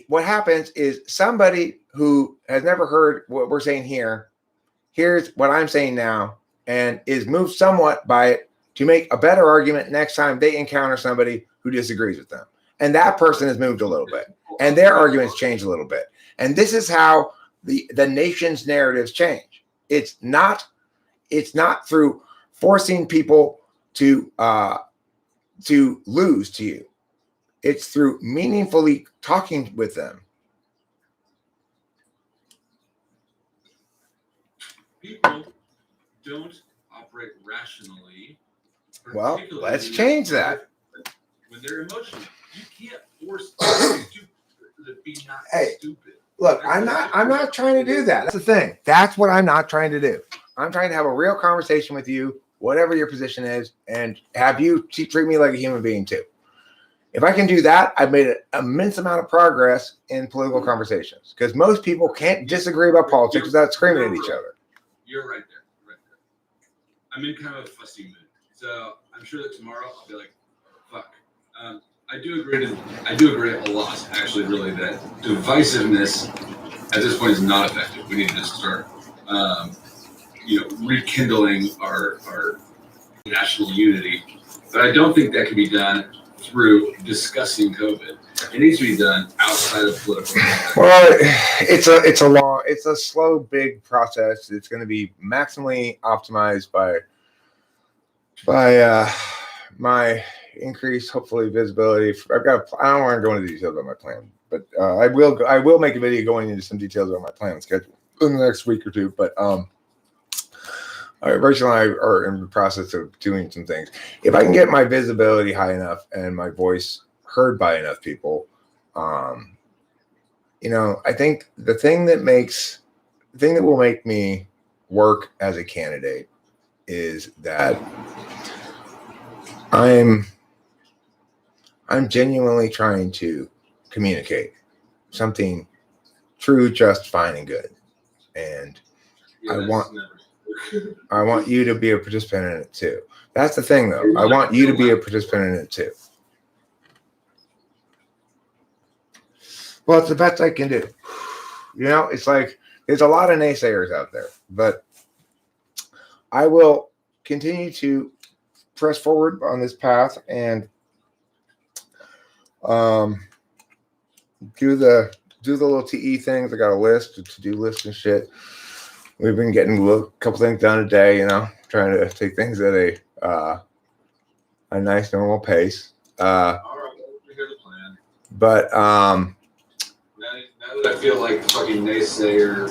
what happens is somebody who has never heard what we're saying here hears what I'm saying now and is moved somewhat by it to make a better argument next time they encounter somebody who disagrees with them. And that person is moved a little bit, and their arguments change a little bit. And this is how the nation's narratives change. It's not through forcing people to lose to you. It's through meaningfully talking with them. People don't operate rationally. Well, let's change that. When they're emotional, you can't force them to be not stupid. Look, I'm not trying to do that. That's the thing. That's what I'm not trying to do. I'm trying to have a real conversation with you, whatever your position is, and have you treat me like a human being too. If I can do that, I've made an immense amount of progress in political conversations, because most people can't disagree about politics without screaming at each other. You're right there. I'm in kind of a fussy mood. So I'm sure that tomorrow I'll be like, fuck. I do agree a lot, actually, really, that divisiveness at this point is not effective. We need to just start, rekindling our national unity. But I don't think that can be done through discussing COVID. It needs to be done outside of political. Well, it's a slow, big process. It's going to be maximally optimized by my increased, hopefully, visibility. I don't want to go into details about my plan, but I will make a video going into some details about my plan and schedule in the next week or two. But Rachel and I are in the process of doing some things. If I can get my visibility high enough and my voice heard by enough people, I think the thing that will make me work as a candidate is that I'm genuinely trying to communicate something true, just, fine, and good. And I want you to be a participant in it too. That's the thing, though. I want you to be a participant in it too. Well, it's the best I can do. It's like there's a lot of naysayers out there, but I will continue to press forward on this path and do the little TE things. I got a list, a to-do list and shit. We've been getting a couple things done a day, trying to take things at a nice normal pace. All right, we got a plan. But now that I feel like the fucking naysayer,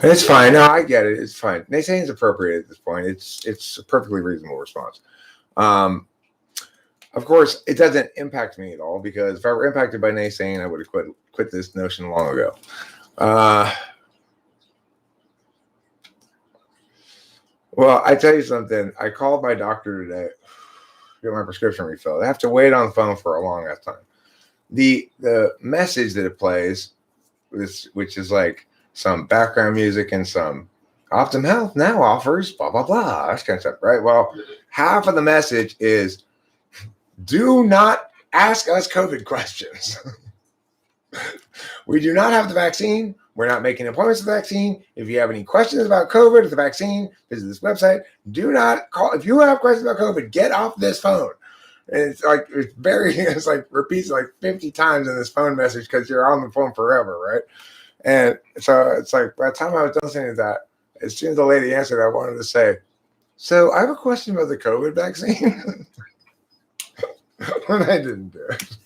it's fine. No, I get it. It's fine. Naysaying is appropriate at this point. It's a perfectly reasonable response. Of course, it doesn't impact me at all because if I were impacted by naysaying, I would have quit this notion long ago. Well, I tell you something. I called my doctor today to get my prescription refilled. I have to wait on the phone for a long ass time. The message that it plays, which is like some background music and some Optum Health now offers blah blah blah. That kind of stuff, right? Well, half of the message is do not ask us COVID questions. We do not have the vaccine. We're not making appointments for the vaccine. If you have any questions about COVID or the vaccine, visit this website. Do not call. If you have questions about COVID, get off this phone. And it's like repeats like 50 times in this phone message because you're on the phone forever, right? And so it's like by the time I was done saying that, as soon as the lady answered, I wanted to say, so I have a question about the COVID vaccine. But I didn't do it.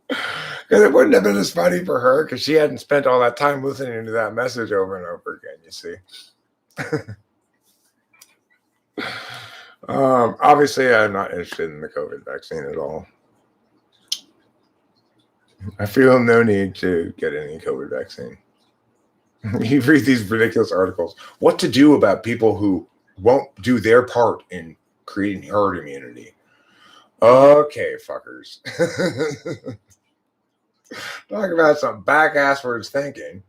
Because it wouldn't have been as funny for her because she hadn't spent all that time listening to that message over and over again, you see. Obviously, I'm not interested in the COVID vaccine at all. I feel no need to get any COVID vaccine. You read these ridiculous articles. What to do about people who won't do their part in creating herd immunity. Okay, fuckers. Talk about some back-asswards thinking.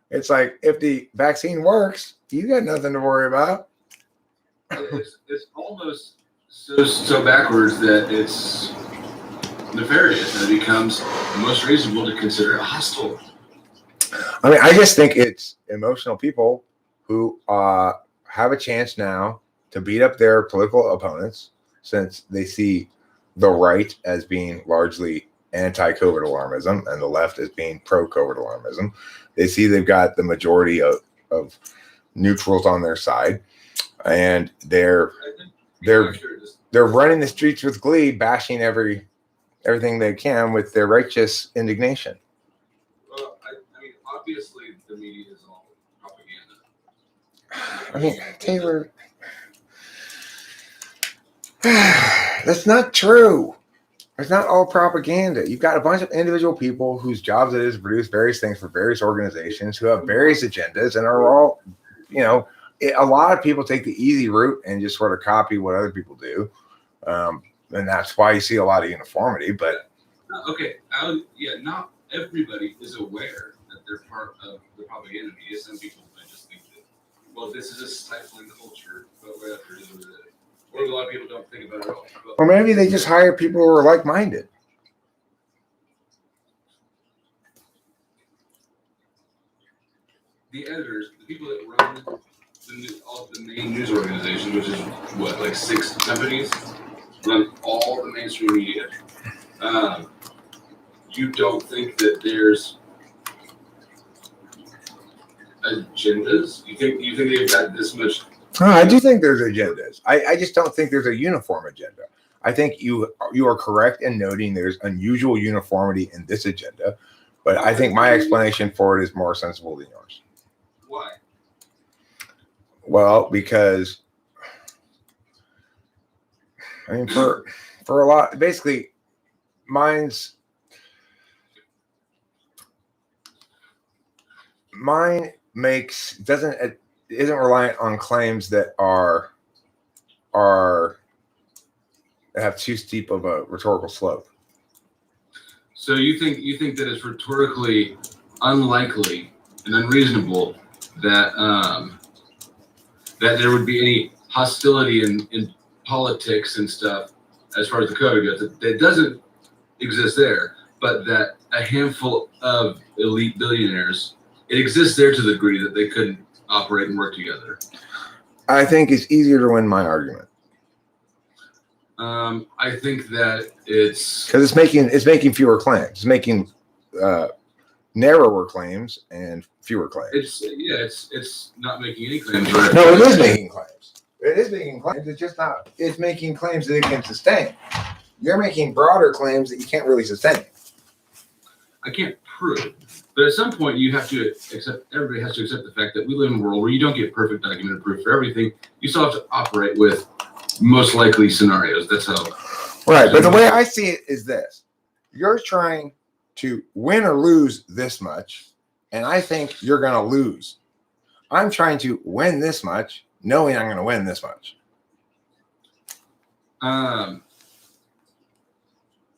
It's like, if the vaccine works, you got nothing to worry about. It's almost so backwards that it's nefarious and it becomes most reasonable to consider it hostile. I mean, I just think it's emotional people who have a chance now to beat up their political opponents since they see the right as being largely anti-COVID alarmism and the left as being pro-COVID alarmism. They see they've got the majority of neutrals on their side, and they're running the streets with glee, bashing everything they can with their righteous indignation. Well, I mean, obviously the media is all propaganda. I mean, Taylor, that's not true. It's not all propaganda. You've got a bunch of individual people whose jobs it is to produce various things for various organizations who have various agendas and are all, a lot of people take the easy route and just sort of copy what other people do. And that's why you see a lot of uniformity. But okay, not everybody is aware that they're part of the propaganda media. Some people might just think that, well, this is a stifling culture, but whatever it is. Or a lot of people don't think about it at all. Or maybe they just hire people who are like-minded. The editors, the people that run all the main news organizations, which is what, like 6 companies, run all the mainstream media. You don't think that there's agendas? You think they've got this much? I do think there's agendas. I just don't think there's a uniform agenda. I think you are correct in noting there's unusual uniformity in this agenda, but I think my explanation for it is more sensible than yours. Why? Well, because I mean, for a lot, basically, mine isn't reliant on claims that have too steep of a rhetorical slope. So you think that it's rhetorically unlikely and unreasonable that that there would be any hostility in politics and stuff as far as the COVID goes. That doesn't exist there, but that a handful of elite billionaires, it exists there to the degree that they couldn't operate and work together. I think it's easier to win my argument. I think that it's because it's making fewer claims. It's making narrower claims and fewer claims. It's not making any claims. Right? No, it is making claims. It is making claims. It's just not. It's making claims that it can sustain. You're making broader claims that you can't really sustain. I can't prove. But at some point, you have to accept. Everybody has to accept the fact that we live in a world where you don't get perfect documented proof for everything. You still have to operate with most likely scenarios. That's how. Right. But the way I see it is this: you're trying to win or lose this much, and I think you're going to lose. I'm trying to win this much, knowing I'm going to win this much. I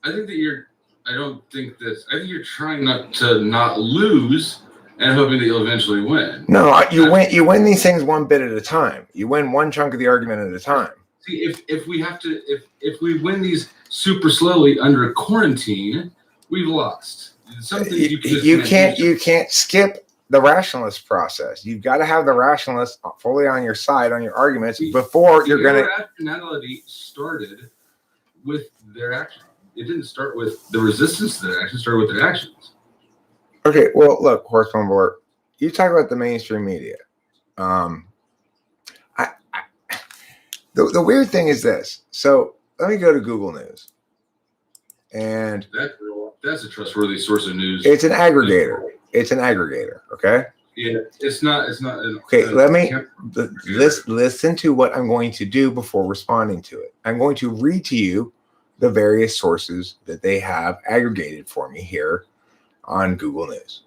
think that you're. I don't think this. I think you're trying not lose and hoping that you'll eventually win. No, you win. You win these things one bit at a time. You win one chunk of the argument at a time. See, if we have to, if we win these super slowly under quarantine, we've lost. Something you can't skip the rationalist process. You've got to have the rationalist fully on your side on your arguments before you're going to. Rationality started with their action. It didn't start with the resistance to their actions. It started with their actions. Okay, well, look, Horseman Board, you talk about the mainstream media. The weird thing is this. So let me go to Google News. And that's a trustworthy source of news. It's an aggregator. It's an aggregator, okay? Yeah, it's not. Okay, listen to what I'm going to do before responding to it. I'm going to read to you the various sources that they have aggregated for me here on Google News.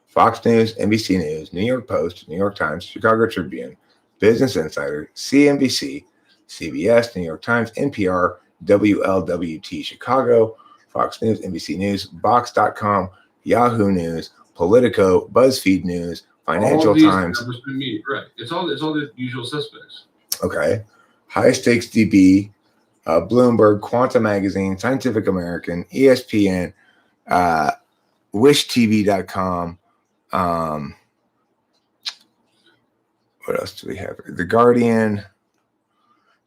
Fox News, NBC News, New York Post, New York Times, Chicago Tribune, Business Insider, CNBC, CBS, New York Times, NPR, WLWT Chicago, Fox News, NBC News, Box.com, Yahoo News, Politico, BuzzFeed News, Financial Times. Right. It's all the usual suspects. Okay. High Stakes DB, Bloomberg, Quantum Magazine, Scientific American, ESPN, WishTV.com. What else do we have? The Guardian.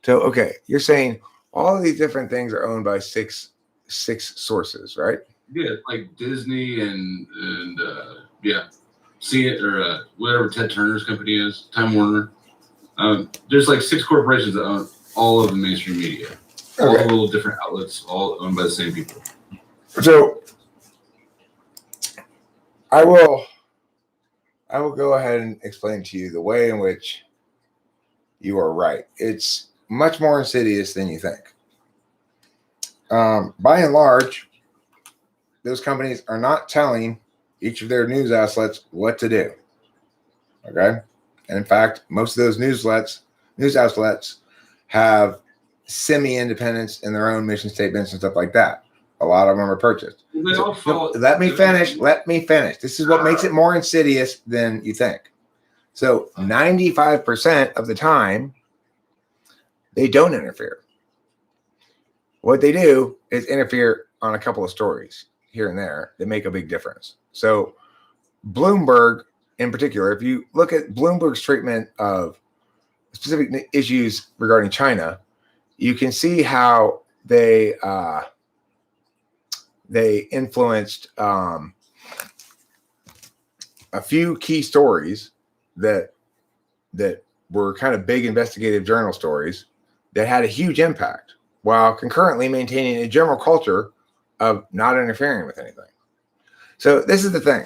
So, okay, you're saying all of these different things are owned by six sources, right? Yeah, like Disney and yeah, see it or whatever Ted Turner's company is, Time Warner. There's like 6 corporations that own all of the mainstream media, all the little different outlets, all owned by the same people. So I will go ahead and explain to you the way in which you are right. It's much more insidious than you think. By and large, those companies are not telling each of their news outlets what to do. Okay? And in fact, most of those news outlets have semi-independence in their own mission statements and stuff like that. A lot of them are purchased. Let me finish. This is what makes it more insidious than you think. So 95% of the time, they don't interfere. What they do is interfere on a couple of stories here and there that make a big difference. So Bloomberg in particular, if you look at Bloomberg's treatment of specific issues regarding China, you can see how they influenced a few key stories that were kind of big investigative journal stories that had a huge impact, while concurrently maintaining a general culture of not interfering with anything. So this is the thing.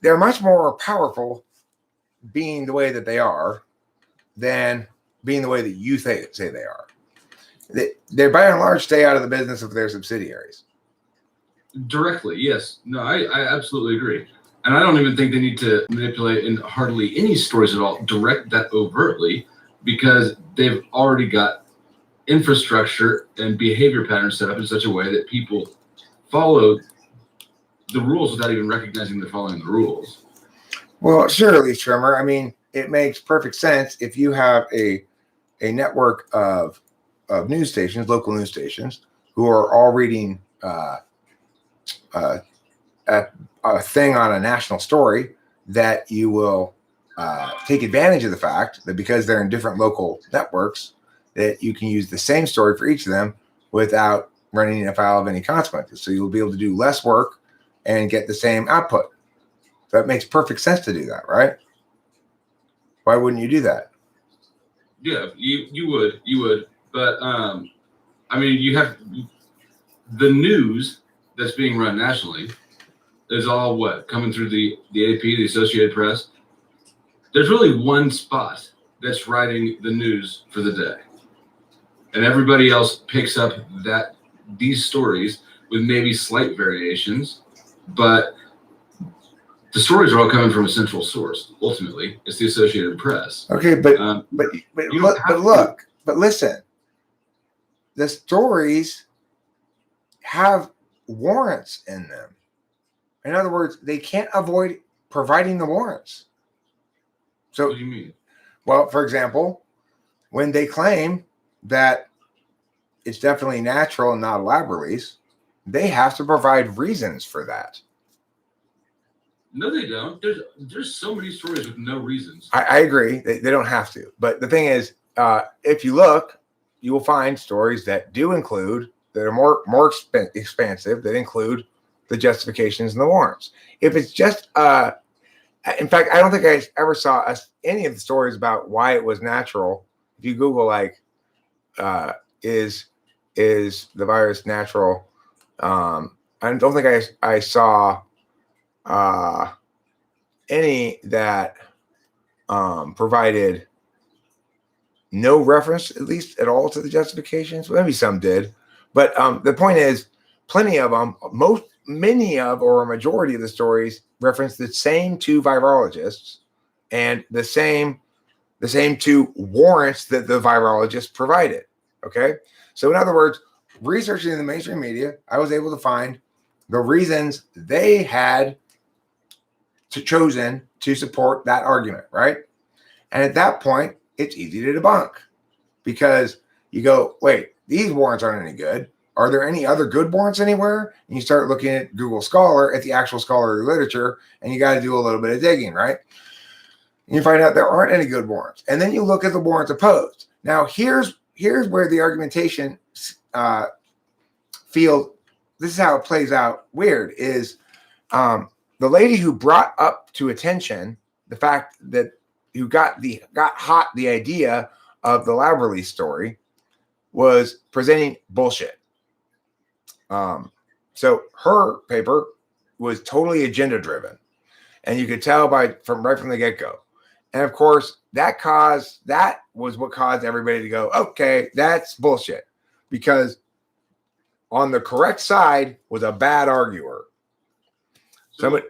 They're much more powerful being the way that they are than being the way that you say they are. They by and large stay out of the business of their subsidiaries. Directly, yes. No, I absolutely agree. And I don't even think they need to manipulate in hardly any stories at all, direct that overtly, because they've already got infrastructure and behavior patterns set up in such a way that people follow the rules without even recognizing they're following the rules. Well, surely, Trimmer. I mean, it makes perfect sense if you have a network of news stations, local news stations, who are all reading a thing on a national story, that you will take advantage of the fact that because they're in different local networks, that you can use the same story for each of them without running afoul of any consequences. So you'll be able to do less work and get the same output. That makes perfect sense to do that, right? Why wouldn't you do that? Yeah, you would. But I mean, you have the news that's being run nationally is all coming through the AP, the Associated Press. There's really one spot that's writing the news for the day. and everybody else picks up these stories with maybe slight variations, but the stories are all coming from a central source. Ultimately, it's the Associated Press. Okay, but listen, the stories have warrants in them. In other words, they can't avoid providing the warrants. So, what do you mean? Well, for example, when they claim that it's definitely natural and not a lab release, they have to provide reasons for that. No, they don't. There's so many stories with no reasons. I agree. They don't have to. But the thing is, if you look, you will find stories that do include, that are more expansive, that include the justifications and the warrants. If it's just, in fact, I don't think I ever saw any of the stories about why it was natural. If you Google, like, is the virus natural? I don't think I saw any that provided no reference, at least at all, to the justifications. Well, maybe some did, but the point is, plenty of them, many of, or a majority of the stories reference the same two virologists and the same two warrants that the virologists provided. Okay, so in other words, researching in the mainstream media, I was able to find the reasons they had chosen to support that argument, right? And at that point, it's easy to debunk, because you go, wait, these warrants aren't any good. Are there any other good warrants anywhere? And you start looking at Google Scholar, at the actual scholarly literature, and you got to do a little bit of digging, right? And you find out there aren't any good warrants. And then you look at the warrants opposed. Now, here's where the argumentation field, this is how it plays out weird, is the lady who brought up to attention the fact that who got hot the idea of the lab release story was presenting bullshit. So her paper was totally agenda driven, and you could tell right from the get-go. And of course, that was what caused everybody to go, okay, that's bullshit, because on the correct side was a bad arguer. So I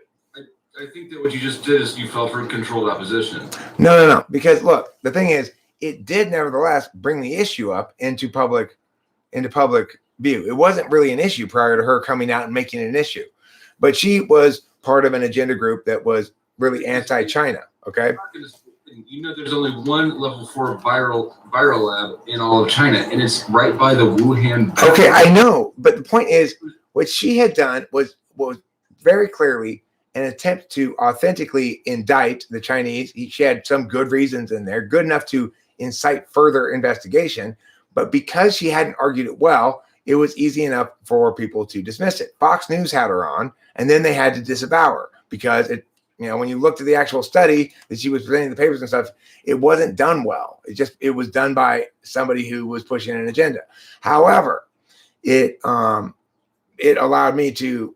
think that what you just did is you fell for controlled opposition. No. Because look, the thing is, it did nevertheless bring the issue up into public view. It wasn't really an issue prior to her coming out and making it an issue, but she was part of an agenda group that was really anti-China. Okay. You know, there's only one level 4 viral lab in all of China, and it's right by the Wuhan. Okay, I know, but the point is, what she had done was very clearly an attempt to authentically indict the Chinese. She had some good reasons in there, good enough to incite further investigation, but because she hadn't argued it well, it was easy enough for people to dismiss it. Fox News had her on, and then they had to disavow her because it. You know, when you looked at the actual study that she was presenting the papers and stuff, it wasn't done well. It was done by somebody who was pushing an agenda. However, it allowed me to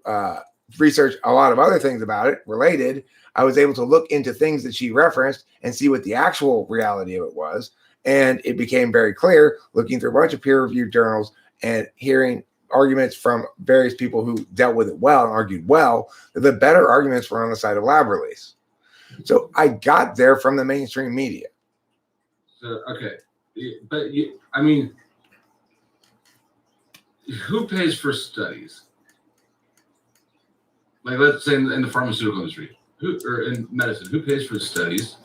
research a lot of other things about it related. I was able to look into things that she referenced and see what the actual reality of it was. And it became very clear, looking through a bunch of peer-reviewed journals and hearing arguments from various people who dealt with it well and argued well, that the better arguments were on the side of lab release. So I got there from the mainstream media. So, okay. But I mean, who pays for studies? Like, let's say in the pharmaceutical industry, or in medicine, who pays for the studies?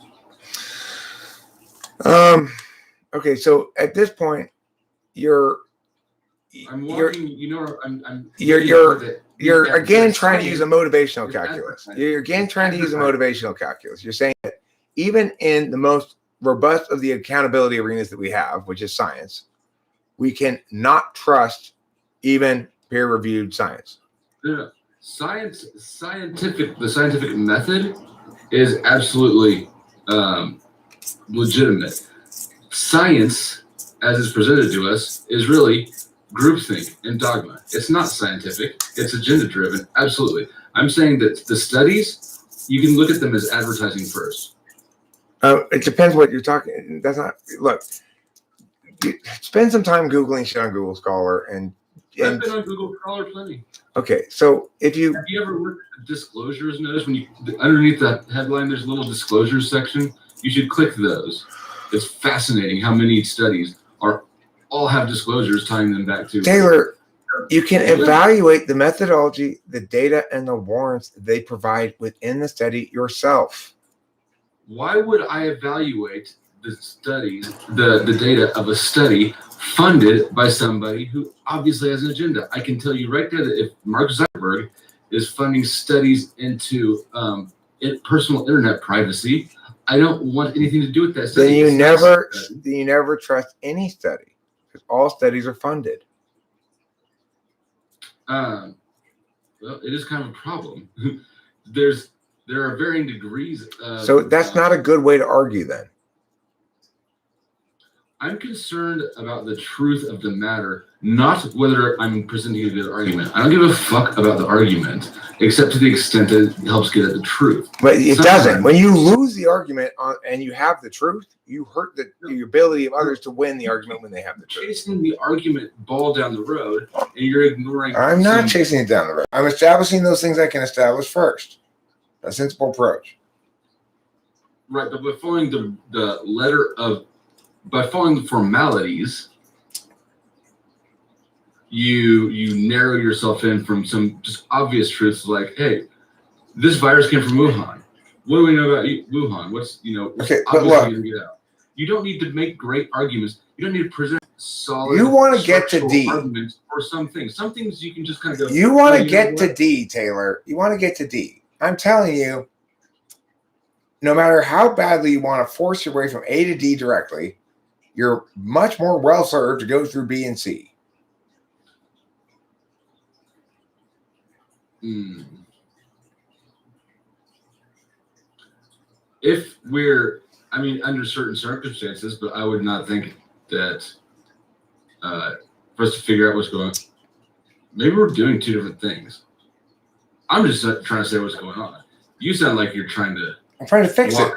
Okay, so at this point, you're again trying to use a motivational calculus. You're again trying to use a motivational calculus. You're saying that even in the most robust of the accountability arenas that we have, which is science, we can not trust even peer-reviewed science. No. The scientific method is absolutely legitimate. Science, as it's presented to us, is really groupthink and dogma. It's not scientific. It's agenda driven. Absolutely. I'm saying that the studies, you can look at them as advertising first. It depends what you're talking. That's not, look, spend some time Googling shit on Google Scholar and I've been on Google Scholar plenty. Okay, so have you ever worked at disclosures? Notice when you underneath the headline, there's a little disclosures section. You should click those. It's fascinating how many studies all have disclosures tying them back to Taylor. You can evaluate the methodology, the data, and the warrants they provide within the study yourself. Why would I evaluate the studies, the data of a study funded by somebody who obviously has an agenda? I can tell you right there that if Mark Zuckerberg is funding studies into personal internet privacy, I don't want anything to do with that study. Then you never trust any study because all studies are funded. Well, it is kind of a problem. There are varying degrees. So that's not a good way to argue then. I'm concerned about the truth of the matter, not whether I'm presenting a good argument. I don't give a fuck about the argument, except to the extent that it helps get at the truth. But it doesn't. When you lose the argument and you have the truth, you hurt the ability of others to win the argument when they have the truth. Chasing the argument ball down the road, and you're ignoring. I'm not chasing it down the road. I'm establishing those things I can establish first. A sensible approach. Right, but by following by following the formalities, you narrow yourself in from some just obvious truths like, hey, this virus came from Wuhan. What do we know about Wuhan? What's obviously going to get out? You don't need to make great arguments. You don't need to present solid. You want to get to D arguments for some things. Some things you can just kind of go. You want to get to D, Taylor. You want to get to D. I'm telling you, no matter how badly you want to force your way from A to D directly, you're much more well served to go through B and C. If we're, under certain circumstances, but I would not think that for us to figure out what's going on, maybe we're doing two different things. I'm just trying to say what's going on. You sound like you're trying to. I'm trying to fix it.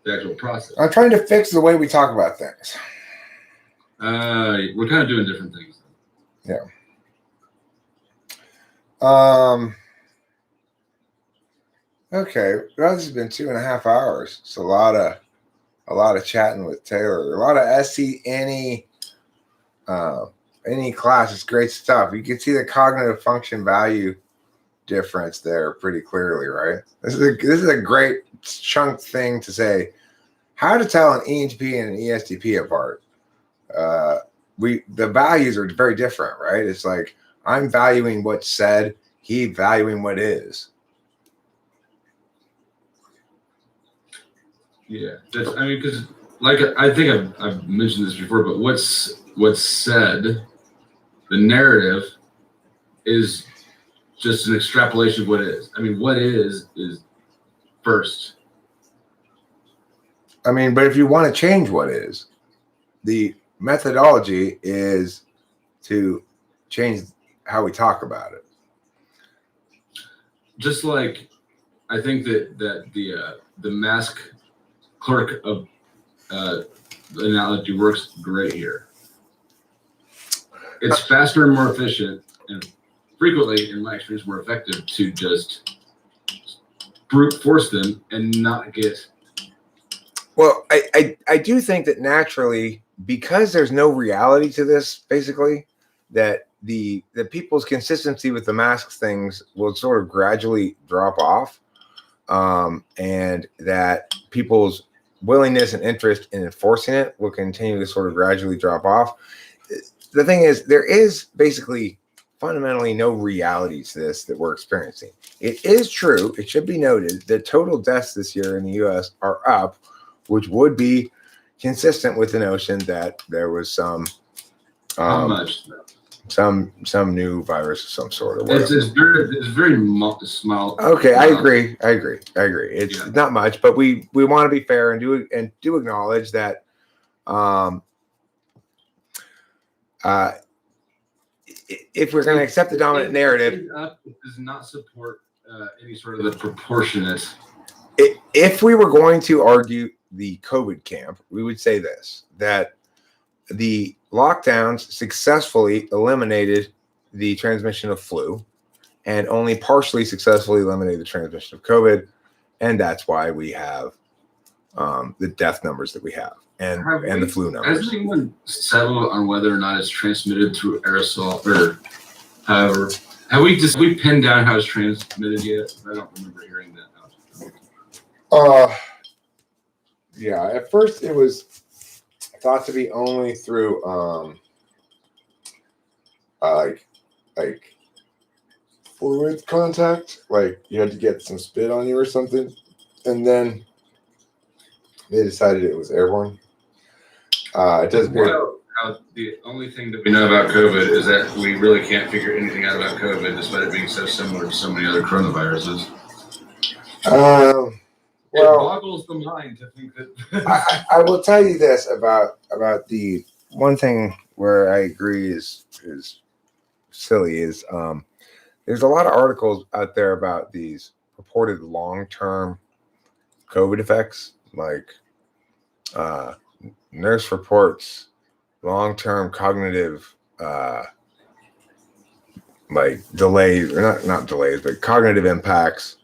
The actual process. I'm trying to fix the way we talk about things. We're kind of doing different things. Yeah. Okay. Well, this has been 2.5 hours. It's a lot of chatting with Taylor. A lot of SC any class. It's great stuff. You can see the cognitive function value difference there pretty clearly, right? This is a great chunk thing to say. How to tell an ENTP and an ESTP apart. The values are very different, right? It's like I'm valuing what's said, he valuing what is. Yeah, because I think I've mentioned this before, but what's said, the narrative is just an extrapolation of what is. What is first. But if you want to change what is, the methodology is to change how we talk about it. Just like I think that the mask clerk of analogy works great here. It's faster and more efficient, and frequently, in my experience, more effective to just brute force them and not get. Well, I do think that naturally, because there's no reality to this, basically, that the people's consistency with the masks things will sort of gradually drop off, and that people's willingness and interest in enforcing it will continue to sort of gradually drop off. The thing is, there is basically fundamentally no reality to this that we're experiencing. It is true, it should be noted, that total deaths this year in the U.S. are up, which would be consistent with the notion that there was some How much? some new virus of some sort. Or it's very small. Okay, I agree. It's not much, but we want to be fair and do acknowledge that if we're going to accept the dominant narrative, it does not support any sort of the proportionate. If we were going to argue the COVID camp, we would say this, that the lockdowns successfully eliminated the transmission of flu and only partially successfully eliminated the transmission of COVID. And that's why we have the death numbers that we have and the flu numbers. Has anyone settled on whether or not it's transmitted through aerosol or however? Have we pinned down how it's transmitted yet? I don't remember hearing that. Yeah, at first it was thought to be only through like fluid contact, like you had to get some spit on you or something, and then they decided it was airborne. It doesn't. Well, the only thing that we know about COVID is that we really can't figure anything out about COVID, despite it being so similar to so many other coronaviruses. It boggles the mind to think that. I will tell you this about the one thing where I agree is silly is there's a lot of articles out there about these purported long-term COVID effects, like nurse reports long-term cognitive like delays, or not delays, but cognitive impacts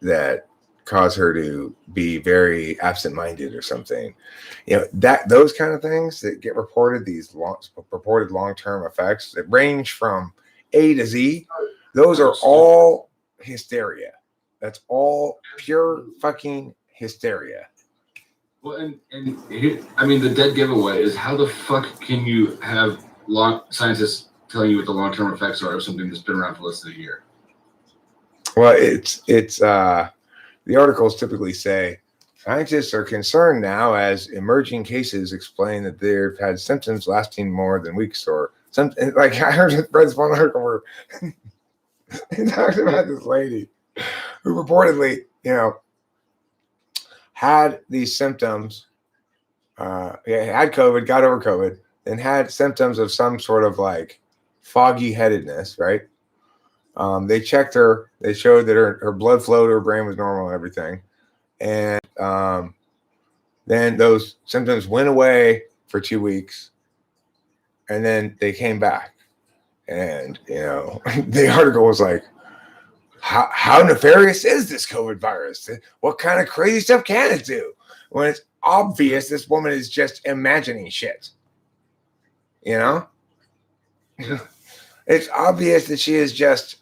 that cause her to be very absent-minded or something. You know, that those kind of things that get reported, these purported long-term effects that range from A to Z, those are all hysteria. That's all pure fucking hysteria. Well, and I mean, the dead giveaway is how the fuck can you have scientists telling you what the long-term effects are of something that's been around for less than a year? Well, it's the articles typically say scientists are concerned now as emerging cases explain that they've had symptoms lasting more than weeks or something. Like I read this one article where they talked about this lady who reportedly, had these symptoms, had COVID, got over COVID, and had symptoms of some sort of like foggy headedness, right? They checked her. They showed that her blood flow to her brain was normal and everything. And then those symptoms went away for 2 weeks. And then they came back. And, the article was like, how nefarious is this COVID virus? What kind of crazy stuff can it do? When it's obvious this woman is just imagining shit. Yeah. It's obvious that she is just,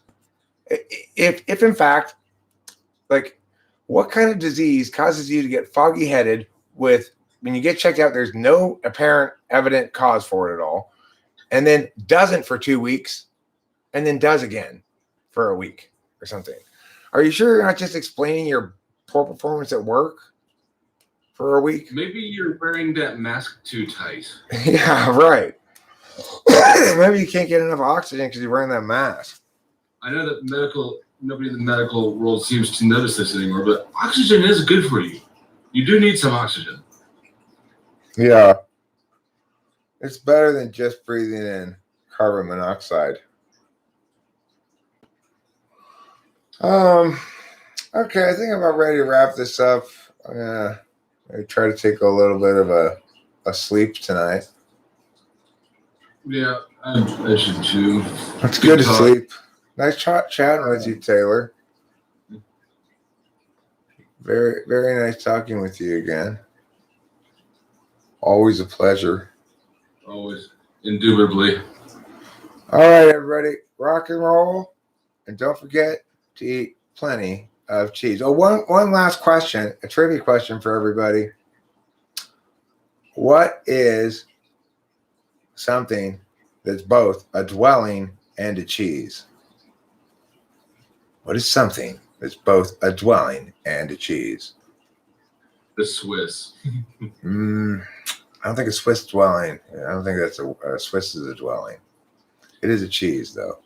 if in fact, like, what kind of disease causes you to get foggy headed with, when you get checked out, there's no apparent evident cause for it at all, and then doesn't for 2 weeks, and then does again for a week or something? Are you sure you're not just explaining your poor performance at work for a week? Maybe you're wearing that mask too tight. Yeah, right. Maybe you can't get enough oxygen because you're wearing that mask. I know that nobody in the medical world seems to notice this anymore, but oxygen is good for you. You do need some oxygen. Yeah. It's better than just breathing in carbon monoxide. Okay, I think I'm about ready to wrap this up. I'm gonna try to take a little bit of a sleep tonight. Yeah, I should too. It's good to sleep. Nice chatting with you, Taylor. Very, very nice talking with you again. Always a pleasure. Always, indubitably. All right, everybody, rock and roll, and don't forget to eat plenty of cheese. Oh, one last question, a trivia question for everybody. What is something that's both a dwelling and a cheese? What is something that's both a dwelling and a cheese? The Swiss. I don't think a Swiss dwelling. I don't think that's a Swiss is a dwelling. It is a cheese, though.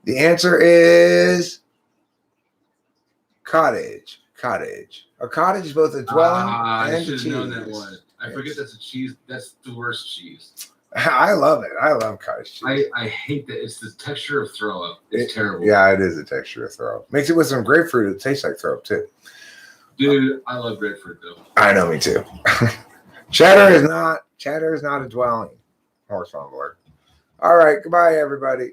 The answer is cottage. Cottage. A cottage is both a dwelling and a cheese. I should have known that one. I forget that's a cheese. That's the worst cheese. I love it. I love cottage cheese. I hate that. It's the texture of throw up. It's terrible. Yeah, it is a texture of throw up. Makes it with some grapefruit. It tastes like throw up too. Dude, I love grapefruit though. I know, me too. Cheddar is not Chatter is not a dwelling. Horse on board. All right. Goodbye, everybody.